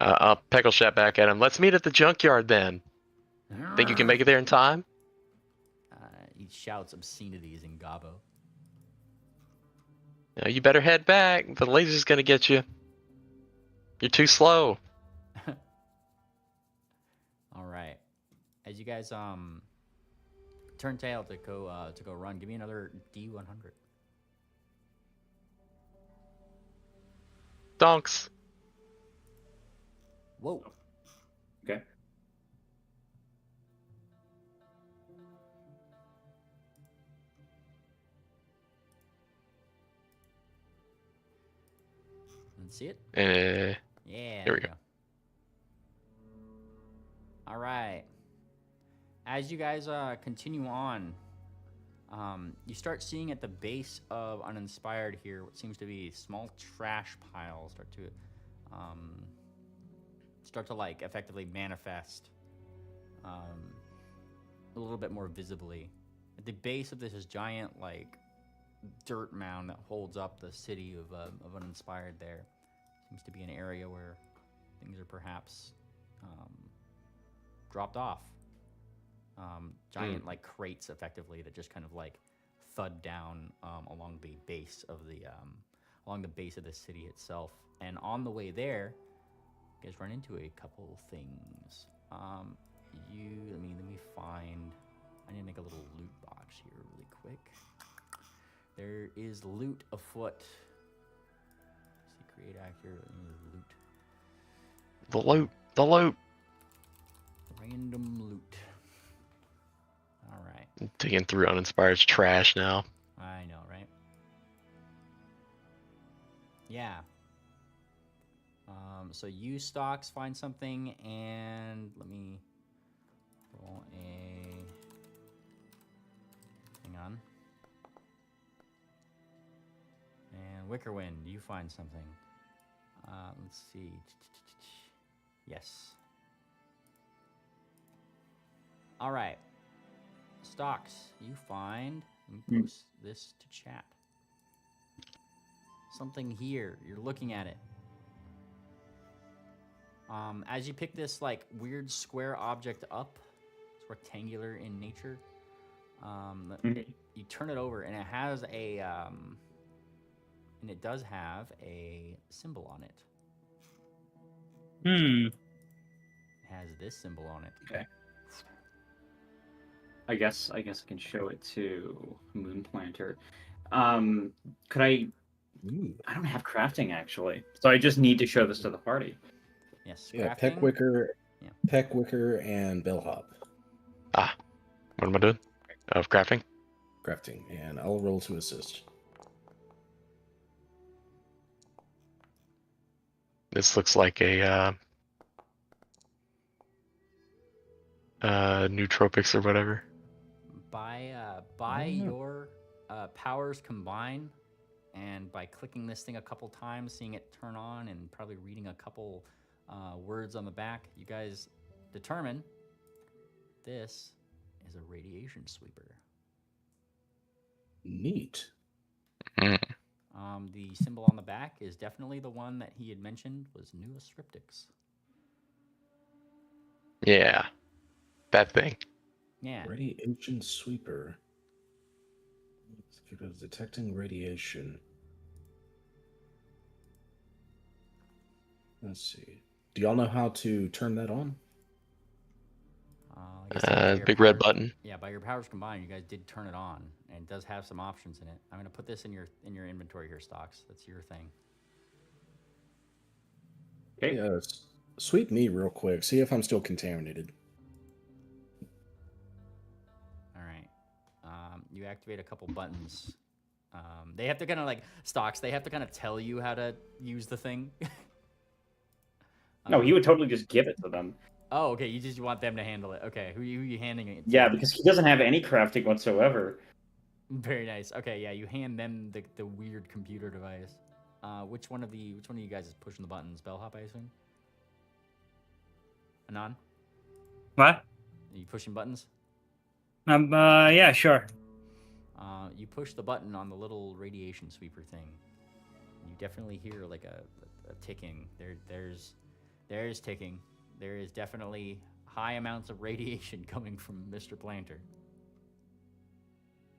I'll peckle shot back at him. Let's meet at the junkyard then. Think you can make it there in time? He shouts obscenities in Gabo. No, you better head back. The laser's gonna get you. You're too slow. All right. As you guys turn tail to go run, give me another D100. Donks. Whoa. Okay. Let's see it. Yeah. There we go. All right. As you guys continue on, You start seeing at the base of Uninspired here what seems to be small trash piles start to like effectively manifest a little bit more visibly. At the base of this is giant like dirt mound that holds up the city of Uninspired. There seems to be an area where things are perhaps dropped off. Giant like crates effectively that just kind of like thud down along the base of the city itself. And on the way there, you guys run into a couple things. Let me find. I need to make a little loot box here really quick. There is loot afoot. See, create accurate loot. The loot. Random loot. All right. Digging through Uninspired's trash now. I know, right? Yeah. So you stocks find something, and let me roll a. Hang on. And Wickerwind, you find something. Let's see. Yes. All right. Stocks, you find. Let me post this to chat. Something here. You're looking at it. As you pick this like weird square object up, it's rectangular in nature. You turn it over, and it has it does have a symbol on it. It has this symbol on it. Okay. I guess I can show it to Moonplanter. Could I? I don't have crafting actually, so I just need to show this to the party. Yes. Yeah, crafting. Peckwicker, and Bellhop. What am I doing? Of crafting? Crafting, and I'll roll to assist. This looks like a nootropics or whatever. By your powers combine, and by clicking this thing a couple times, seeing it turn on, and probably reading a couple words on the back, you guys determine this is a radiation sweeper. Neat. The symbol on the back is definitely the one that he had mentioned was Newest Riptix. Yeah, that thing. Yeah. Radiation sweeper. Detecting radiation. Let's see. Do y'all know how to turn that on? Big red button. Yeah, by your powers combined, you guys did turn it on, and it does have some options in it. I'm gonna put this in your inventory here, Stocks. That's your thing. Okay. Sweep me real quick. See if I'm still contaminated. All right. You activate a couple buttons. They have to kind of like Stocks. They have to kind of tell you how to use the thing. No, he would totally just give it to them. Oh, okay. You just want them to handle it. Okay. Who are you handing it to? Yeah, because he doesn't have any crafting whatsoever. Very nice. Okay, yeah, you hand them the weird computer device. Which one of you guys is pushing the buttons? Bellhop, I assume. Anon? What? Are you pushing buttons? Yeah, sure. You push the button on the little radiation sweeper thing. You definitely hear like a ticking. There's ticking. There is definitely high amounts of radiation coming from Mr. Planter.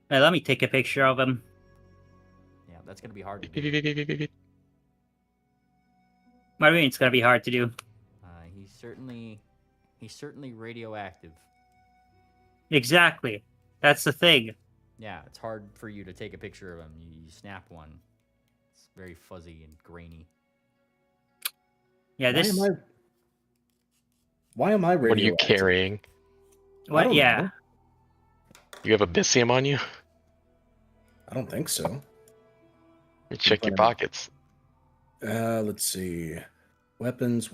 Hey, let me take a picture of him. Yeah, that's gonna be hard to do. What do you mean it's gonna be hard to do? He's certainly radioactive. Exactly. That's the thing. Yeah, it's hard for you to take a picture of him. You snap one. It's very fuzzy and grainy. Yeah, this. Why am I radioactive? What are you carrying? What? Yeah. Know. You have a Byssium on you? I don't think so. You check your pockets. Let's see. Weapons.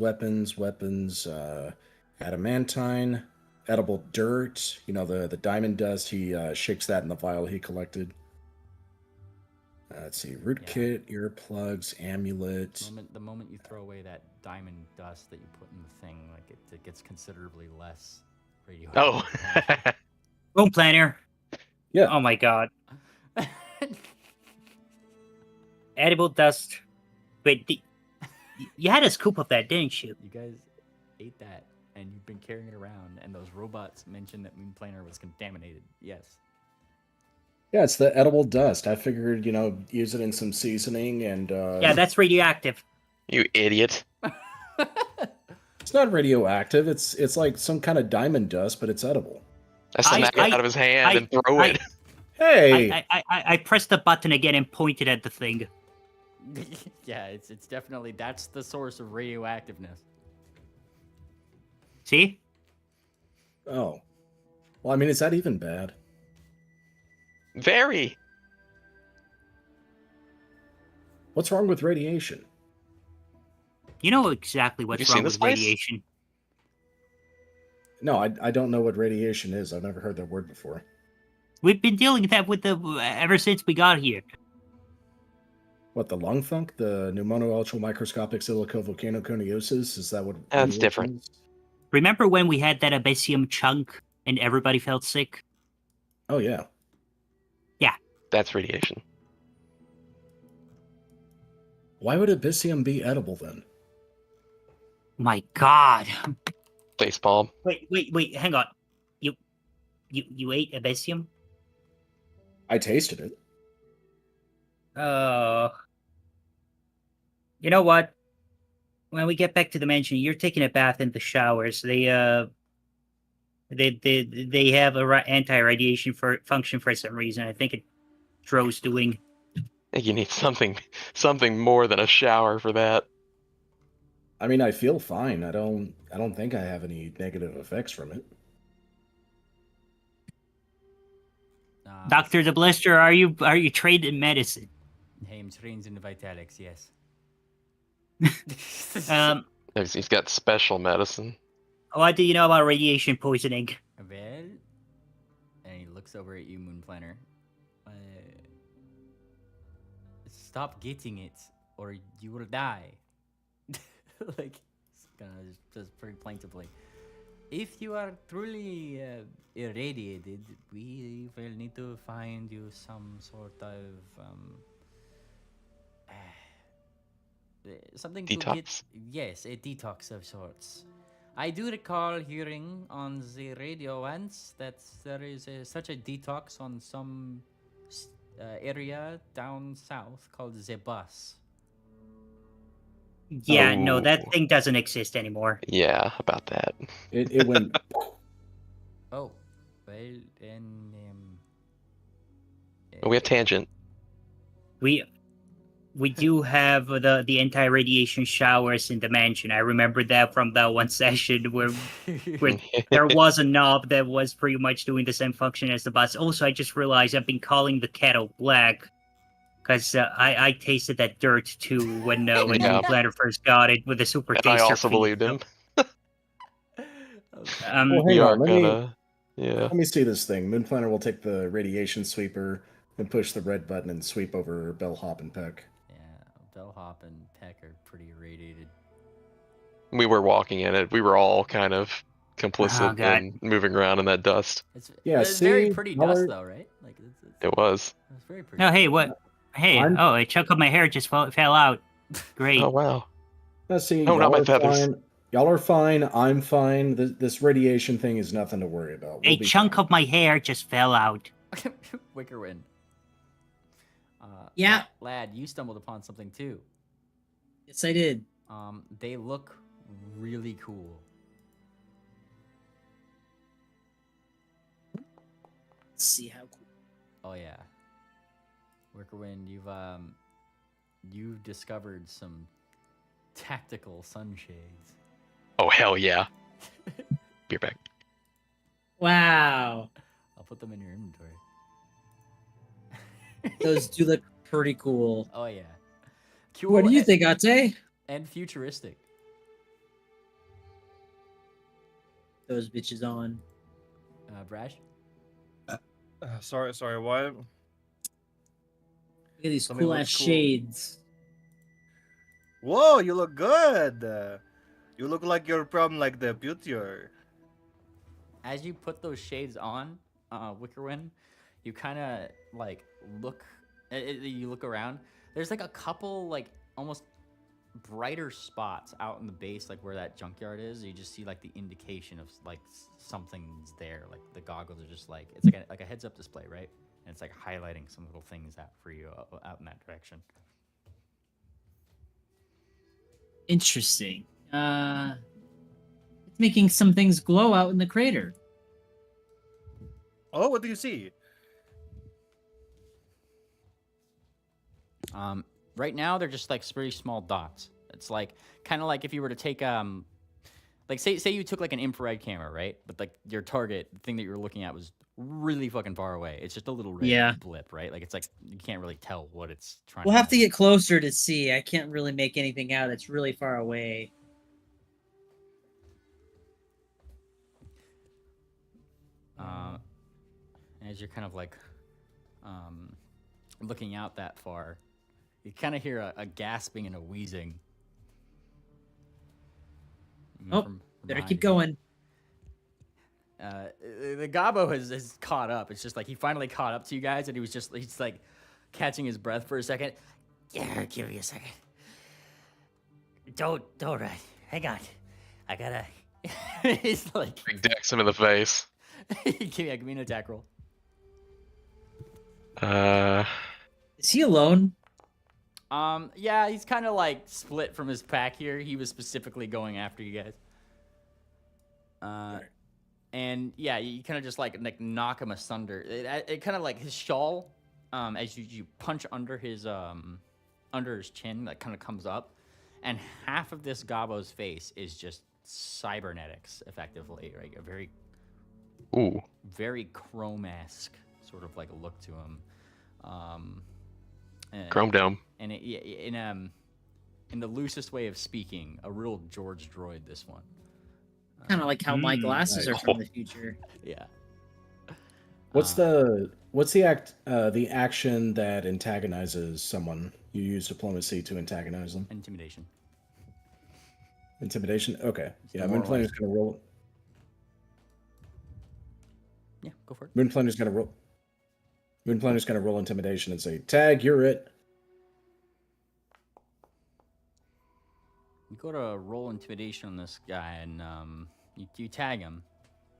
Adamantine. edible dirt. You know, the diamond dust. He shakes that in the vial he collected. Let's see, rootkit, earplugs, amulet. The moment you throw away that diamond dust that you put in the thing, like it gets considerably less radioactive. Oh. Moon planner. Yeah. Oh my god. Edible dust. Wait, you had a scoop of that, didn't you? You guys ate that, and you've been carrying it around, and those robots mentioned that Moon Planner was contaminated. Yes. Yeah, it's the edible dust. I figured, you know, use it in some seasoning and... Yeah, that's radioactive. You idiot. It's not radioactive. It's like some kind of diamond dust, but it's edible. I smack it out of his hand and throw it. Hey! I pressed the button again and pointed at the thing. Yeah, it's definitely, that's the source of radioactiveness. See? Oh. Well, I mean, is that even bad? Very. What's wrong with radiation? You know exactly what's wrong with radiation. No, I don't know what radiation is. I've never heard that word before. We've been dealing with that ever since we got here. What, the lung funk? The pneumono-ultramicroscopic silicovolcanoconiosis? Is that what... That's different. Is? Remember when we had that abyssium chunk and everybody felt sick? Oh, yeah. Yeah. That's radiation. Why would abyssium be edible, then? My god. Facepalm. Wait, hang on. You ate abyssium? I tasted it. You know what? When we get back to the mansion, you're taking a bath in the showers. They have a anti-radiation function for some reason. I think Dro's doing. I think you need something more than a shower for that. I mean, I feel fine. I don't think I have any negative effects from it. Dr. the Blister, are you trained in medicine? Hey, I'm trained in Vitalics, yes. He's got special medicine. What do you know about radiation poisoning? Well, and he looks over at you, Moon Planner. Stop getting it, or you will die. Like, just pretty plaintively. If you are truly irradiated, we will need to find you some sort of something detox. To get. Yes, a detox of sorts. I do recall hearing on the radio once that there is such a detox on some area down south called the bus. Yeah, no, that thing doesn't exist anymore. Yeah, about that. It went... Oh, well, and we have tangent. We do have the anti-radiation showers in the mansion. I remember that from that one session where there was a knob that was pretty much doing the same function as the bus. Also, I just realized I've been calling the kettle black because I tasted that dirt too when Moon Planner first got it with the super taster. I also feed. believed him. Well, we are gonna... Yeah. Let me see this thing. Moon Planner will take the radiation sweeper and push the red button and sweep over Bellhop and Peck. Bellhop and Peck are pretty irradiated. We were walking in it. We were all kind of complicit in moving around in that dust. It's very pretty dust, though, right? Like it was. It's very pretty. Oh, hey, what? Hey, a chunk of my hair just fell out. Great. Oh, wow. Let's see. Oh, not my feathers. Fine. Y'all are fine. I'm fine. This radiation thing is nothing to worry about. A chunk of my hair just fell out. Wickerwind. Yeah. Lad, you stumbled upon something too. Yes, I did. They look really cool. Let's see how cool. Oh yeah. Wickerwind, you've discovered some tactical sunshades. Oh hell yeah. Beer back. Wow. I'll put them in your inventory. Those do look pretty cool. Oh yeah. Cool. What do you think, Ate? And futuristic. Those bitches on. Brash. Sorry, what? Look at these Tell me cool ass what's cool. shades. Whoa, you look good. You look like you're from like the adventuuure. As you put those shades on, Wickerwin, you kind of like look. You look around. There's like a couple like almost brighter spots out in the base, like where that junkyard is. You just see like the indication of like something's there. Like the goggles are just like it's like a heads up display, right? And it's like highlighting some little things out for you out in that direction. Interesting. It's making some things glow out in the crater. Oh, what do you see? Right now they're just like very small dots. It's like kind of like if you were to take like say you took like an infrared camera, right? But like your target, the thing that you were looking at was really fucking far away. It's just a little red blip, right? Like it's like you can't really tell what it's trying We'll to have to get closer to see. I can't really make anything out. It's really far away. as you're kind of like looking out that far, you kind of hear a gasping and a wheezing. From better keep you. going. The Gobbo has caught up. It's just like he finally caught up to you guys, and he's like catching his breath for a second. Yeah, give me a second. Don't hang on. I gotta. He's like Big decks him in the face. give me an attack roll. Is he alone? Yeah, he's kind of like split from his pack here. He was specifically going after you guys. And yeah, you kind of just like knock him asunder. It kind of like his shawl, as you punch under his chin, that kind of comes up, and half of this Gobbo's face is just cybernetics, effectively, right? A very, very chrome-esque sort of like look to him. Chrome Dome. And in the loosest way of speaking, a real George droid. This one. Kind of like how my glasses are from the future. Yeah. What's the action that antagonizes someone? You use diplomacy to antagonize them. Intimidation. Intimidation. Okay. Yeah, Moonplanner's gonna roll. Yeah, go for it. Moonplanner's gonna roll. Moonplanner's gonna roll intimidation and say, "Tag, you're it." You go to roll intimidation on this guy, and you tag him.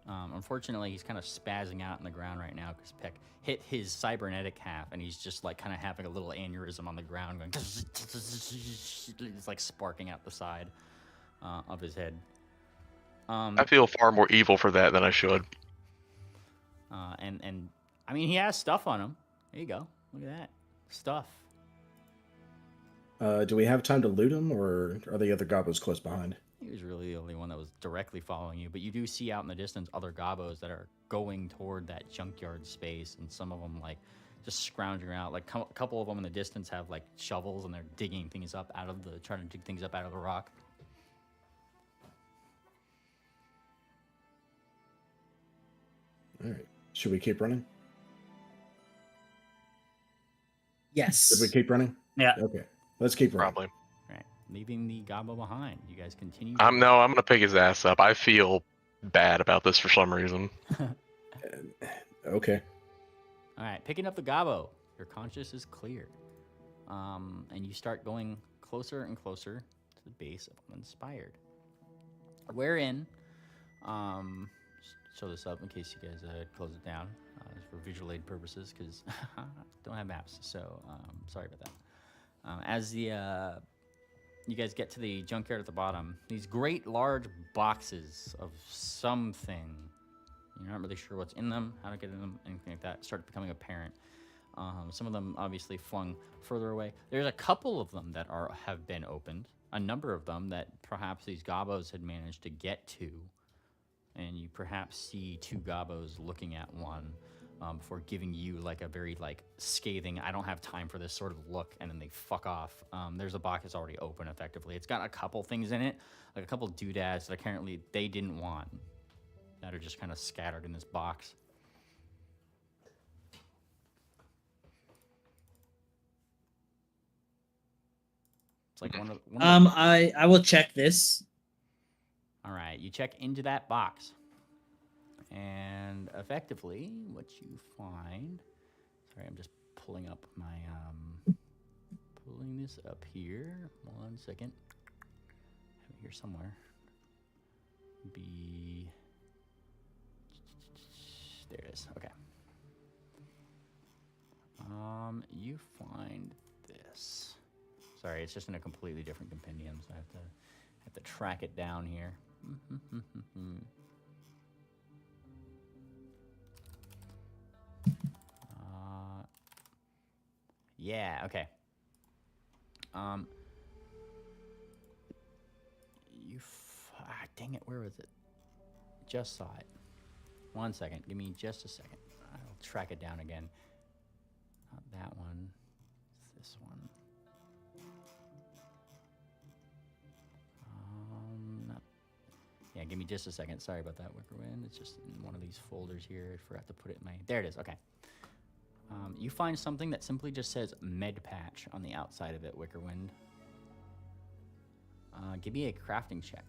Unfortunately, he's kind of spazzing out on the ground right now because Peck hit his cybernetic half, and he's just like kind of having a little aneurysm on the ground, going. It's like sparking out the side of his head. I feel far more evil for that than I should. And I mean, he has stuff on him. There you go. Look at that stuff. Do we have time to loot him, or are the other Gobbos close behind? He was really the only one that was directly following you, but you do see out in the distance other Gobbos that are going toward that junkyard space, and some of them like just scrounging around. Like a couple of them in the distance have like shovels, and they're digging things up trying to dig things up out of the rock. All right. Should we keep running? Yes. Should we keep running? Yeah. Okay. Let's keep running. Probably. Right, leaving the Gobbo behind. You guys continue. I'm gonna pick his ass up. I feel bad about this for some reason. Okay. All right, picking up the Gobbo. Your conscience is clear, and you start going closer and closer to the base of Uninspired. Wherein, show this up in case you guys close it down for visual aid purposes, because don't have maps. So sorry about that. As you guys get to the junkyard at the bottom, these great large boxes of something. You're not really sure what's in them, how to get in them, anything like that, start becoming apparent. Some of them obviously flung further away. There's a couple of them that have been opened. A number of them that perhaps these Gobbos had managed to get to. And you perhaps see two Gobbos looking at one before giving you like a very like scathing, I don't have time for this sort of look, and then they fuck off. There's a box that's already open effectively. It's got a couple things in it, like a couple doodads that apparently they didn't want. that are just kind of scattered in this box. It's like one of I will check this. All right, you check into that box, and effectively, what you find. Sorry, I'm just pulling up my pulling this up here. 1 second. I have it here somewhere. There it is. Okay. You find this. Sorry, it's just in a completely different compendium, so I have to track it down here. Yeah, okay. Dang it, where was it? Just saw it. 1 second, give me just a second. I'll track it down again. Not that one. It's this one. Yeah, give me just a second. Sorry about that, Wickerwind. It's just in one of these folders here. I forgot to put it in my... There it is, okay. You find something that simply just says med patch on the outside of it, Wickerwind. Give me a crafting check.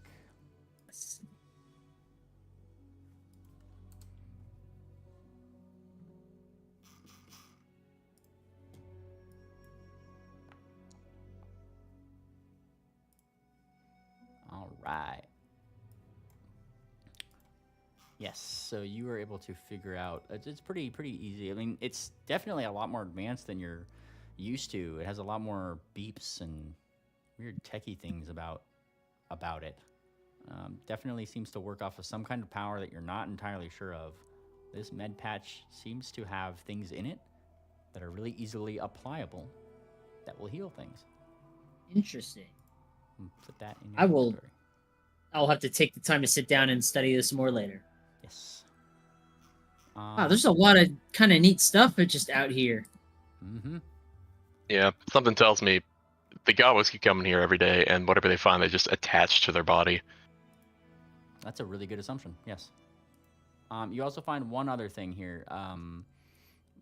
All right. Yes, so you were able to figure out, it's pretty easy. I mean, it's definitely a lot more advanced than you're used to. It has a lot more beeps and weird techie things about it. Definitely seems to work off of some kind of power that you're not entirely sure of. This med patch seems to have things in it that are really easily applicable that will heal things. Interesting. Put that in your inventory. I'll have to take the time to sit down and study this more later. Yes. Wow, there's a lot of kind of neat stuff just out here. Mm-hmm. Yeah, something tells me the goblins keep coming here every day, and whatever they find, they just attach to their body. That's a really good assumption, yes. You also find one other thing here,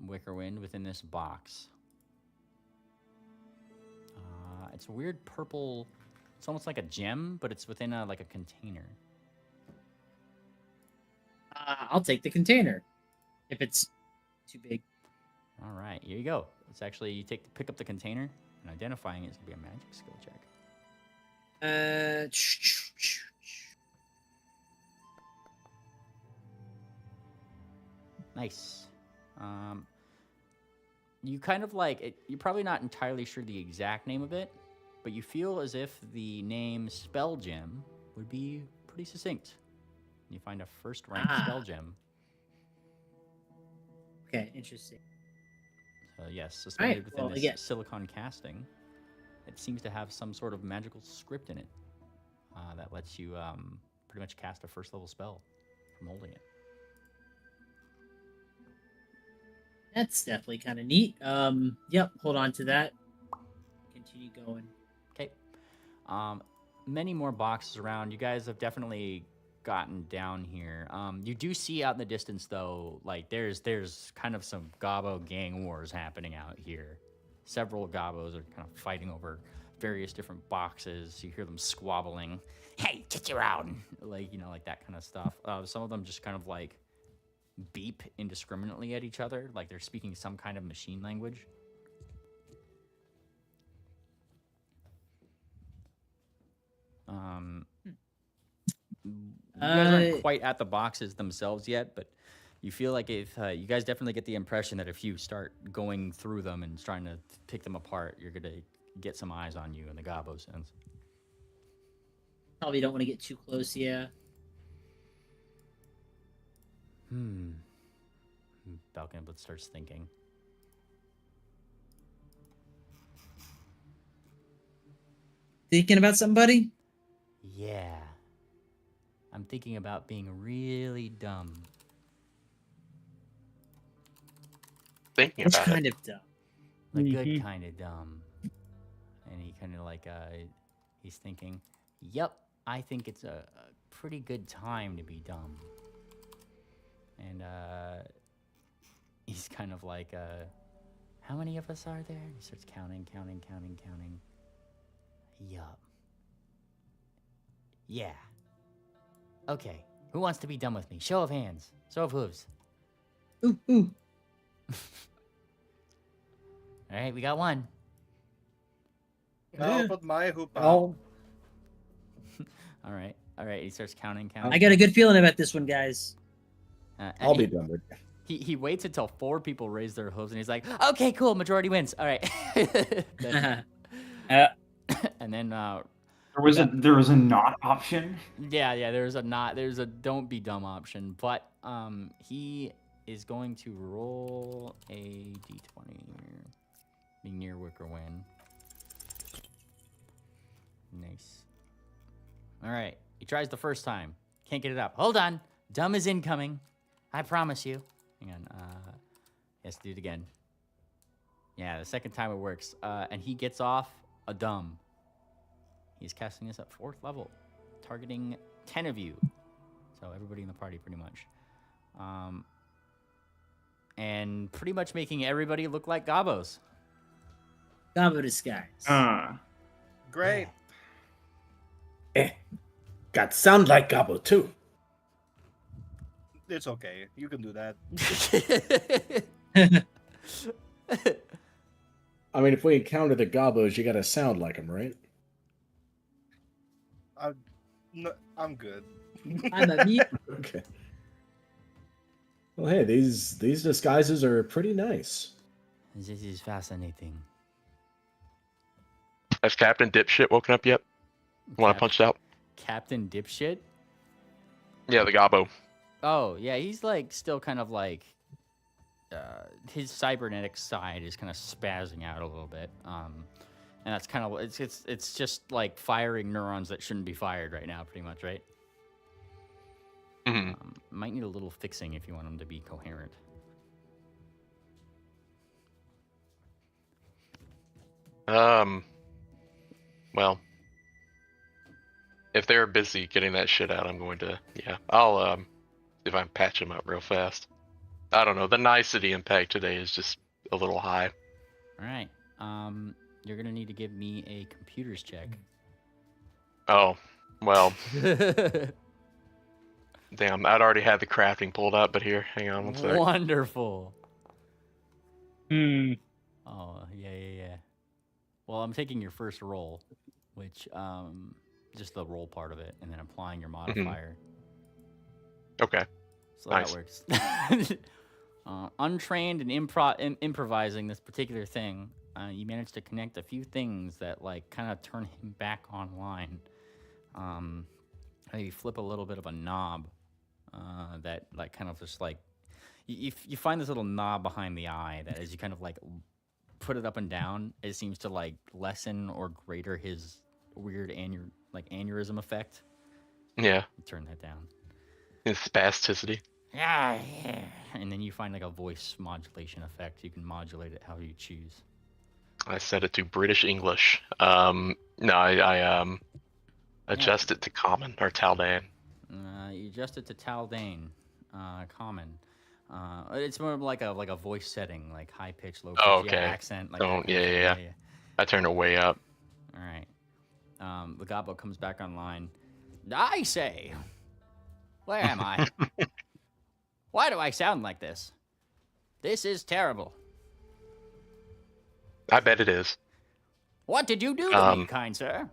Wickerwind, within this box. It's a weird purple... It's almost like a gem, but it's within a container. I'll take the container if it's too big. All right, here you go. It's actually you pick up the container, and identifying it is gonna be a magic skill check. Nice. You kind of like it. You're probably not entirely sure the exact name of it, but you feel as if the name Spell Gem would be pretty succinct. You find a first-rank spell gem. Okay, interesting. So yes, suspended within this silicon casting. It seems to have some sort of magical script in it that lets you pretty much cast a first-level spell from holding it. That's definitely kind of neat. Yep, hold on to that. Continue going. Okay. Many more boxes around. You guys have definitely gotten down here. You do see out in the distance, though, like there's kind of some Gobbo gang wars happening out here. Several Gobbos are kind of fighting over various different boxes. You hear them squabbling. Hey, get you out! Like, like that kind of stuff. Some of them just kind of like beep indiscriminately at each other, like they're speaking some kind of machine language. You guys aren't quite at the boxes themselves yet, but you feel like if you guys definitely get the impression that if you start going through them and trying to pick them apart, you're gonna get some eyes on you in the Gobbo sense. Probably don't want to get too close, yeah. Balkanblit starts thinking. Thinking about somebody? Yeah. I'm thinking about being really dumb. Thinking Which about kind it. of dumb? The good kind of dumb. And he kind of like, he's thinking, yep, I think it's a pretty good time to be dumb. And he's kind of like, how many of us are there? He starts counting. Yup. Yeah. Okay. Who wants to be done with me? Show of hands. Show of hooves. Ooh, ooh. All right, we got one. I'll put my hoop up. I'll All right. He starts counting. I got a good feeling about this one, guys. I'll be done with it. He waits until 4 people raise their hooves, and he's like, okay, cool, majority wins. All right. And then there was a not option. yeah, there's a don't be dumb option, but he is going to roll a d20 here. Being near Wicker win. Nice. All right, he tries the first time. Can't get it up. Hold on. Dumb is incoming. I promise you. Hang on. He has to do it again. Yeah, the second time it works. And he gets off a dumb. He's casting this at 4th level, targeting 10 of you. So everybody in the party, pretty much. And pretty much making everybody look like gobos. Gobbo disguise. Great. Got sound like Gobbo too. It's okay. You can do that. I mean, if we encounter the Gobbos, you gotta sound like them, right? I'm good. I'm a mute. Okay. Well, hey, these disguises are pretty nice. This is fascinating. Has Captain Dipshit woken up yet? Want to punch out? Captain Dipshit? Yeah, the Gobbo. Oh, yeah, he's like still kind of like his cybernetic side is kind of spazzing out a little bit. And that's kind of it's just like firing neurons that shouldn't be fired right now, pretty much, right? Mm-hmm. Might need a little fixing if you want him to be coherent. Well, if they're busy getting that shit out, I'm going to, I'll see if I can patch them up real fast. I don't know, the nicety impact today is just a little high. All right. You're gonna need to give me a computers check. Oh, well. Damn, I'd already had the crafting pulled up, but here, hang on one sec. Wonderful. Hmm. Oh, yeah. Well, I'm taking your first roll, which, just the roll part of it, and then applying your modifier. Okay. So nice. That works. Untrained and improvising this particular thing, you managed to connect a few things that, like, kind of turn him back online. Maybe flip a little bit of a knob that, like, kind of just, like... You find this little knob behind the eye that as you kind of, like, put it up and down, it seems to, like, lessen or greater his weird aneurysm effect. Yeah. Turn that down. In spasticity. Yeah. And then you find, like, a voice modulation effect. You can modulate it how you choose. I set it to British English. No, I adjust it to common or Taldan. You adjust it to Taldan, common. It's more like a voice setting, like high pitch, low pitch, okay. accent. Like yeah. I turned it way up. All right. The Gobbo comes back online. I say, where am I? Why do I sound like this? This is terrible. I bet it is. What did you do to me, kind sir? And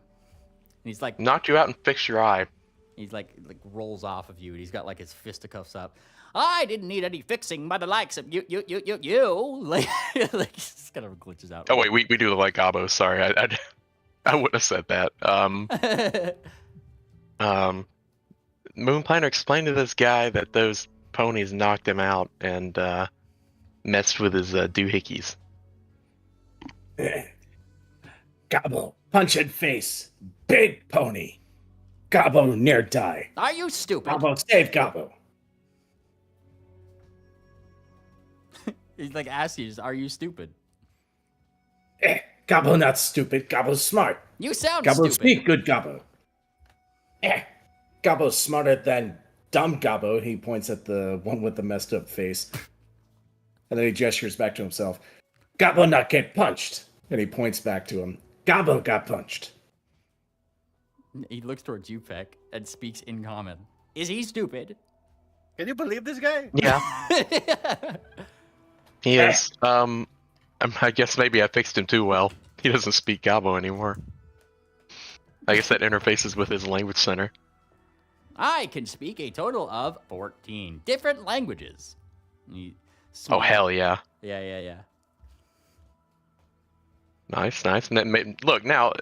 he's like, knocked you out and fixed your eye. He's like rolls off of you, and he's got like his fisticuffs up. I didn't need any fixing by the likes of you. Like just kind of glitches out. Oh wait, we do look like Gobbo. Sorry, I wouldn't have said that. Moonplaner explained to this guy that those ponies knocked him out and messed with his doohickeys. Gobbo, punch-in face, big pony. Gobbo near die. Are you stupid? Gobbo, save Gobbo. He's like asking you, are you stupid? Gobbo not stupid, Gobbo's smart. You sound Gobbo stupid. speak good Gobbo. Gobbo's smarter than Dumb Gabo. He points at the one with the messed up face. And then he gestures back to himself. Gabo not get punched. And he points back to him. Gabo got punched. He looks towards you, Peck, and speaks in common. Is he stupid? Can you believe this guy? Yeah, he is. I guess maybe I fixed him too well. He doesn't speak Gabo anymore. I guess that interfaces with his language center. I can speak a total of 14 different languages. Oh, Smile. hell yeah. Yeah. Nice. Look, now,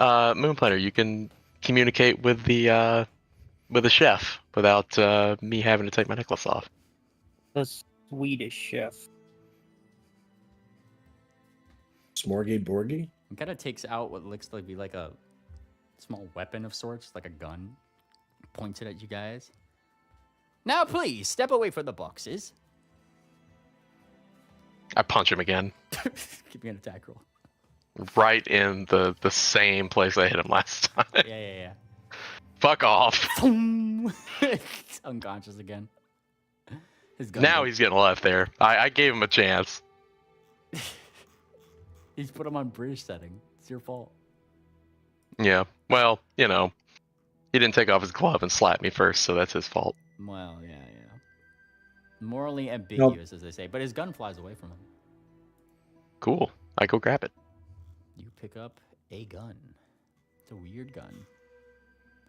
Moonplaner, you can communicate with the chef without me having to take my necklace off. The Swedish chef. Smorgy Borgy? It kind of takes out what looks like be like a small weapon of sorts, like a gun. Points it at you guys. Now, please step away from the boxes. I punch him again. Give me an attack roll. Right in the same place I hit him last time. Yeah. Fuck off. He's unconscious again. His gun's Now up. he's getting left there. I gave him a chance. He's put him on British setting. It's your fault. Yeah. Well, you know, he didn't take off his glove and slap me first, so that's his fault. Well, yeah. Morally ambiguous, as they say. But his gun flies away from him. Cool. I go grab it. You pick up a gun. It's a weird gun.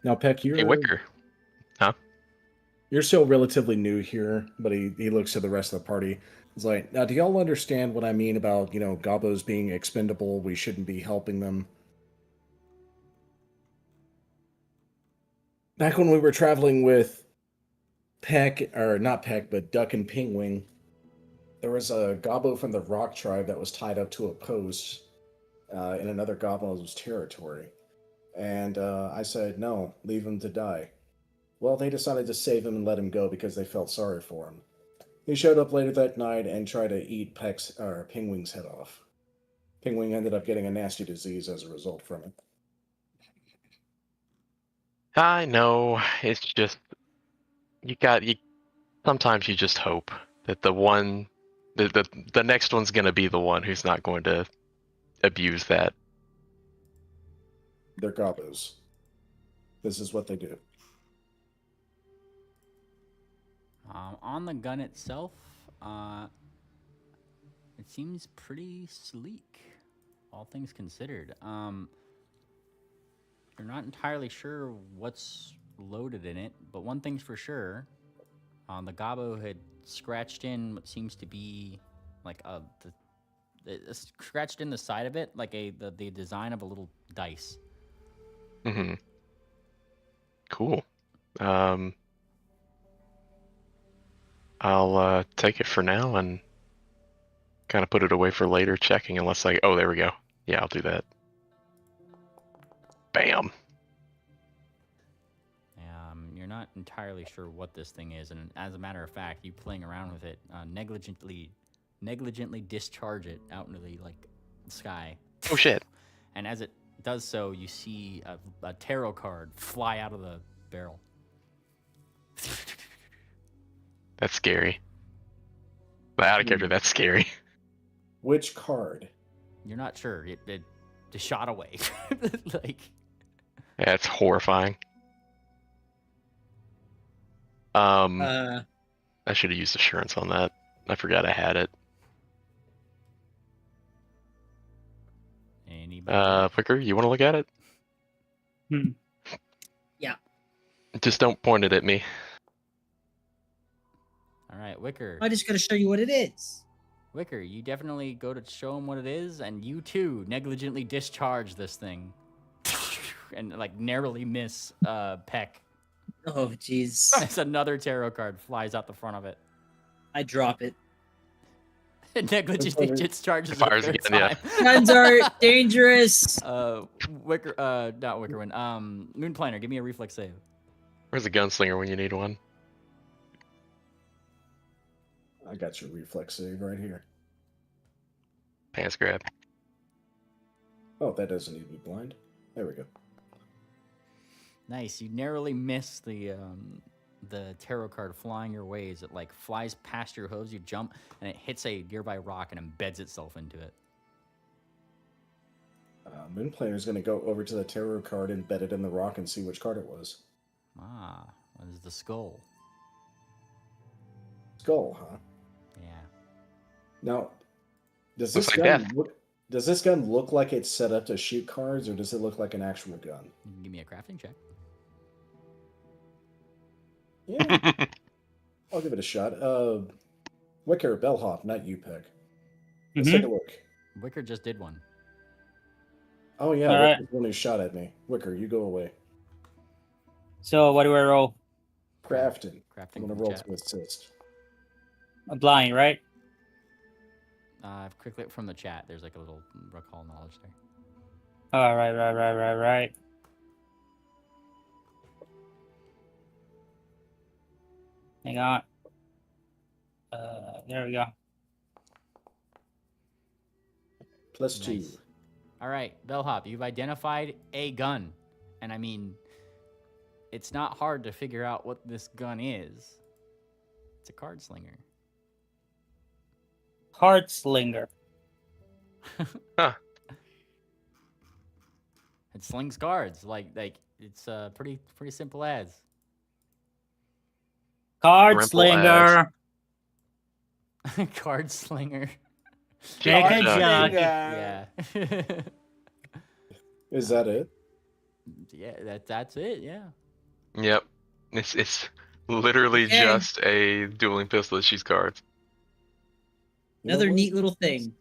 Now, Peck, Hey, Wicker. Huh? You're still relatively new here, but he looks to the rest of the party. He's like, now, do y'all understand what I mean about, Gobos being expendable? We shouldn't be helping them. Back when we were traveling with Peck, or not Peck, but Duck and Pingwing, there was a Gobbo from the Rock Tribe that was tied up to a post in another Gobbo's territory. And I said, no, leave him to die. Well, they decided to save him and let him go because they felt sorry for him. He showed up later that night and tried to eat Pingwing's head off. Pingwing ended up getting a nasty disease as a result from it. I know. It's just sometimes you just hope that the next one's gonna be the one who's not going to abuse that. They're Gobbos. This is what they do. On the gun itself, it seems pretty sleek, all things considered. You're not entirely sure what's loaded in it, but one thing's for sure. The Gobbo had scratched in what seems to be like scratched in the side of it, like the design of a little dice. Mm-hmm. Cool. I'll take it for now and kind of put it away for later checking unless oh, there we go. Yeah, I'll do that. Bam. You're not entirely sure what this thing is, and as a matter of fact, you playing around with it, negligently discharge it out into the sky. Oh shit. And as it does so, you see a tarot card fly out of the barrel. That's scary. But out of character, that's scary. Which card? You're not sure. It just shot away. Yeah, it's horrifying. I should have used assurance on that. I forgot I had it. Anybody? Wicker, you want to look at it? Yeah. Just don't point it at me. All right, Wicker. I just gotta show you what it is. Wicker, you definitely go to show him what it is, and you too negligently discharge this thing, and narrowly miss Peck. Oh, jeez. As another tarot card flies out the front of it. I drop it. It negligently discharges it Fires third again, yeah. time. Guns are dangerous. Wicker, not Wickerwind. Moonplaner, give me a reflex save. Where's a gunslinger when you need one? I got your reflex save right here. Pants grab. Oh, that doesn't need to be blind. There we go. Nice. You narrowly miss the the tarot card flying your way as it like flies past your hooves. You jump and it hits a nearby rock and embeds itself into it. Moonplaner is going to go over to the tarot card, embed it in the rock, and see which card it was. Ah, what is the skull? Skull, huh? Yeah. Now, does Looks this like gun death. does this gun look like it's set up to shoot cards, or does it look like an actual gun? You can give me a crafting check. Yeah, I'll give it a shot. Wicker, Bellhop, not you pick. Let's take a look. Wicker just did one. Oh yeah, All right. Wicker's the one who shot at me. Wicker, you go away. So what do I roll? Crafting. Crafting I'm from gonna the roll chat. to assist. A blind, right? Quick click from the chat. There's like a little recall knowledge there. All right. Hang on. There we go. +2. Nice. All right, Bellhop, you've identified a gun. And I mean, it's not hard to figure out what this gun is. It's a card slinger. Card slinger. Huh. It slings cards. Like it's pretty simple as. Card Simple slinger. Card slinger. Take a Jockey. jockey. Yeah. Is that it? Yeah, that's it, yeah. Yep. It's literally Okay. just a dueling pistol that shoots cards. You know Another what? neat little thing.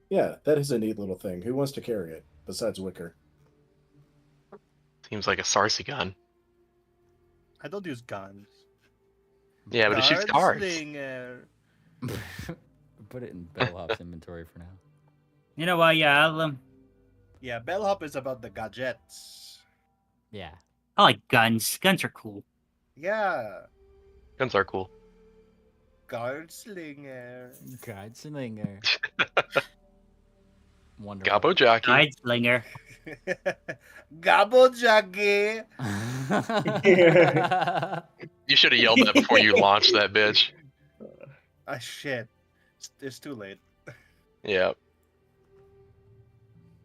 Yeah, that is a neat little thing. Who wants to carry it besides Wicker? Seems like a Sarsi gun. I don't use guns. Yeah, but it shoots cards. Gunslinger. Put it in Bellhop's inventory for now. You know what? Yeah, Yeah, Bellhop is about the gadgets. Yeah. I like guns. Guns are cool. Yeah. Guns are cool. Guard slinger. Card slinger. Wonderful. Gabo jockey. Guide slinger. Gabo jockey. You should have yelled that before you launched that bitch. Ah, shit. It's too late. Yeah.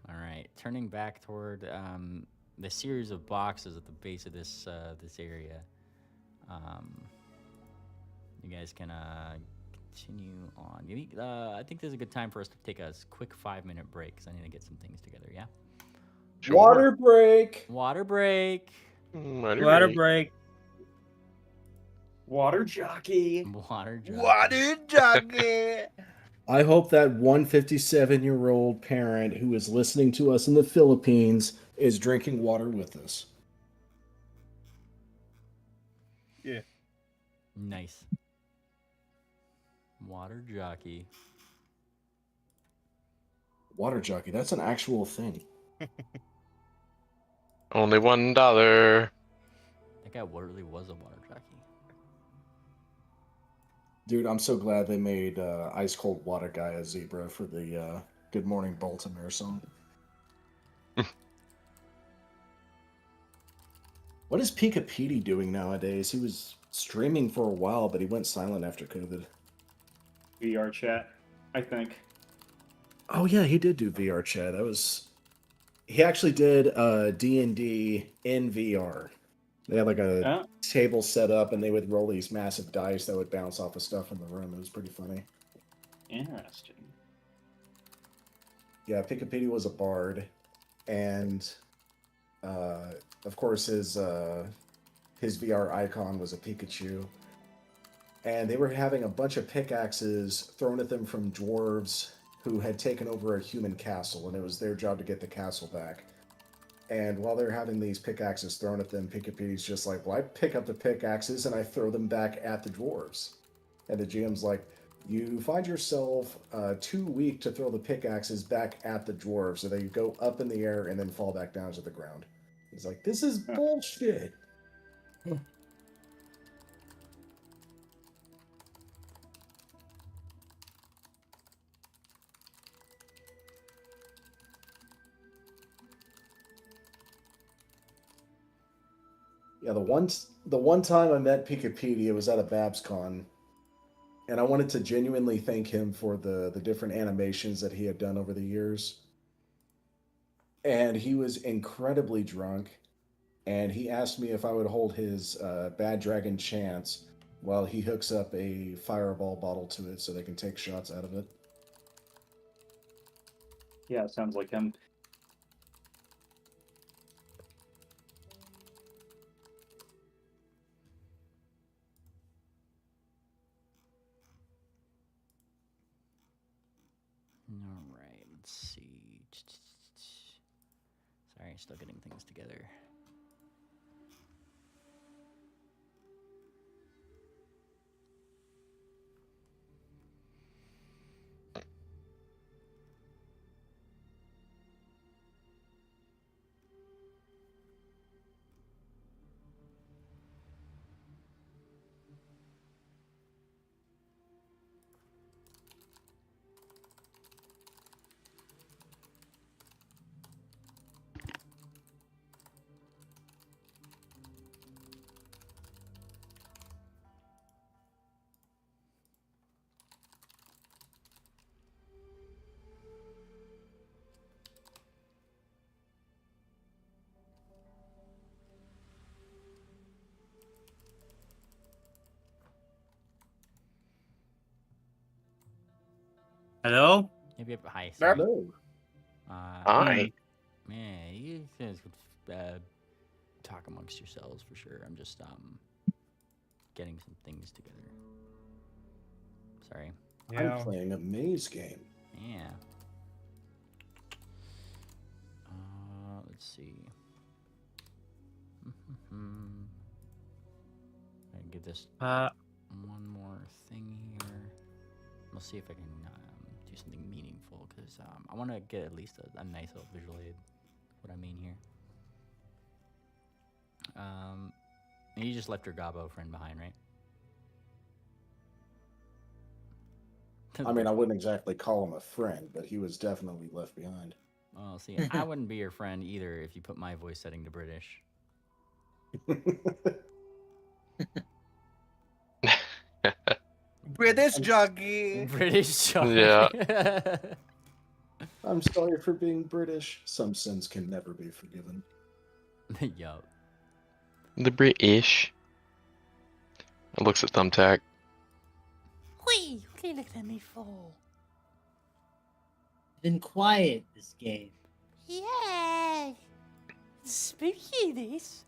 All right, turning back toward the series of boxes at the base of this this area. You guys can continue on. I think this is a good time for us to take a quick 5-minute break because I need to get some things together. Yeah. Sure. Water break. Water break. Water break. Water jockey. Water jockey. Water jockey. I hope that 157-year-old parent who is listening to us in the Philippines is drinking water with us. Yeah. Nice. Water jockey. Water jockey, that's an actual thing. Only $1. That guy really was a water jockey. Dude, I'm so glad they made Ice Cold Water Guy a zebra for the Good Morning Baltimore song. What is Pika Petey doing nowadays? He was streaming for a while, but he went silent after COVID. VR chat, I think. Oh yeah, he did do VR chat. He actually did D&D in VR. They had like a table set up, and they would roll these massive dice that would bounce off of stuff in the room. It was pretty funny. Interesting. Yeah, Pika Petey was a bard, and of course his VR icon was a Pikachu. And they were having a bunch of pickaxes thrown at them from dwarves who had taken over a human castle, and it was their job to get the castle back. And while they're having these pickaxes thrown at them, Pika Petey's just like, well, I pick up the pickaxes and I throw them back at the dwarves. And the GM's like, you find yourself too weak to throw the pickaxes back at the dwarves, so they go up in the air and then fall back down to the ground. He's like, this is bullshit. Yeah, the one time I met Pikapedia was at a BabsCon, and I wanted to genuinely thank him for the different animations that he had done over the years. And he was incredibly drunk, and he asked me if I would hold his Bad Dragon Chance while he hooks up a fireball bottle to it so they can take shots out of it. Yeah, it sounds like him. All right, let's see. Sorry, still getting things together. Hello? Maybe hi, sorry. Hello. Hi. Man, you guys could talk amongst yourselves for sure. I'm just getting some things together. Sorry. I'm playing a maze game. Yeah. Let's see. I give this one more thing here. We'll see if I can do something meaningful because I want to get at least a nice little visual aid. What I mean here. And you just left your Gobbo friend behind, right? I mean, I wouldn't exactly call him a friend, but he was definitely left behind. Well, see, I wouldn't be your friend either if you put my voice setting to British. British jockey. British jockey. Yeah. I'm sorry for being British. Some sins can never be forgiven. Yup. The British. It looks at Thumbtack. Whee! What are you looking at me for? Been quiet this game. Yeah. Spooky, this.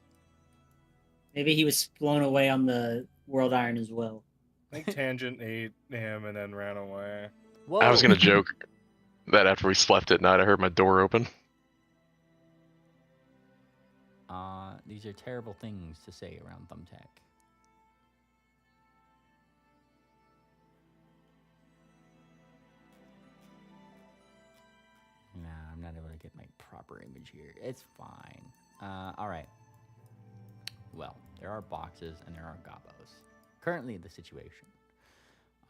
Maybe he was blown away on the World Iron as well. I think Tangent ate him and then ran away. Whoa. I was gonna joke that after we slept at night, I heard my door open. These are terrible things to say around Thumbtack. Nah, I'm not able to get my proper image here. It's fine. All right. Well, there are boxes and there are Gobbos. Currently, the situation.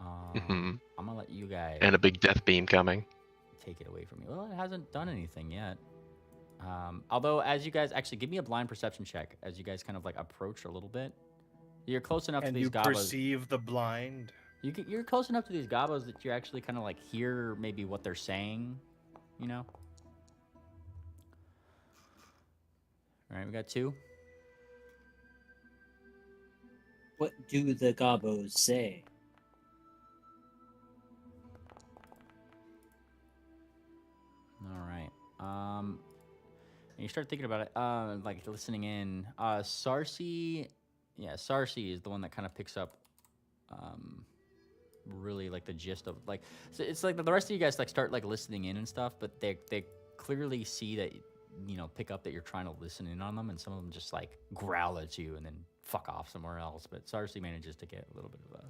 I'm gonna let you guys And a big death beam coming. take it away from me. Well, it hasn't done anything yet. Although, as you guys actually give me a blind perception check, as you guys kind of like approach a little bit, you're close enough And to these you Gobbos. perceive the blind. You're close enough to these Gobbos that you actually kind of like hear maybe what they're saying, you know? All right, we got 2. What do the Gobbos say? All right. And you start thinking about it, like listening in. Sarsi is the one that kind of picks up, really like the gist of like. So it's like the rest of you guys like start like listening in and stuff, but they clearly see that, you know, pick up that you're trying to listen in on them, and some of them just like growl at you and then fuck off somewhere else. But Sarsi manages to get a little bit of a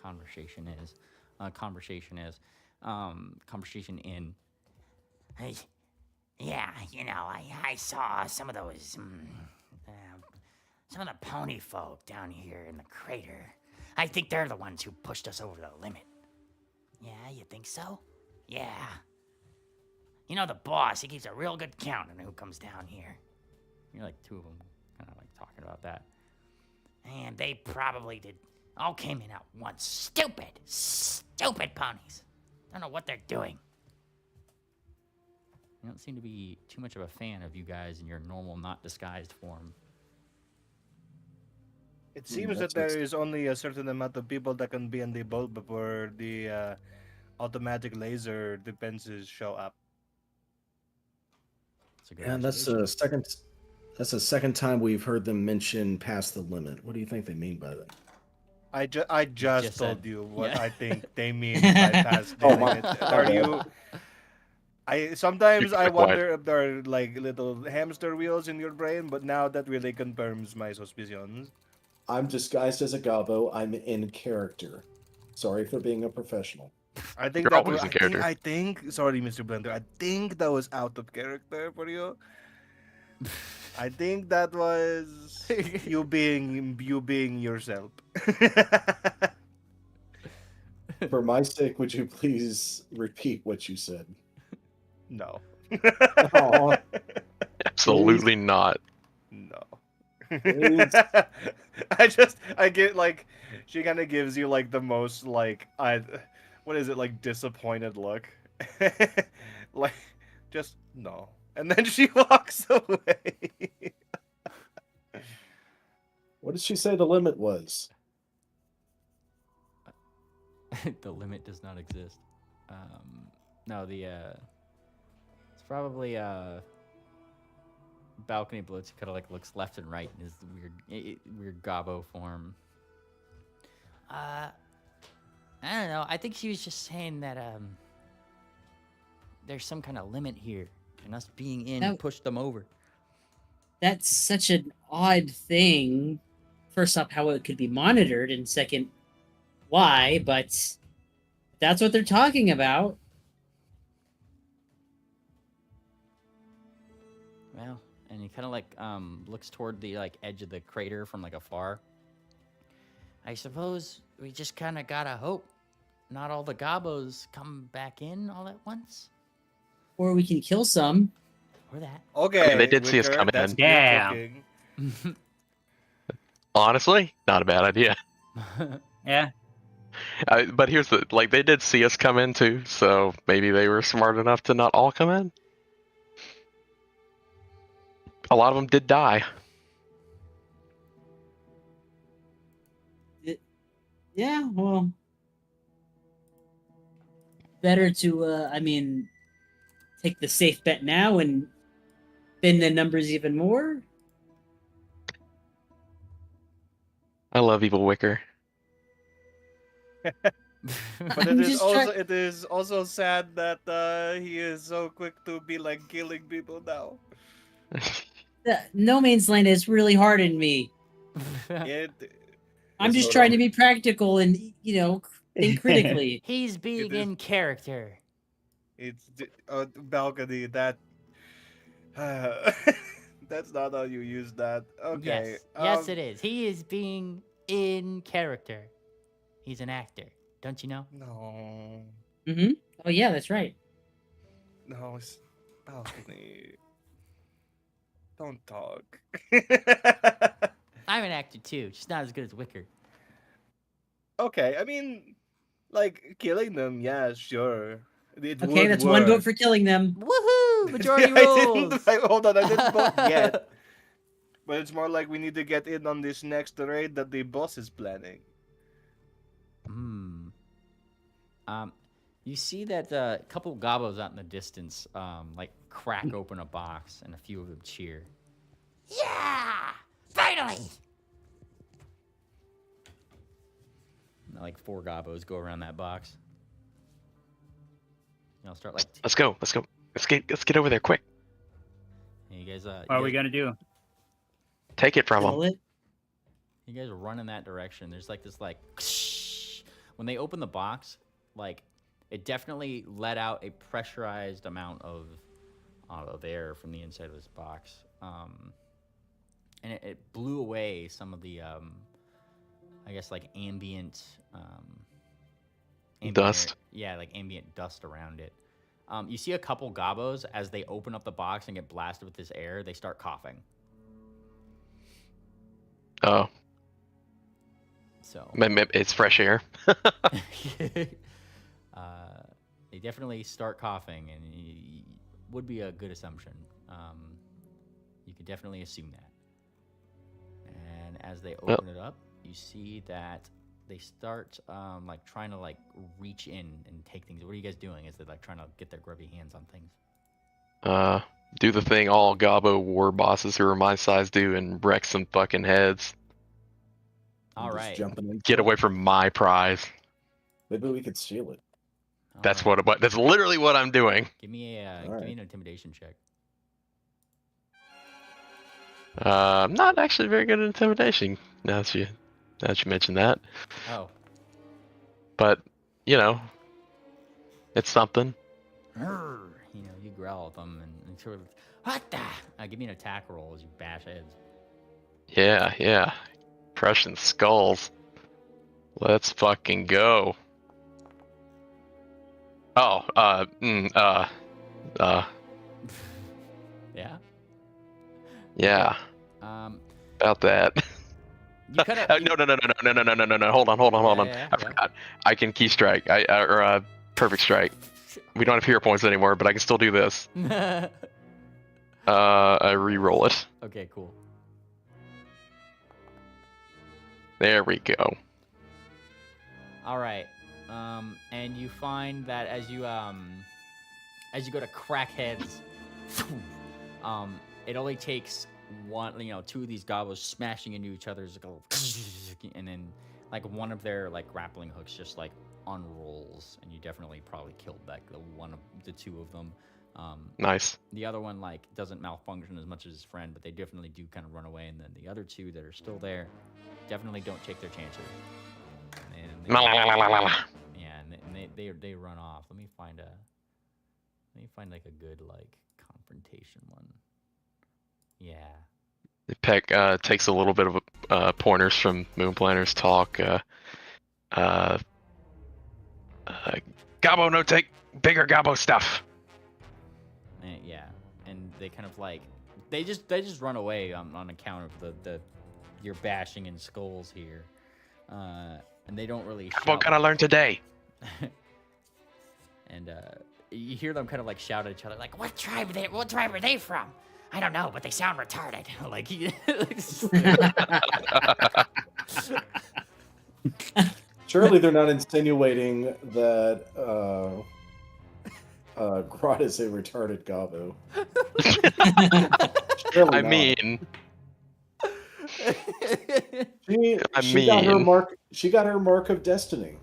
conversation in. Hey, yeah, you know, I saw some of those, some of the pony folk down here in the crater. I think they're the ones who pushed us over the limit. Yeah, you think so? Yeah. You know, the boss, he keeps a real good count on who comes down here. You're like 2 of them kind of like talking about that. And they probably did. All came in at once. Stupid ponies. Don't know what they're doing. I don't seem to be too much of a fan of you guys in your normal, not disguised form. It seems that there is only a certain amount of people that can be in the boat before the automatic laser defenses show up. That's a good And that's observation. the second time we've heard them mention past the limit. What do you think they mean by that? I just told said- you what yeah. I think they mean by past the Oh, limit. my Are bad. you? Sometimes You I keep quiet. wonder if there are like little hamster wheels in your brain, but now that really confirms my suspicions. I'm disguised as a gobbo. I'm in character. Sorry for being a professional. I think You're that always was, in character. I think. Sorry, Mr. Blender. I think that was out of character for you. I think that was you being yourself. For my sake, would you please repeat what you said? No. Aw. Absolutely not. No. Please. I get like, she kind of gives you like the most like what is it, like disappointed look, like just no, and then she walks away. What did she say the limit was? The limit does not exist. No, it's probably balcony blitz kind of like looks left and right in his weird gobbo form. I don't know. I think she was just saying that There's some kind of limit here, and us being in Now- pushed them over. That's such an odd thing. First off, how it could be monitored, and second, why, but that's what they're talking about. Well, and he kind of like looks toward the like edge of the crater from like afar. I suppose we just kind of gotta hope not all the gobbos come back in all at once. Or we can kill some. Or that. Okay, they did see us Wicker, come that's in. good Damn. cooking. Honestly, not a bad idea. Yeah. But here's the like they did see us come in too, so maybe they were smart enough to not all come in. A lot of them did die. Yeah, well, better to, take the safe bet now and thin the numbers even more. I love Evil Wicker. But I'm just it is also sad that he is so quick to be like killing people now. No Man's Land has really hardened me. It, I'm Yes, just hold trying on. to be practical and, think critically. He's being is- in character. it's balcony that. That's not how you use that. Okay. Yes, it is. He is being in character. He's an actor. Don't you know? No, Mm-hmm. Oh, yeah, that's right. no, it's balcony. Don't talk. I'm an actor too, just not as good as Wicker. Okay, I mean, like killing them, yeah, sure. It Okay, would that's one vote work. for killing them. Woohoo! Majority I rules. hold on, I didn't vote yet. But it's more like we need to get in on this next raid that the boss is planning. You see that a couple gobbos out in the distance, like crack open a box, and a few of them cheer. Yeah! Finally! And, like 4 gobbos go around that box. And I'll start like. Let's go. Let's get over there quick. You guys, What are we gonna do? Take it from Kill them. it. You guys run in that direction. There's like this like when they open the box, like it definitely let out a pressurized amount of air from the inside of this box, and it blew away some of the I guess like ambient Dust. air- yeah, like ambient dust around it. You see a couple gobbos as they open up the box and get blasted with this air. They start coughing. Oh, So it's fresh air. they definitely start coughing, and would be a good assumption. You could definitely assume that. And as they open it up, you see that they start like trying to like reach in and take things. What are you guys doing? Is they like trying to get their grubby hands on things? Do the thing all Gabo war bosses who are my size do and wreck some fucking heads. All Just right. jumping in. Get away from my prize. Maybe we could steal it. That's All right. that's literally what I'm doing. Give me an intimidation check. I'm not actually very good at intimidation. Now that you mention that. Oh. But it's something. You growl at them and sort of, what the? Give me an attack roll as you bash heads. Yeah. Crushing skulls. Let's fucking go. Oh, Yeah. Yeah. About that. You kinda, No. Hold on. Yeah. I forgot. I can key strike. Perfect strike. We don't have hero points anymore, but I can still do this. I re-roll it. Okay, cool. There we go. All right. And you find that as you go to crack heads, it only takes two of these gobos smashing into each other's, and then like one of their like grappling hooks just like unrolls, and you definitely probably killed the two of them. Nice. The other one like doesn't malfunction as much as his friend, but they definitely do kind of run away, and then the other two that are still there definitely don't take their chances. And they run off. Let me find like a good like confrontation one. Yeah. Peck takes a little bit of pointers from Moonplanner's talk. Gabo no take bigger Gabo stuff. Yeah, and they kind of like they just run away on account of the you're bashing in skulls here, and they don't really. Gabo gotta learn today. And you hear them kind of like shout at each other, like, "What tribe are they from? I don't know, but they sound retarded." Like Surely they're not insinuating that Grot is a retarded Gabo. I mean, she got her mark. She got her mark of destiny.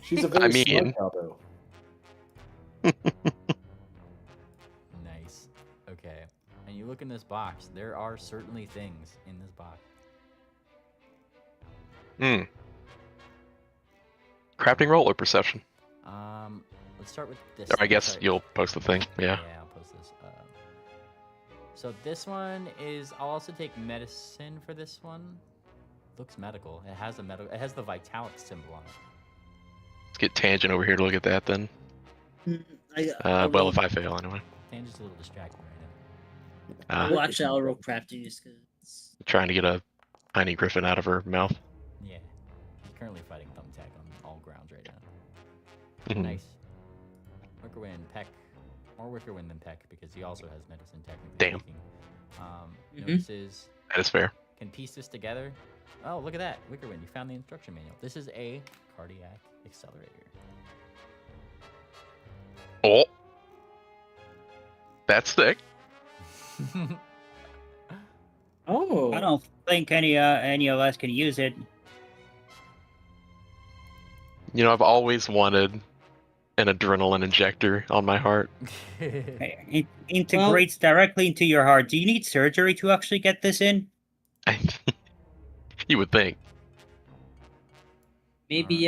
She's a very smart Gabo. Nice. Okay. And you look in this box. There are certainly things in this box. Crafting roll or perception? Let's start with this. Or I guess you'll post the thing. Yeah. Yeah, I'll post this. So this one is. I'll also take medicine for this one. Looks medical. It has It has the Vitalik symbol on it. Let's get Tangent over here to look at that then. Well, if I fail anyway. Tangent's a little distracted right now. Well, actually, I'll roll crafting just because. Trying to get a tiny griffin out of her mouth. Yeah. He's currently fighting Thumbtack on all grounds right now. Nice. Wickerwind, Peck. More Wickerwind than Peck because he also has medicine technically speaking. Notices. That is fair. Can piece this together. Oh, look at that. Wickerwind, you found the instruction manual. This is a cardiac accelerator. Oh. That's sick. Oh. I don't think any of us can use it. I've always wanted an adrenaline injector on my heart. It integrates directly into your heart. Do you need surgery to actually get this in? You would think. Maybe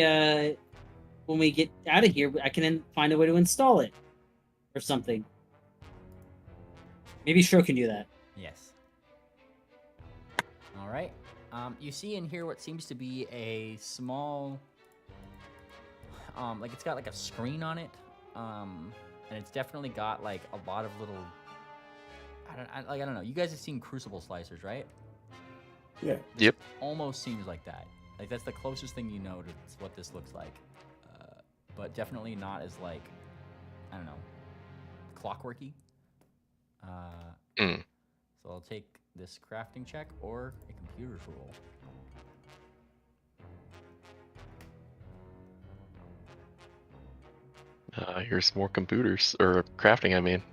when we get out of here, I can then find a way to install it or something. Maybe Shro can do that. Yes. All right. You see in here what seems to be a small, like it's got like a screen on it, and it's definitely got like a lot of little. I don't know. You guys have seen crucible slicers, right? Yeah. This Yep. almost seems like that. Like that's the closest thing you know to what this looks like, but definitely not as like, I don't know, clockworky. Mm. So I'll take this crafting check or a computer's roll. Here's more computers or crafting. I mean,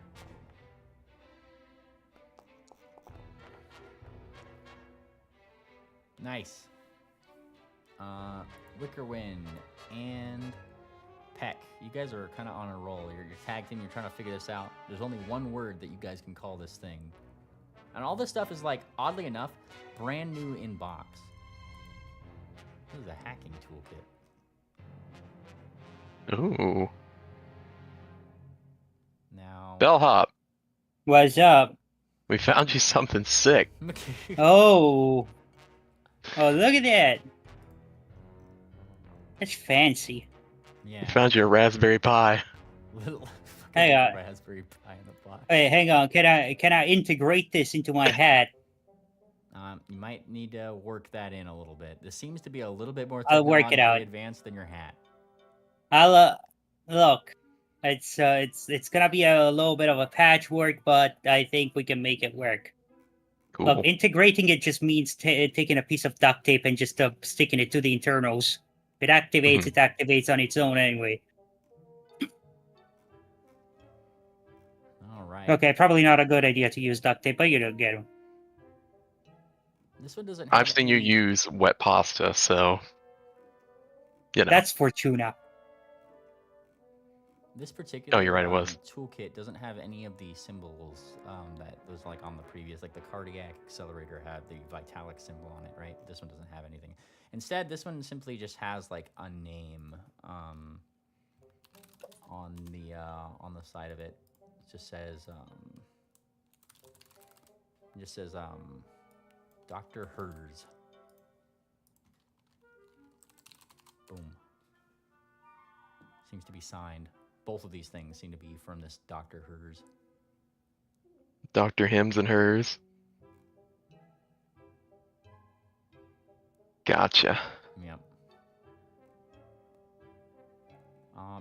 Nice. Wickerwind and Peck, you guys are kind of on a roll. You're tag team. You're trying to figure this out. There's only one word that you guys can call this thing, and all this stuff is like, oddly enough, brand new in box. This is a hacking toolkit. ooh, Now, bellhop. What's up? We found you something sick. Oh. Oh, look at that. That's fancy. yeah. We found you a Raspberry Pi. Little Hang on. raspberry pie in the box. Hey, hang on. Can I integrate this into my hat? You might need to work that in a little bit. This seems to be a little bit more I'll work it technologically out. advanced than your hat. I'll look. It's gonna be a little bit of a patchwork, but I think we can make it work. Cool. Look, integrating it just means taking a piece of duct tape and just sticking it to the internals. If it activates, Mhm. it activates on its own anyway. All right. Okay, probably not a good idea to use duct tape, but you don't get them. This one doesn't have I've seen you any- use wet pasta, so you know. That's for tuna. This particular you're right, it was. toolkit doesn't have any of the symbols that was like on the previous, like the cardiac accelerator had the vitalic symbol on it, right? This one doesn't have anything. Instead, this one simply just has like a name on the side of it. It just says Dr. Hers. Boom. Seems to be signed. Both of these things seem to be from this Dr. Hers. Dr. Hims and Hers. Gotcha. Yep.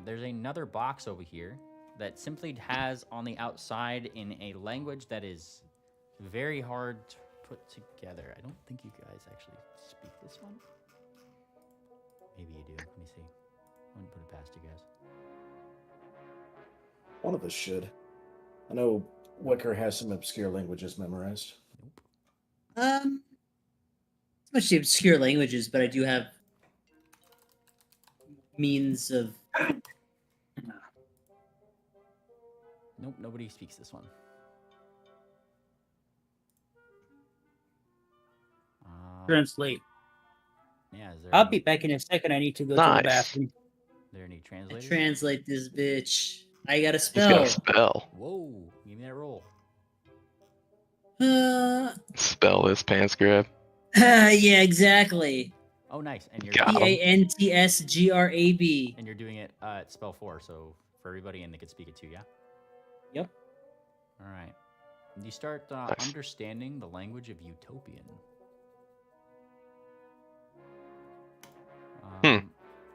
There's another box over here that simply has on the outside in a language that is very hard to put together. I don't think you guys actually speak this one. Maybe you do. Let me see. I wouldn't put it past you guys. One of us should. I know Wicker has some obscure languages memorized. Nope. Much the obscure languages, but I do have means of. Nope, nobody speaks this one. Translate. Yeah, is there I'll any, be back in a second. I need to go to the Nice. bathroom. there any I translators? translate this bitch. I got a He's got a spell. spell. Whoa, give me that roll. Spell this pants grab. Yeah, exactly. Oh, nice. And you're Got him. Pantsgrab. and you're doing it at spell 4, so for everybody, and they could speak it too, yeah? Yep. All right. You start Nice. understanding the language of Utopian.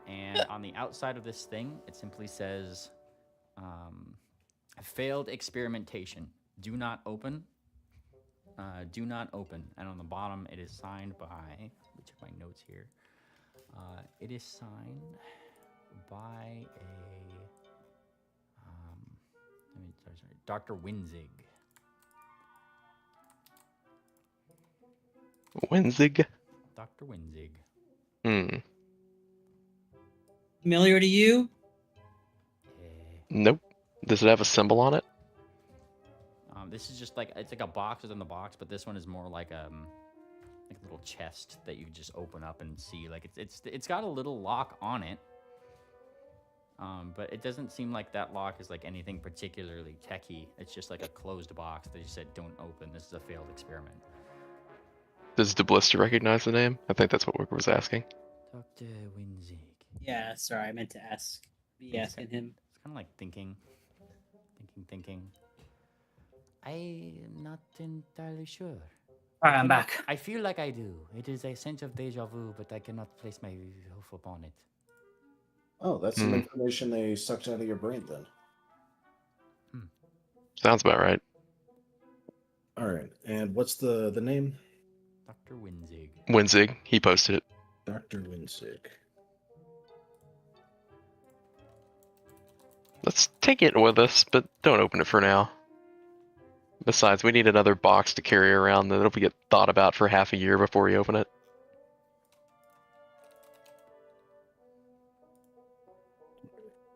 And on the outside of this thing, it simply says, failed experimentation. Do not open. Do not open. And on the bottom, it is signed by, let me check my notes here. It is signed by Dr. Winzig. Wenzig? Dr. Winzig. Hmm. Familiar to you? Nope. Does it have a symbol on it? This is just like, it's like a box within the box, but this one is more like a little chest that you just open up and see. Like it's got a little lock on it. But it doesn't seem like that lock is like anything particularly techy. It's just like a closed box that you said don't open. This is a failed experiment. Does DeBlister recognize the name? I think that's what Wicker was asking. Dr. Winzig. Yeah, sorry, I meant to ask. Be asking him. It's kind of like thinking. I'm not entirely sure. All right, I'm back. I feel like I do. It is a sense of deja vu, but I cannot place my hoof upon it. Oh, that's some information they sucked out of your brain then. Sounds about right. All right, and what's the name? Dr. Winzig. Winzig, he posted it. Dr. Winzig. Let's take it with us, but don't open it for now. Besides, we need another box to carry around that'll get thought about for half a year before we open it.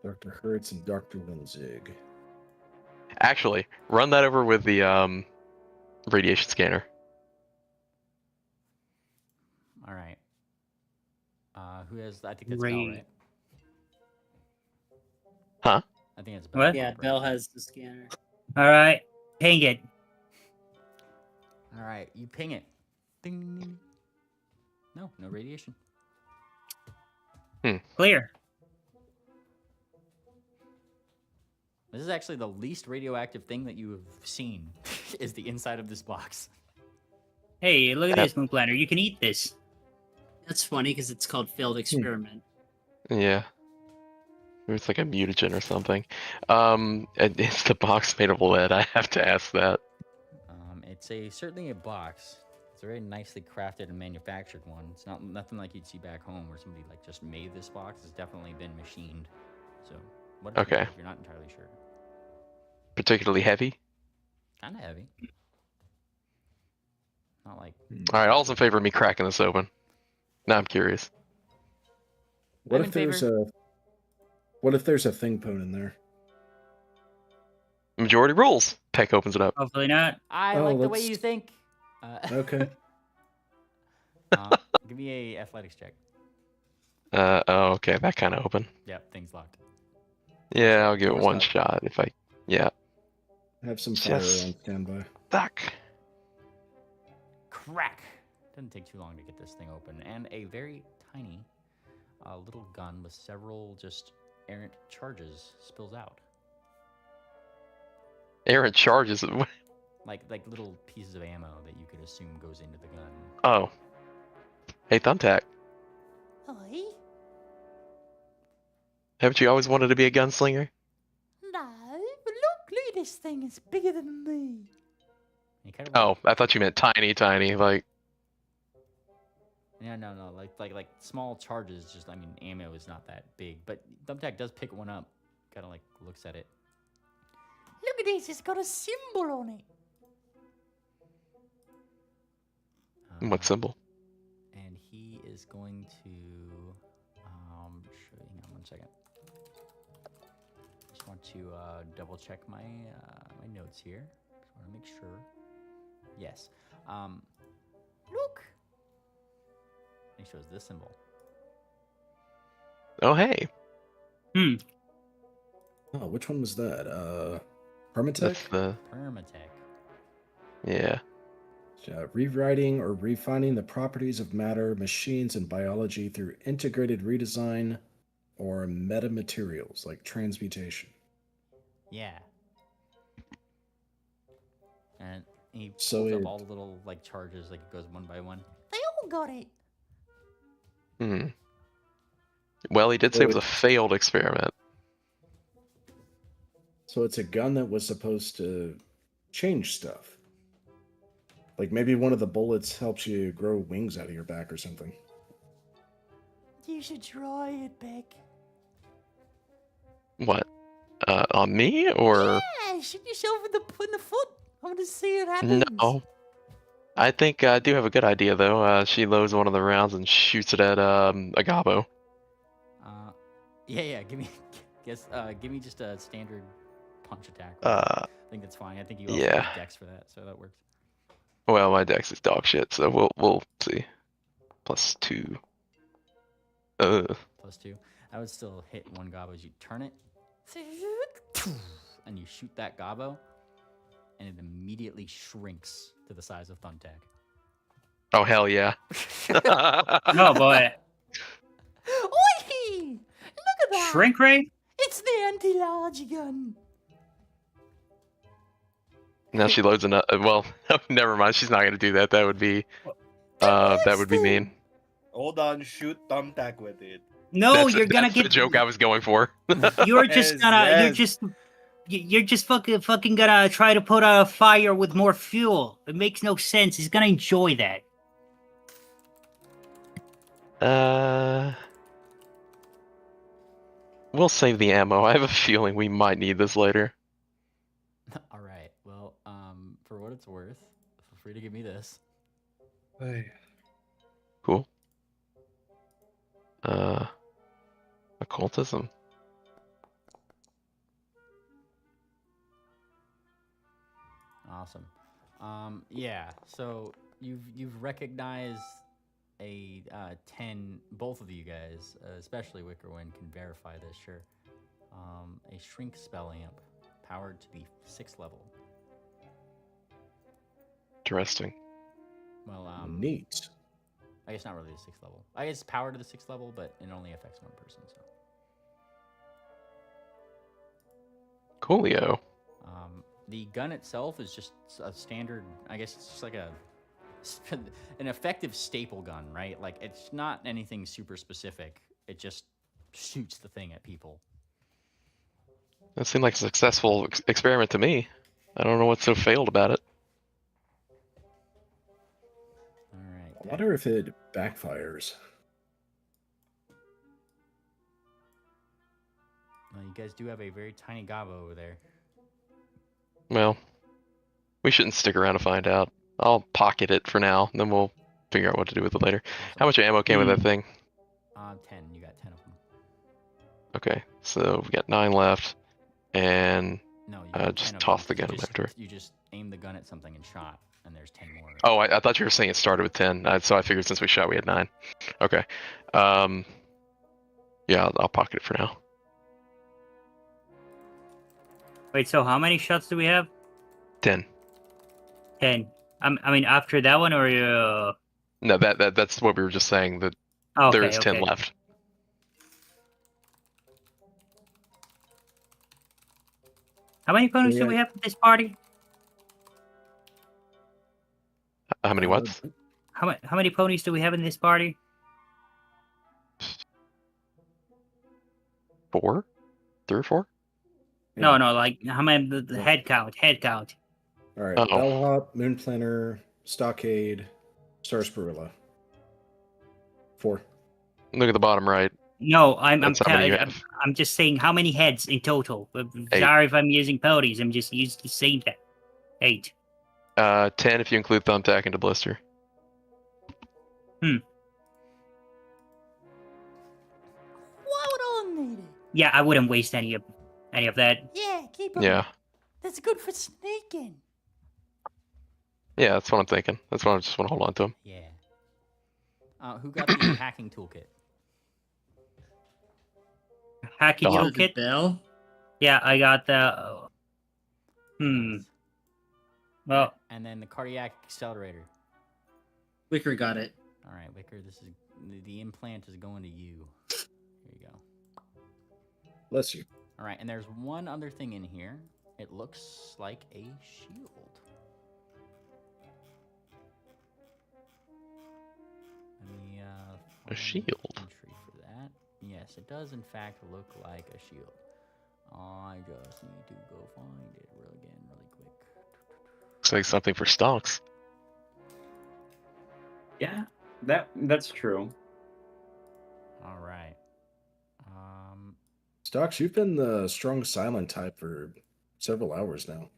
Dr. Hertz and Dr. Winzig. Actually, run that over with the radiation scanner. All right. Who has? I think that's Bell, Ray. right? Huh? I think it's Bell. What? Yeah, right? Bell has the scanner. All right, ping it. All right, you ping it. Ding. No radiation. Clear. This is actually the least radioactive thing that you have seen. Is the inside of this box. Hey, look at this, Moon Planner. You can eat this. That's funny because it's called failed experiment. Yeah. Maybe it's like a mutagen or something. And it's the box made of lead. I have to ask that. It's certainly a box. It's a very nicely crafted and manufactured one. It's nothing like you'd see back home where somebody like just made this box. It's definitely been machined. So what is it Okay. if you're not entirely sure? Particularly heavy. Kind of heavy. Not like. All right, all's in favor of me cracking this open. Now I'm curious. What I'm if in there's favor. a thing pone in there? Majority rules. Peck opens it up. Hopefully not. I Oh, like the way let's- you think. Okay. Give me a athletics check. Oh, okay, that kind of open. Yep, thing's locked. Yeah, I'll give it course one not. shot if I. Yeah. Have some fire Yes. on standby. Fuck. Crack. Doesn't take too long to get this thing open, and a very tiny little gun with several just errant charges spills out. Errant charges. Like little pieces of ammo that you could assume goes into the gun. Oh. Hey, Thumbtack. Oi? Haven't you always wanted to be a gunslinger? No, but look at this thing. It's bigger than me. You kind of Oh, I thought you meant tiny, like. Yeah, no, like small charges. Just I mean, ammo is not that big, but Thumbtack does pick one up. Kind of like looks at it. Look at this. It's got a symbol on it. What symbol? And he is going to show you. Hang on 1 second. Just want to double check my my notes here. Just want to make sure. Yes. Look. He shows this symbol. Oh, hey. Oh, which one was that? Permatech? That's the. Permatech. Yeah. Rewriting or refining the properties of matter, machines, and biology through integrated redesign or metamaterials like transmutation. Yeah. And he pulls So up it- all the little like charges, like it goes one by one. They all got it. Hmm. Well, he did say it was a failed experiment. So it's a gun that was supposed to change stuff. Like maybe one of the bullets helps you grow wings out of your back or something. You should try it, Beck. What? On me or? Yeah, shoot yourself in the foot. I want to see it happen. No. I think I do have a good idea though. She loads one of the rounds and shoots it at Agabo. Yeah. Give me just a standard punch attack. I think that's fine. I think you also yeah. have dex for that, so that works. Well, my dex is dog shit, so we'll see. +2. +2. I would still hit one gobbo as you turn it, and you shoot that gobbo, and it immediately shrinks to the size of Thumbtack. Oh hell yeah! Oh boy. Oi! Look at that. Shrink ray? It's the anti-large gun. Now she loads another. Well, never mind. She's not gonna do that. That would be mean. Hold on, shoot thumbtack with it. No, you're gonna That's the get. joke I was going for. You're just Yes, gonna. yes. You're just fucking gonna try to put out a fire with more fuel. It makes no sense. He's gonna enjoy that. We'll save the ammo. I have a feeling we might need this later. All right. Well, for what it's worth, feel free to give me this. Cool. Occultism. Awesome. Yeah. So you've recognized a 10. Both of you guys, especially Wickerwind, can verify this. Sure. A shrink spell amp, powered to the 6th level. Interesting. Well, Neat. I guess not really the 6th level. I guess powered to the 6th level, but it only affects one person. So. Coolio. The gun itself is just a standard. I guess it's just like an effective staple gun, right? Like it's not anything super specific. It just shoots the thing at people. That seemed like a successful experiment to me. I don't know what's so failed about it. All right. I wonder if it backfires. Well, you guys do have a very tiny gobbo over there. Well, we shouldn't stick around to find out. I'll pocket it for now, and then we'll figure out what to do with it later. Awesome. How much ammo came with that thing? 10. You got 10 of them. Okay, so we got 9 left, and No, you got just 10 of toss them. the gun after. You just aim the gun at something and shot, and there's 10 more. Oh, I thought you were saying it started with 10, so I figured since we shot, we had 9. Okay. Yeah, I'll pocket it for now. Wait, so how many shots do we have? 10. 10. I mean, after that one, or No, that's what we were just saying. That okay, there's 10 okay. left. How many ponies do we have at this party? How many what? How many ponies do we have in this party? 4? 3 or 4? No, like how many? The head count. All right, Uh-oh. Bellhop, Moon Planter, Stockade, Sarsaparilla. 4. Look at the bottom right. No, I'm That's how many you have. I'm just saying how many heads in total. 8. Sorry if I'm using ponies. I'm just using the same that. 8. 10 if you include Thumbtack into Blister. Why would I need it? Yeah, I wouldn't waste any of that. Yeah, keep them. Yeah. That's good for sneaking. Yeah, that's what I'm thinking. That's why I just want to hold on to them. Yeah. Who got the hacking toolkit? Hacking Bell. toolkit. Bell? Yeah, I got the. Well, And then the cardiac accelerator. Wicker got it. All right, Wicker. This is the implant is going to you. Here you go. Bless you. All right, and there's one other thing in here. It looks like a shield. Let me A find shield? entry for that. Yes, it does in fact look like a shield. I just need to go find it really quick. Looks like something for stocks. Yeah, that's true. All right. Stocks, you've been the strong silent type for several hours now.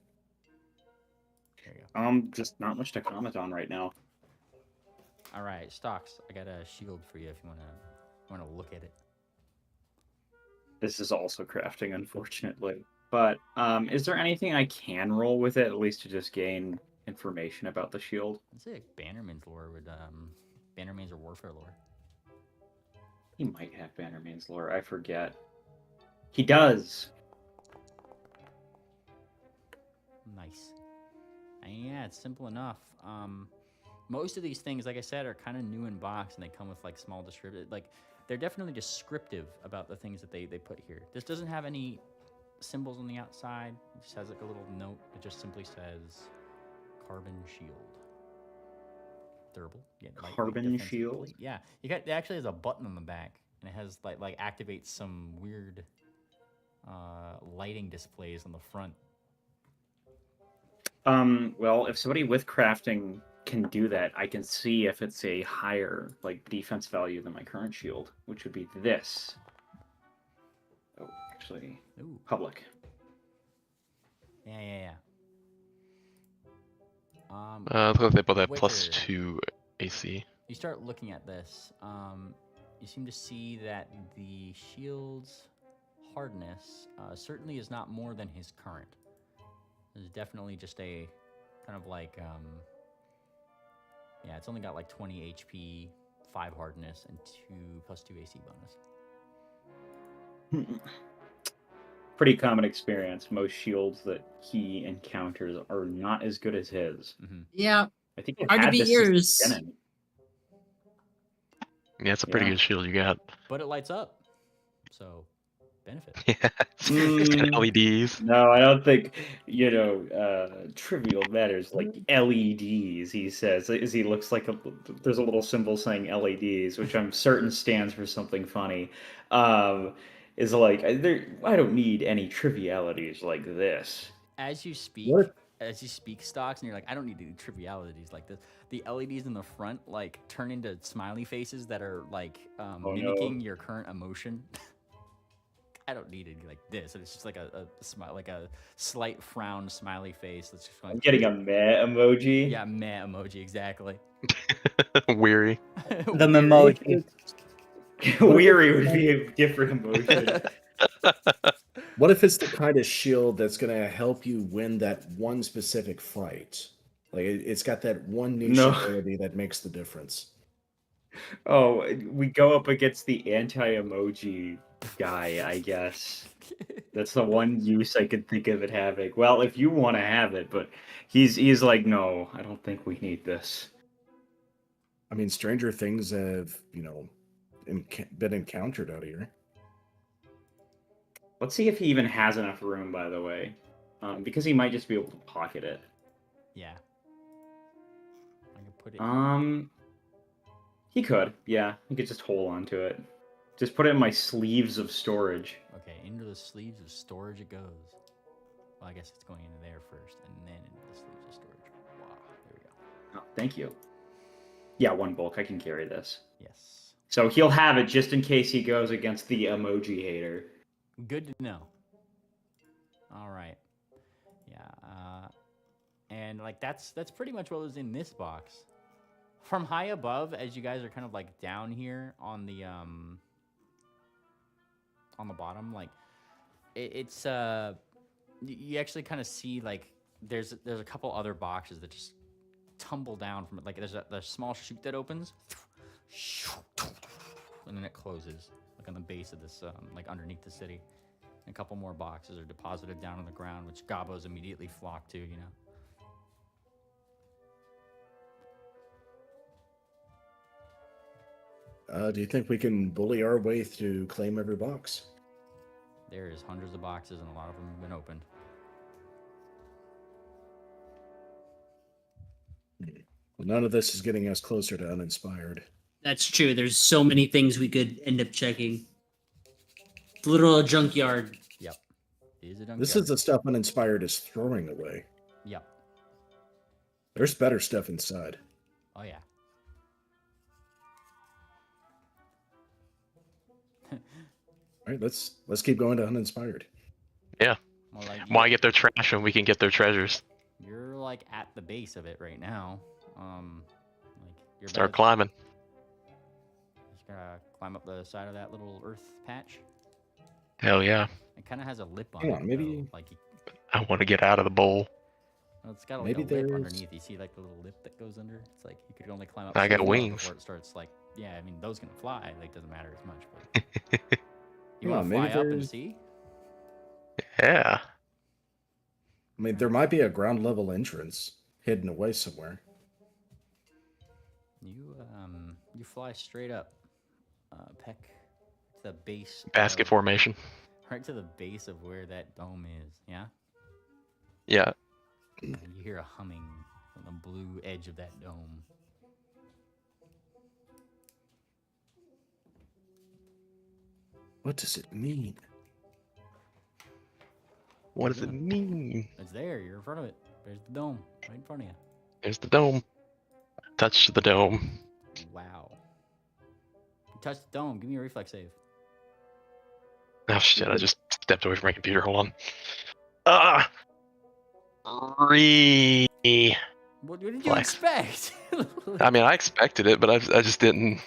There you go. Just not much to comment on right now. All right, Stocks. I got a shield for you if you wanna look at it. This is also crafting, unfortunately. But is there anything I can roll with it, at least to just gain information about the shield? Let's say Bannerman's lore with Bannerman's or Warfare lore. He might have Bannerman's lore. I forget. He does. Nice. And yeah, it's simple enough. Most of these things, like I said, are kind of new in box, and they come with like small descriptive. Like they're definitely descriptive about the things that they put here. This doesn't have any symbols on the outside. It just has like a little note. It just simply says carbon shield. Durable. Yeah, lightweight, Carbon defensive shield? plate. Yeah, it actually has a button on the back, and it has like activates some weird lighting displays on the front. Well, if somebody with crafting can do that, I can see if it's a higher like defense value than my current shield, which would be this. Oh, actually, Ooh. public. Yeah. Looks like they both have Wicker, +2 AC. you start looking at this. You seem to see that the shield's hardness certainly is not more than his current. There's definitely just a kind of like, yeah, it's only got like 20 HP, 5 hardness, and +2 AC bonus. Pretty common experience. Most shields that he encounters are not as good as his. Mm-hmm. Yeah. I think I've Hard to had beat this since the yours. beginning. Yeah, it's a pretty Yeah. good shield you got. But it lights up, so benefit. Yeah, it's got LEDs. No, I don't think, trivial matters like LEDs, he says, as he looks like there's a little symbol saying LEDs, which I'm certain stands for something funny. Is like, I don't need any trivialities like this. As you speak, Stocks, and you're like, I don't need any trivialities like this. The LEDs in the front like turn into smiley faces that are like mimicking your current emotion. I don't need it like this. It's just like a smile, like a slight frown smiley face. That's just I'm getting a meh emoji. Yeah, meh emoji, exactly. Weary. The memoji. Weary would be a different emotion. What if it's the kind of shield that's going to help you win that one specific fight? Like it's got that one niche ability that makes the difference. Oh, we go up against the anti-emoji guy, I guess. That's the one use I could think of it having. Well, if you want to have it, but he's like, no, I don't think we need this. I mean, stranger things have, been encountered out here. Let's see if he even has enough room, by the way. Because he might just be able to pocket it. Yeah. I can put it he could, yeah. He could just hold on to it. Just put it in my sleeves of storage. Okay, into the sleeves of storage it goes. Well, I guess it's going into there first, and then into the sleeves of storage. Wow, there we go. Oh, thank you. Yeah, 1 bulk. I can carry this. Yes. So he'll have it just in case he goes against the emoji hater. Good to know. All right. Yeah. And like that's pretty much what was in this box. From high above, as you guys are kind of like down here on the bottom, like it's you actually kind of see like there's a couple other boxes that just tumble down from it. Like there's a small chute that opens, and then it closes. On the base of this, like underneath the city. And a couple more boxes are deposited down on the ground, which Gobos immediately flock to, Do you think we can bully our way to claim every box? There is hundreds of boxes, and a lot of them have been opened. Well, none of this is getting us closer to uninspired. That's true. There's so many things we could end up checking. It's literal junkyard. Yep. It is a junkyard. This is the stuff uninspired is throwing away. Yep. There's better stuff inside. Oh yeah. All right, let's keep going to uninspired. Yeah. Well, like, Why get their trash when we can get their treasures? You're like at the base of it right now. Like you're Start climbing. Just gotta climb up the side of that little earth patch. Hell yeah. It kind of has a lip on Hang it. on, maybe though. Like I want to get out of the bowl. well, it's got like maybe a lip there's- underneath. You see like the little lip that goes under. It's like you could only climb up. I got so far wings. before it starts like yeah. I mean those can fly. Like doesn't matter as much. But you Hang want on, to fly maybe up and there's- see? Yeah. I mean, there might be a ground level entrance hidden away somewhere. You fly straight up, Peck, to the base. Basket of- formation. Right to the base of where that dome is. Yeah. Yeah. You hear a humming from the blue edge of that dome. What does it mean? What does it mean? It's there. You're in front of it. There's the dome right in front of you. There's the dome. Touch the dome. Wow. You touched the dome. Give me a reflex save. Oh shit! I just stepped away from my computer. Hold on. 3. What did you Flex. expect? I mean, I expected it, but I just didn't.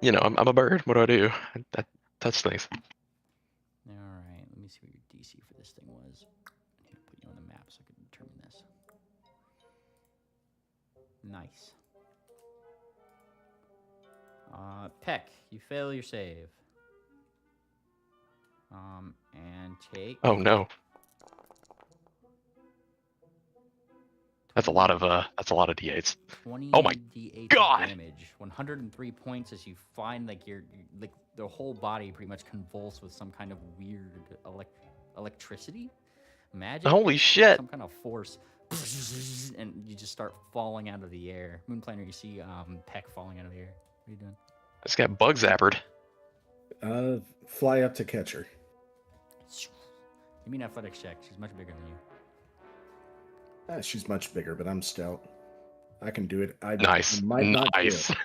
You know, I'm a bird. What do? I touch things. All right. Let me see what your DC for this thing was. I need to put you on the map so I can determine this. Nice. Peck, you fail your save. And take. Oh no. That's a lot of d8s. 20 Oh my d8 God. of damage. 103 points as you find like like the whole body pretty much convulsed with some kind of weird electricity, magic. Holy shit. Some kind of force, and you just start falling out of the air. Moonplaner, you see Peck falling out of the air. What are you doing? I just got bug zappered. Fly up to catch her. Give me an athletics check. She's much bigger than you. She's much bigger, but I'm stout. I can do it. I Nice. might not do Nice. it.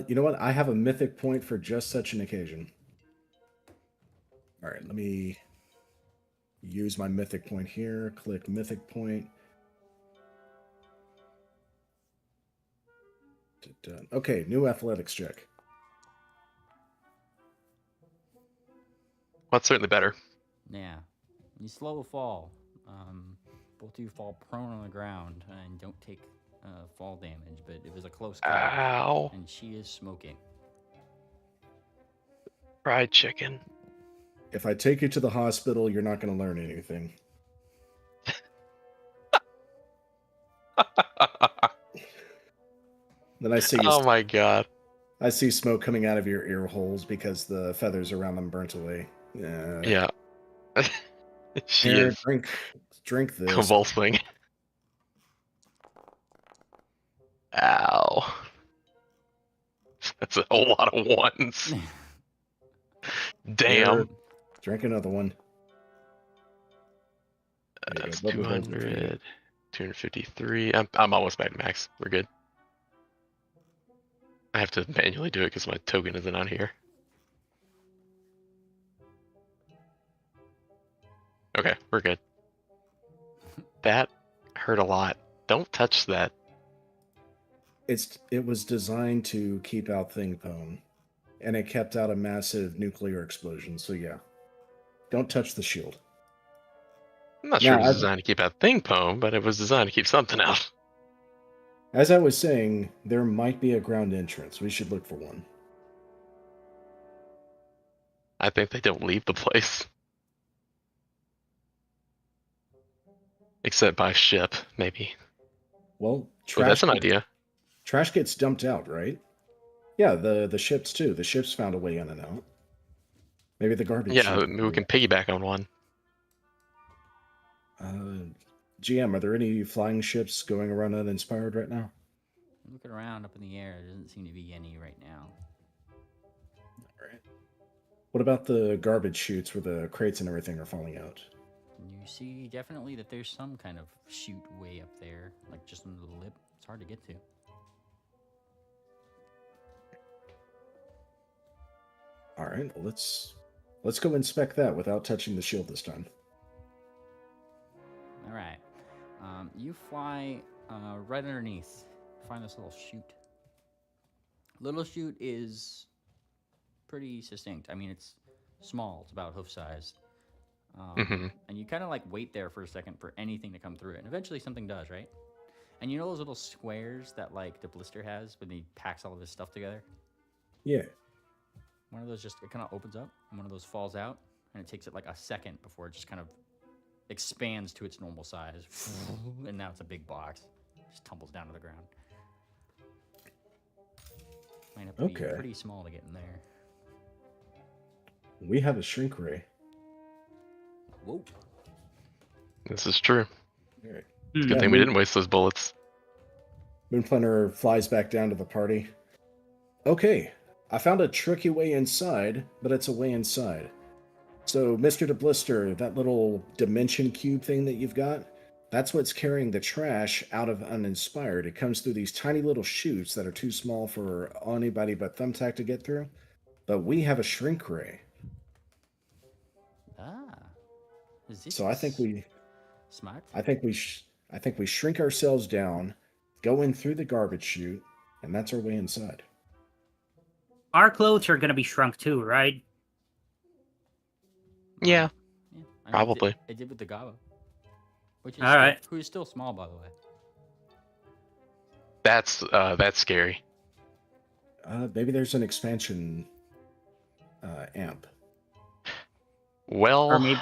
You know what? I have a mythic point for just such an occasion. All right, let me use my mythic point here. Click mythic point. Done. Okay, new athletics check. Well, that's certainly better. Yeah. You slow fall. Both of you fall prone on the ground and don't take fall damage, but it was a close call. Ow. And she is smoking. Fried chicken. If I take you to the hospital, you're not going to learn anything. Then I see you. Oh my god. I see smoke coming out of your ear holes because the feathers around them burnt away. Yeah. She Here, is drink this. convulsing. Ow. That's a whole lot of ones. Damn. Here, drink another one. There you That's go. Double dose for 200, 253. I'm almost back to max. We're good. I have to manually do it because my token isn't on here. Okay, we're good. That hurt a lot. Don't touch that. It was designed to keep out Thingpone, and it kept out a massive nuclear explosion. So yeah, don't touch the shield. I'm not sure it was designed to keep out Thingpone, but it was designed to keep something out. As I was saying, there might be a ground entrance. We should look for one. I think they don't leave the place. Except by ship, maybe. Well, Oh, that's an idea. Trash gets dumped out, right? Yeah, the ships too. The ships found a way in and out. Maybe the garbage. Yeah, maybe we can piggyback on one. GM, are there any flying ships going around uninspired right now? Looking around up in the air, there doesn't seem to be any right now. All right. What about the garbage chutes where the crates and everything are falling out? You see definitely that there's some kind of chute way up there, like just under the lip. It's hard to get to. All right, well, let's go inspect that without touching the shield this time. All right. You fly right underneath. Find this little chute. Little chute is pretty succinct. I mean, it's small. It's about hoof-sized. And you kind of like wait there for a second for anything to come through it. And eventually something does, right? And you know those little squares that like the Blister has when he packs all of his stuff together? Yeah. One of those just, it kind of opens up and one of those falls out. And it takes it like a second before it just kind of expands to its normal size. And now it's a big box. Just tumbles down to the ground. Might have to be pretty small to get in there. we have a shrink ray. Whoa. This is true. All right. Good Yeah, thing we didn't waste those bullets. Moonplanner flies back down to the party. Okay, I found a tricky way inside, but it's a way inside. So, Mr. DeBlister, that little dimension cube thing that you've got, that's what's carrying the trash out of Uninspired. It comes through these tiny little chutes that are too small for anybody but Thumbtack to get through. But we have a shrink ray. Ah. Is this So I think we smart? I think we shrink ourselves down, go in through the garbage chute, and that's our way inside. Our clothes are gonna be shrunk too, right? Yeah, Yeah, I mean, probably. I did with the Gabo. Which is All right. who is still small, by the way. That's scary. Maybe there's an expansion amp. Well, Or maybe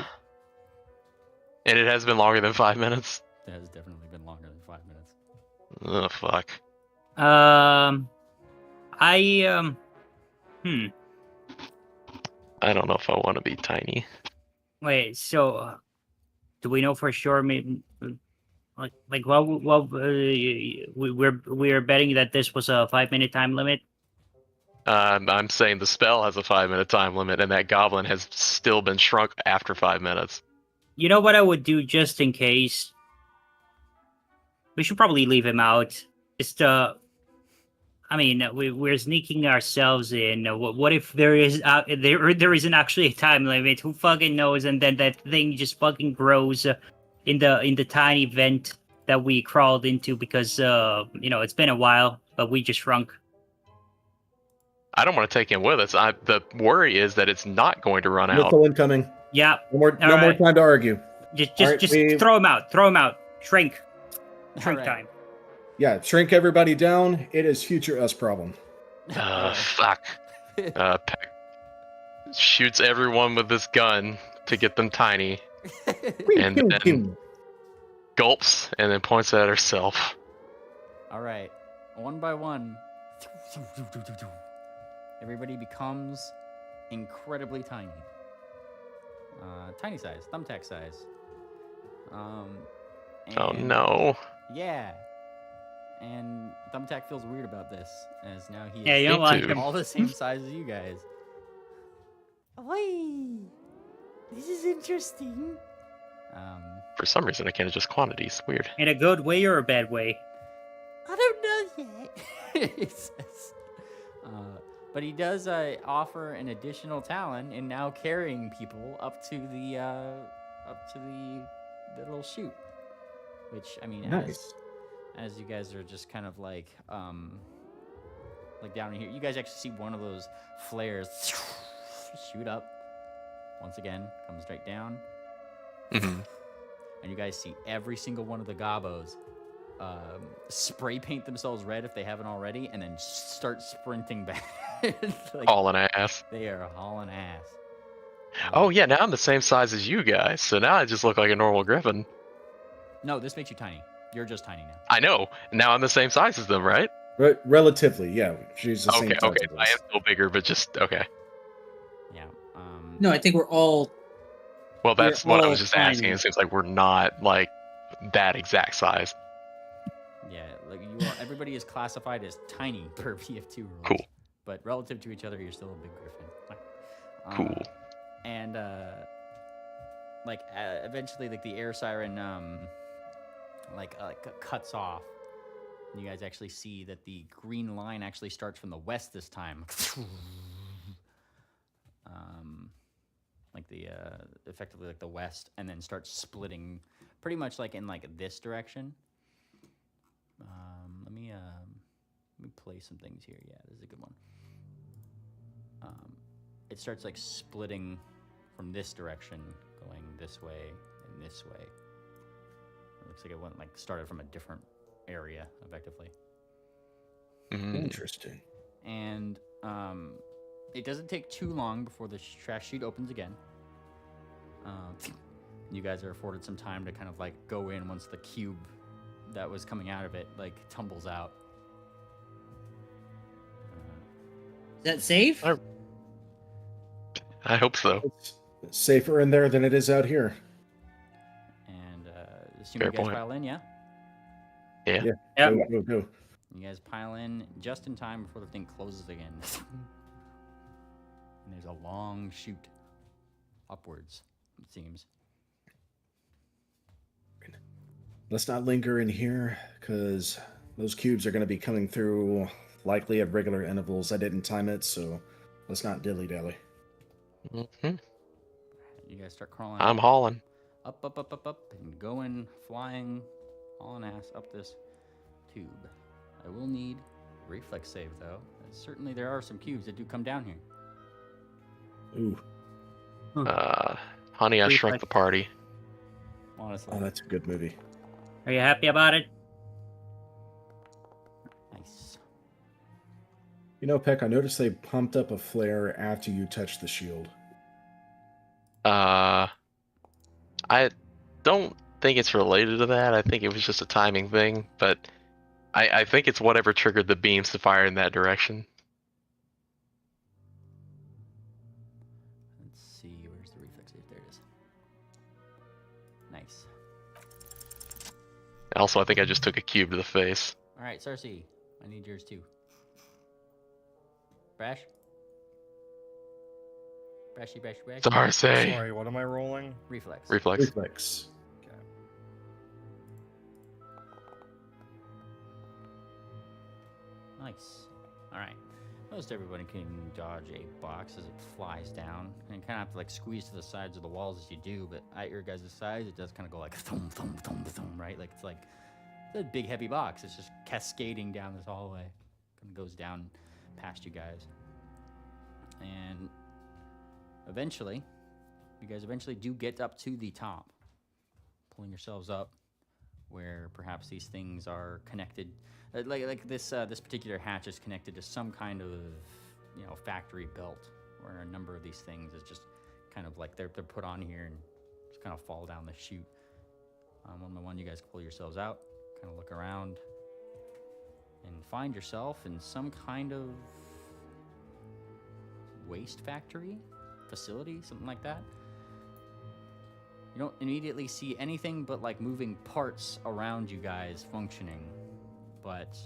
and it has been longer than 5 minutes. That has definitely been longer than 5 minutes. Oh fuck. I don't know if I want to be tiny. Wait, so do we know for sure? Maybe, we're betting that this was a 5-minute time limit. I'm saying the spell has a 5-minute time limit, and that goblin has still been shrunk after 5 minutes. You know what I would do just in case? We should probably leave him out. Just I mean, we're sneaking ourselves in. What if there isn't actually a time limit? Who fucking knows? And then that thing just fucking grows in the tiny vent that we crawled into because it's been a while, but we just shrunk. I don't want to take him with us. The worry is that it's not going to run out. Missile incoming. Yeah. No more time to argue. Just throw him out. Throw him out. Shrink. Shrink Alright. time. Yeah, shrink everybody down. It is future us problem. Fuck. Peck shoots everyone with this gun to get them tiny, and Pew, then pew. gulps and then points at herself. All right, one by one, everybody becomes incredibly tiny. Tiny size, Thumbtack size. Oh and- no. Yeah. And Thumbtack feels weird about this, as now he is Yeah, you don't like him. all the same size as you guys. Oi! This is interesting. For some reason, I can't adjust quantities. Weird. In a good way or a bad way? I don't know yet. He says. But he does offer an additional talent in now carrying people up to the little chute, which I mean, Nice. as you guys are just kind of like down in here, you guys actually see one of those flares shoot up once again, comes right down, Mhm. and you guys see every single one of the gobos spray paint themselves red if they haven't already, and then start sprinting back. Like, Hauling ass. they are hauling ass. Oh yeah, now I'm the same size as you guys, so now I just look like a normal griffin. No, this makes you tiny. You're just tiny now. I know. Now I'm the same size as them, right? Relatively, yeah. She's the same Okay, size okay. as I us. am still bigger, but just okay. Yeah. No, I think we're all. Well, that's We're what I all was just tiny. asking. It seems like we're not like that exact size. Yeah, like you are, everybody is classified as tiny per PF2 rules. Cool. But relative to each other, you're still a big griffin. Cool. And eventually, like the air siren, cuts off. And you guys actually see that the green line actually starts from the west this time. Effectively like the west, and then starts splitting pretty much like in like this direction. Let me play some things here. Yeah, this is a good one. It starts like splitting from this direction, going this way and this way. It looks like it went started from a different area, effectively. Interesting. And it doesn't take too long before the trash chute opens again. You guys are afforded some time to kind of like go in once the cube that was coming out of it tumbles out. Is that safe? I hope so. It's safer in there than it is out here. And assume Fair you guys point. pile in, yeah? Yeah. Yeah. Yep. Go. You guys pile in just in time before the thing closes again. And there's a long chute upwards, it seems. Let's not linger in here, because those cubes are going to be coming through likely at regular intervals. I didn't time it, so let's not dilly-dally. Hmm. You guys start crawling I'm hauling. up, and going, flying, hauling ass up this tube. I will need a reflex save, though. Certainly there are some cubes that do come down here. Ooh, Honey, I Reflex. Shrunk the Party. Honestly. oh, that's a good movie. Are you happy about it? Nice. You know, Peck, I noticed they pumped up a flare after you touched the shield. I don't think it's related to that. I think it was just a timing thing, but I think it's whatever triggered the beams to fire in that direction. Let's see, where's the reflex save? There it is. Nice. Also, I think I just took a cube to the face. All right, Cersei, I need yours too. Brash? Brashy. Darcy. Sorry, what am I rolling? Reflex. Reflex. Reflex. Okay. Nice. All right. Most everybody can dodge a box as it flies down, and you kind of have to like squeeze to the sides of the walls as you do. But at your guys' size, it does kind of go like thump, thump, thump, thump, right? Like it's a big heavy box. It's just cascading down this hallway. Kind of goes down past you guys, and eventually, you guys do get up to the top, pulling yourselves up, where perhaps these things are connected. Like this particular hatch is connected to some kind of, factory belt, where a number of these things is just kind of like they're put on here and just kind of fall down the chute. One by one, you guys pull yourselves out, kind of look around, and find yourself in some kind of waste factory facility, something like that. You don't immediately see anything but like moving parts around you guys functioning, but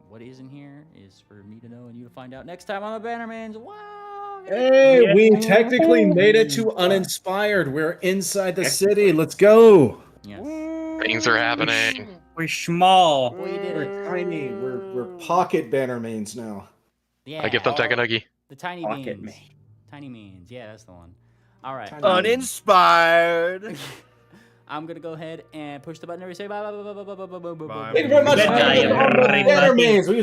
what is in here is for me to know and you to find out next time on the Bannermanes. Wow! Hey, we technically made it to uninspired. We're inside the city. Let's go. Yes. Things are happening. We're small. We did it. We're tiny. We're pocket Bannermanes now. Yeah. I get Thumbtack and Nuggy. The tiny Pocket beans. Tiny beans. Yeah, that's the one. All right. Tiny Uninspired. I'm gonna go ahead and push the button and say bye. Bye. Thank you very much. Good night, everybody. Bannermanes. We